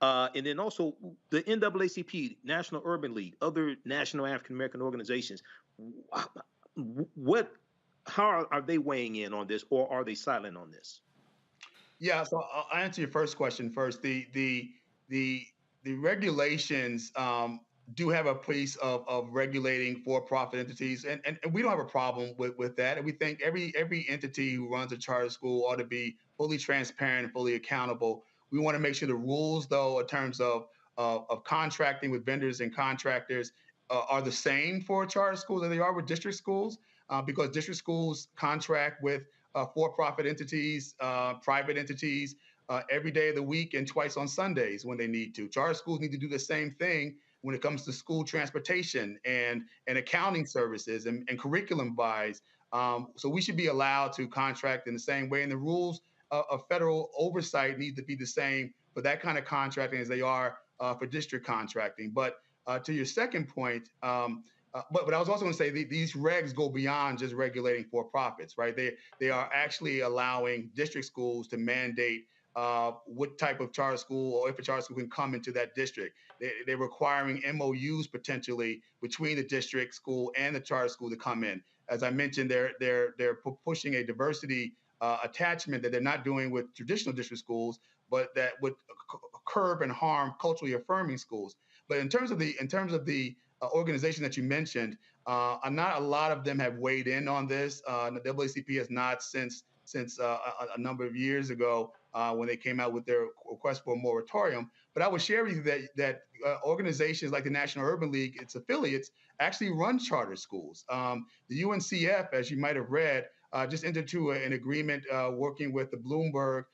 And then also the NAACP, National Urban League, other national African-American organizations. How are they weighing in on this, or are they silent on this? Yeah, so I'll answer your first question first. The regulations do have a place of regulating for-profit entities, and we don't have a problem with that. And we think every entity who runs a charter school ought to be fully transparent and fully accountable. We want to make sure the rules, though, in terms of contracting with vendors and contractors are the same for charter schools as they are with district schools, because district schools contract with for-profit entities, private entities, every day of the week and twice on Sundays when they need to. Charter schools need to do the same thing when it comes to school transportation and accounting services and curriculum buys. So we should be allowed to contract in the same way, and the rules of federal oversight need to be the same for that kind of contracting as they are for district contracting. But to your second point, but I was also going to say these regs go beyond just regulating for-profits, right? They are actually allowing district schools to mandate what type of charter school, or if a charter school can come into that district. They're requiring MOUs potentially between the district school and the charter school to come in. As I mentioned, they're pushing a diversity attachment that they're not doing with traditional district schools, but that would curb and harm culturally affirming schools. But in terms of the organization that you mentioned, not a lot of them have weighed in on this. The NAACP has not since a number of years ago when they came out with their request for a moratorium. But I would share with you that organizations like the National Urban League, its affiliates, actually run charter schools. The UNCF, as you might have read, just entered into an agreement working with the Bloomberg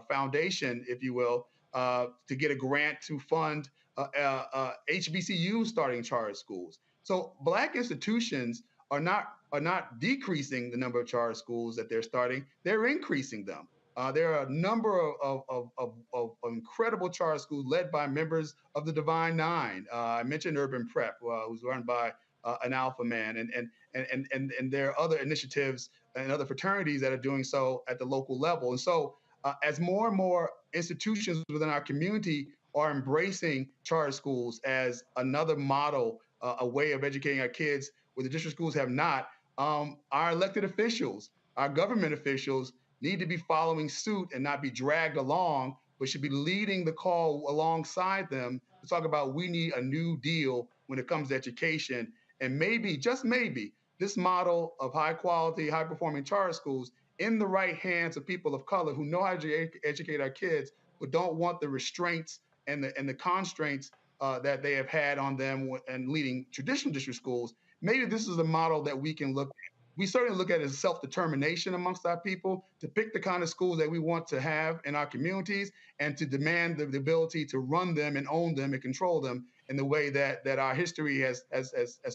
Foundation, if you will, to get a grant to fund HBCUs starting charter schools. So Black institutions are not decreasing the number of charter schools that they're starting; they're increasing them. There are a number of incredible charter schools led by members of the Divine Nine. I mentioned Urban Prep, who's run by an alpha man, and there are other initiatives and other fraternities that are doing so at the local level. And so, as more and more institutions within our community are embracing charter schools as another model, a way of educating our kids where the district schools have not, our elected officials, our government officials need to be following suit and not be dragged along, but should be leading the call alongside them to talk about we need a new deal when it comes to education. And maybe, just maybe, this model of high quality, high performing charter schools in the right hands of people of color who know how to educate our kids, but don't want the restraints and the constraints that they have had on them and leading traditional district schools. Maybe this is a model that we can look at. We certainly look at it as self-determination amongst our people to pick the kind of schools that we want to have in our communities and to demand the ability to run them and own them and control them in the way that our history has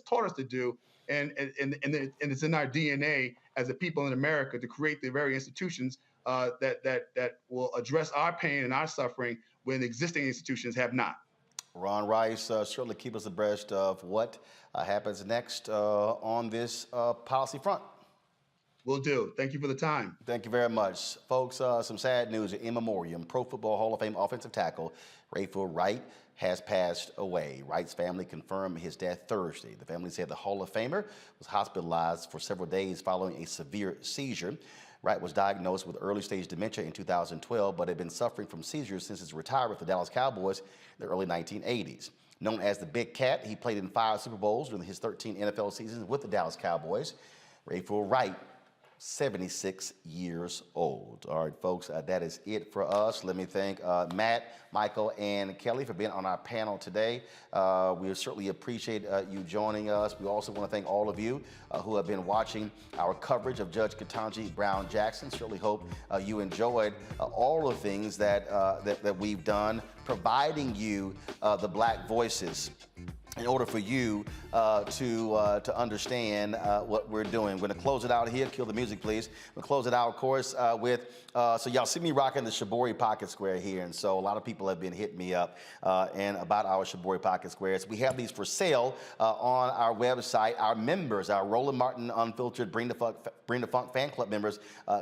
taught us to do. And it's in our DNA as a people in America to create the very institutions that will address our pain and our suffering when existing institutions have not. Ron Rice, certainly keep us abreast of what happens next on this policy front. Will do. Thank you for the time. Thank you very much. Folks, some sad news. In memoriam, Pro Football Hall of Fame offensive tackle Rayfield Wright has passed away. Wright's family confirmed his death Thursday. The family said the Hall of Famer was hospitalized for several days following a severe seizure. Wright was diagnosed with early-stage dementia in 2012, but had been suffering from seizures since his retirement with the Dallas Cowboys in the early 1980s. Known as the Big Cat, he played in 5 Super Bowls during his 13 NFL seasons with the Dallas Cowboys. Rayfield Wright, 76 years old. All right, folks, that is it for us. Let me thank Matt, Michael, and Kelly for being on our panel today. We certainly appreciate you joining us. We also want to thank all of you who have been watching our coverage of Judge Ketanji Brown Jackson. Certainly hope you enjoyed all the things that we've done, providing you the Black voices in order for you to understand what we're doing. We're gonna close it out here. Kill the music, please. We'll close it out, of course, with, so y'all see me rocking the Shibori Pocket Square here, and so a lot of people have been hitting me up and about our Shibori Pocket Squares. We have these for sale on our website. Our members, our Roland Martin Unfiltered Bring the Funk fan club members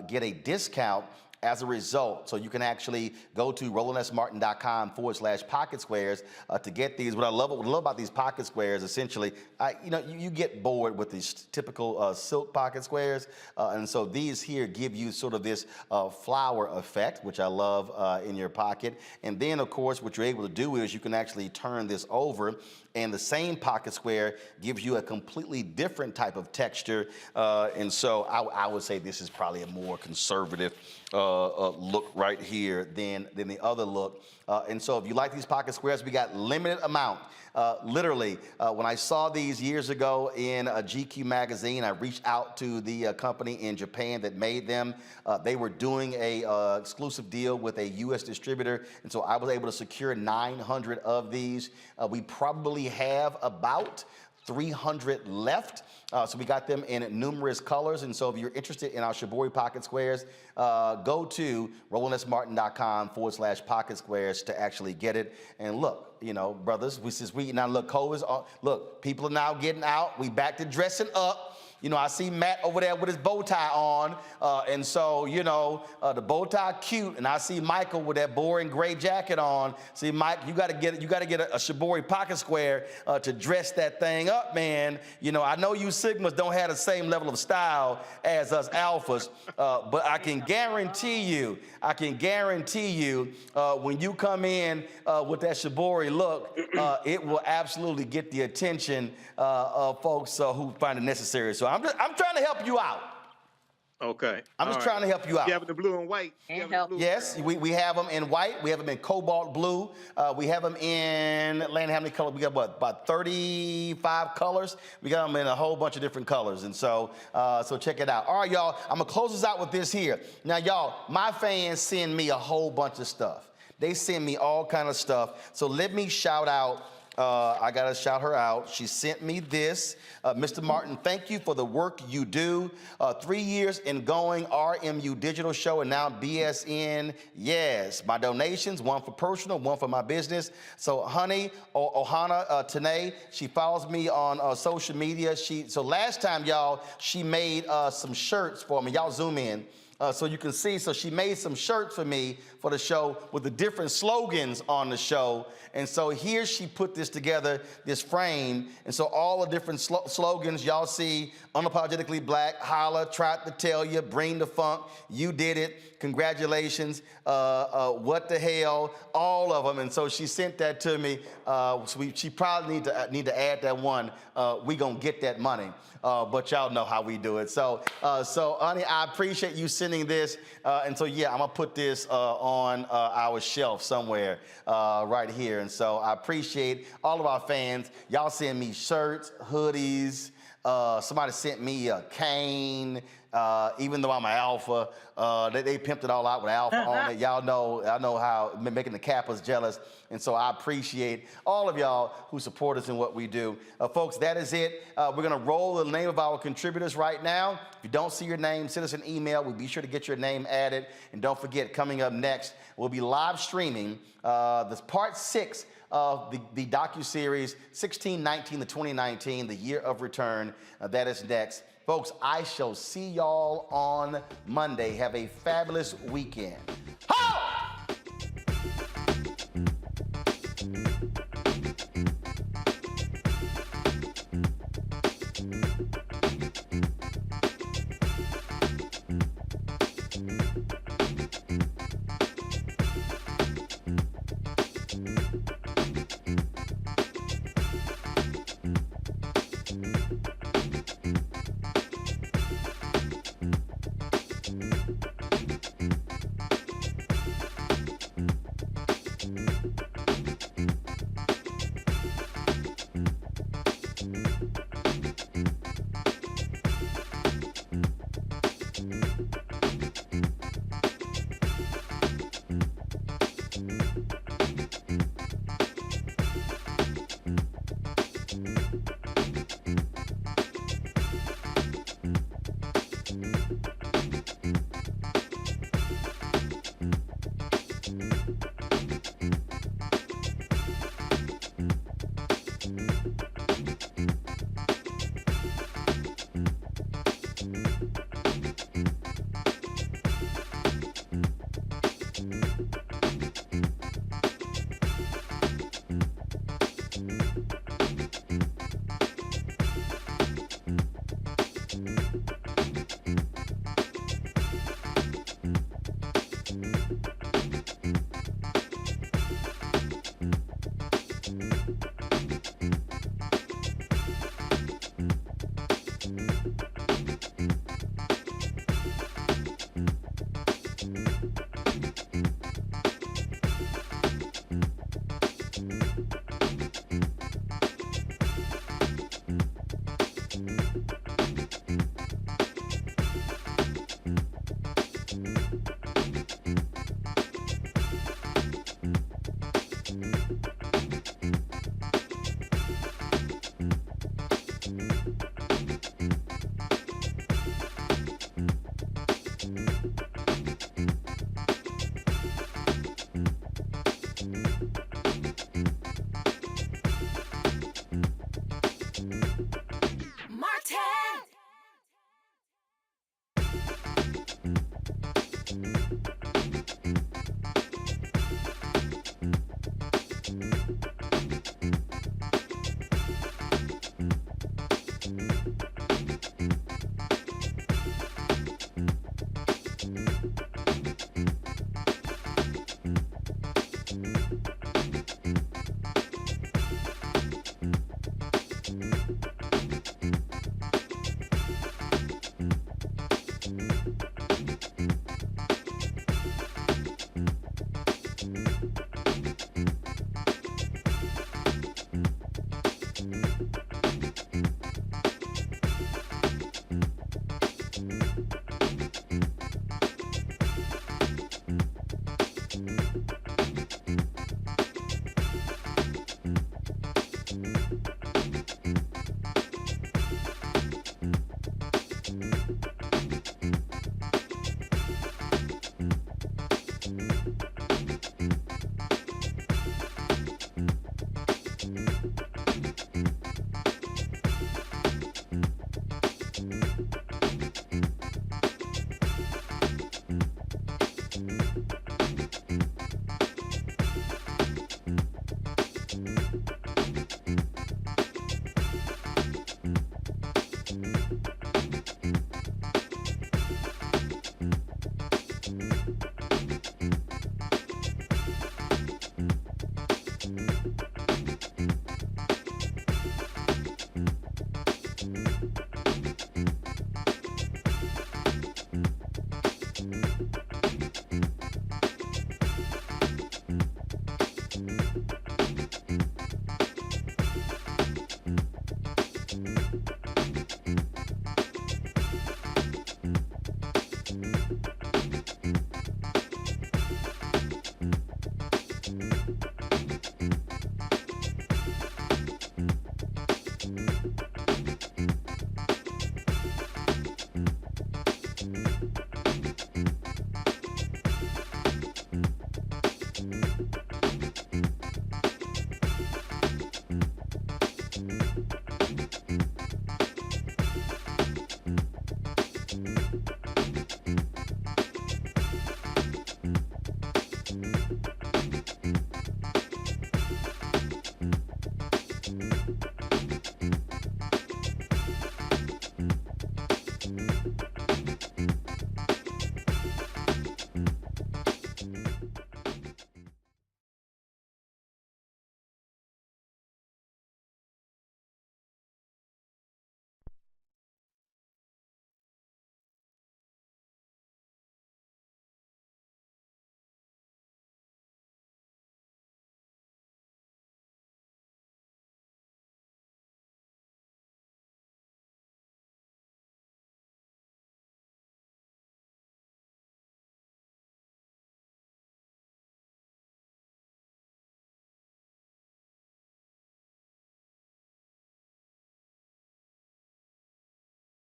get a discount as a result. So you can actually go to rolandsmartin.com/pocket squares to get these. What I love about these pocket squares, essentially, you get bored with these typical silk pocket squares. And so these here give you sort of this flower effect, which I love in your pocket. And then, of course, what you're able to do is you can actually turn this over, and the same pocket square gives you a completely different type of texture. And so I would say this is probably a more conservative look right here than the other look. And so if you like these pocket squares, we got limited amount. Literally, when I saw these years ago in a GQ magazine, I reached out to the company in Japan that made them. They were doing a exclusive deal with a U.S. distributor, and so I was able to secure 900 of these. We probably have about 300 left. So we got them in numerous colors. And so if you're interested in our Shibori pocket squares, go to RolandSMartin.com/pocket squares to actually get it. And look, you know, brothers, now look, Cole is on, look, people are now getting out. We back to dressing up. You know, I see Matt over there with his bow tie on, and so, you know, the bow tie cute, and I see Michael with that boring gray jacket on. See, Mike, you got to get a Shibori pocket square to dress that thing up, man. You know, I know you Sigmas don't have the same level of style as us Alphas, but I can guarantee you, when you come in with that Shibori look, it will absolutely get the attention of folks who find it necessary. So I'm trying to help you out. Okay. I'm just trying to help you out. You have the blue and white? Yes, we have them in white. We have them in cobalt blue. We have them in, Atlanta, how many colors? We got what, about 35 colors? We got them in a whole bunch of different colors. And so check it out. All right, y'all, I'm going to close this out with this here. Now, y'all, my fans send me a whole bunch of stuff. They send me all kind of stuff. So let me shout out. I got to shout her out. She sent me this. Mr. Martin, thank you for the work you do. 3 years in going, RMU Digital Show, and now BSN. Yes, my donations, one for personal, one for my business. So, honey, Ohana Tanae, she follows me on social media. So last time, y'all, she made some shirts for me. Y'all zoom in. So you can see, so she made some shirts for me for the show with the different slogans on the show. And so here she put this together, this frame. And so all the different slogans y'all see, unapologetically black, holla, tried to tell you, bring the funk, you did it, congratulations, what the hell, all of them. And so she sent that to me. So she probably need to add that one. We gonna get that money. But y'all know how we do it. So honey, I appreciate you sending this. And so, yeah, I'm going to put this on our shelf somewhere right here. And so I appreciate all of our fans. Y'all send me shirts, hoodies. Somebody sent me a cane. Even though I'm an alpha, they pimped it all out with alpha on it. I know how making the Kappas jealous. And so I appreciate all of y'all who support us in what we do. Folks, that is it. We're going to roll the name of our contributors right now. If you don't see your name, send us an email. We'll be sure to get your name added. And don't forget, coming up next, we'll be live streaming this part 6 of the docuseries 1619 to 2019, the year of return. That is next. Folks, I shall see y'all on Monday. Have a fabulous weekend. Ho!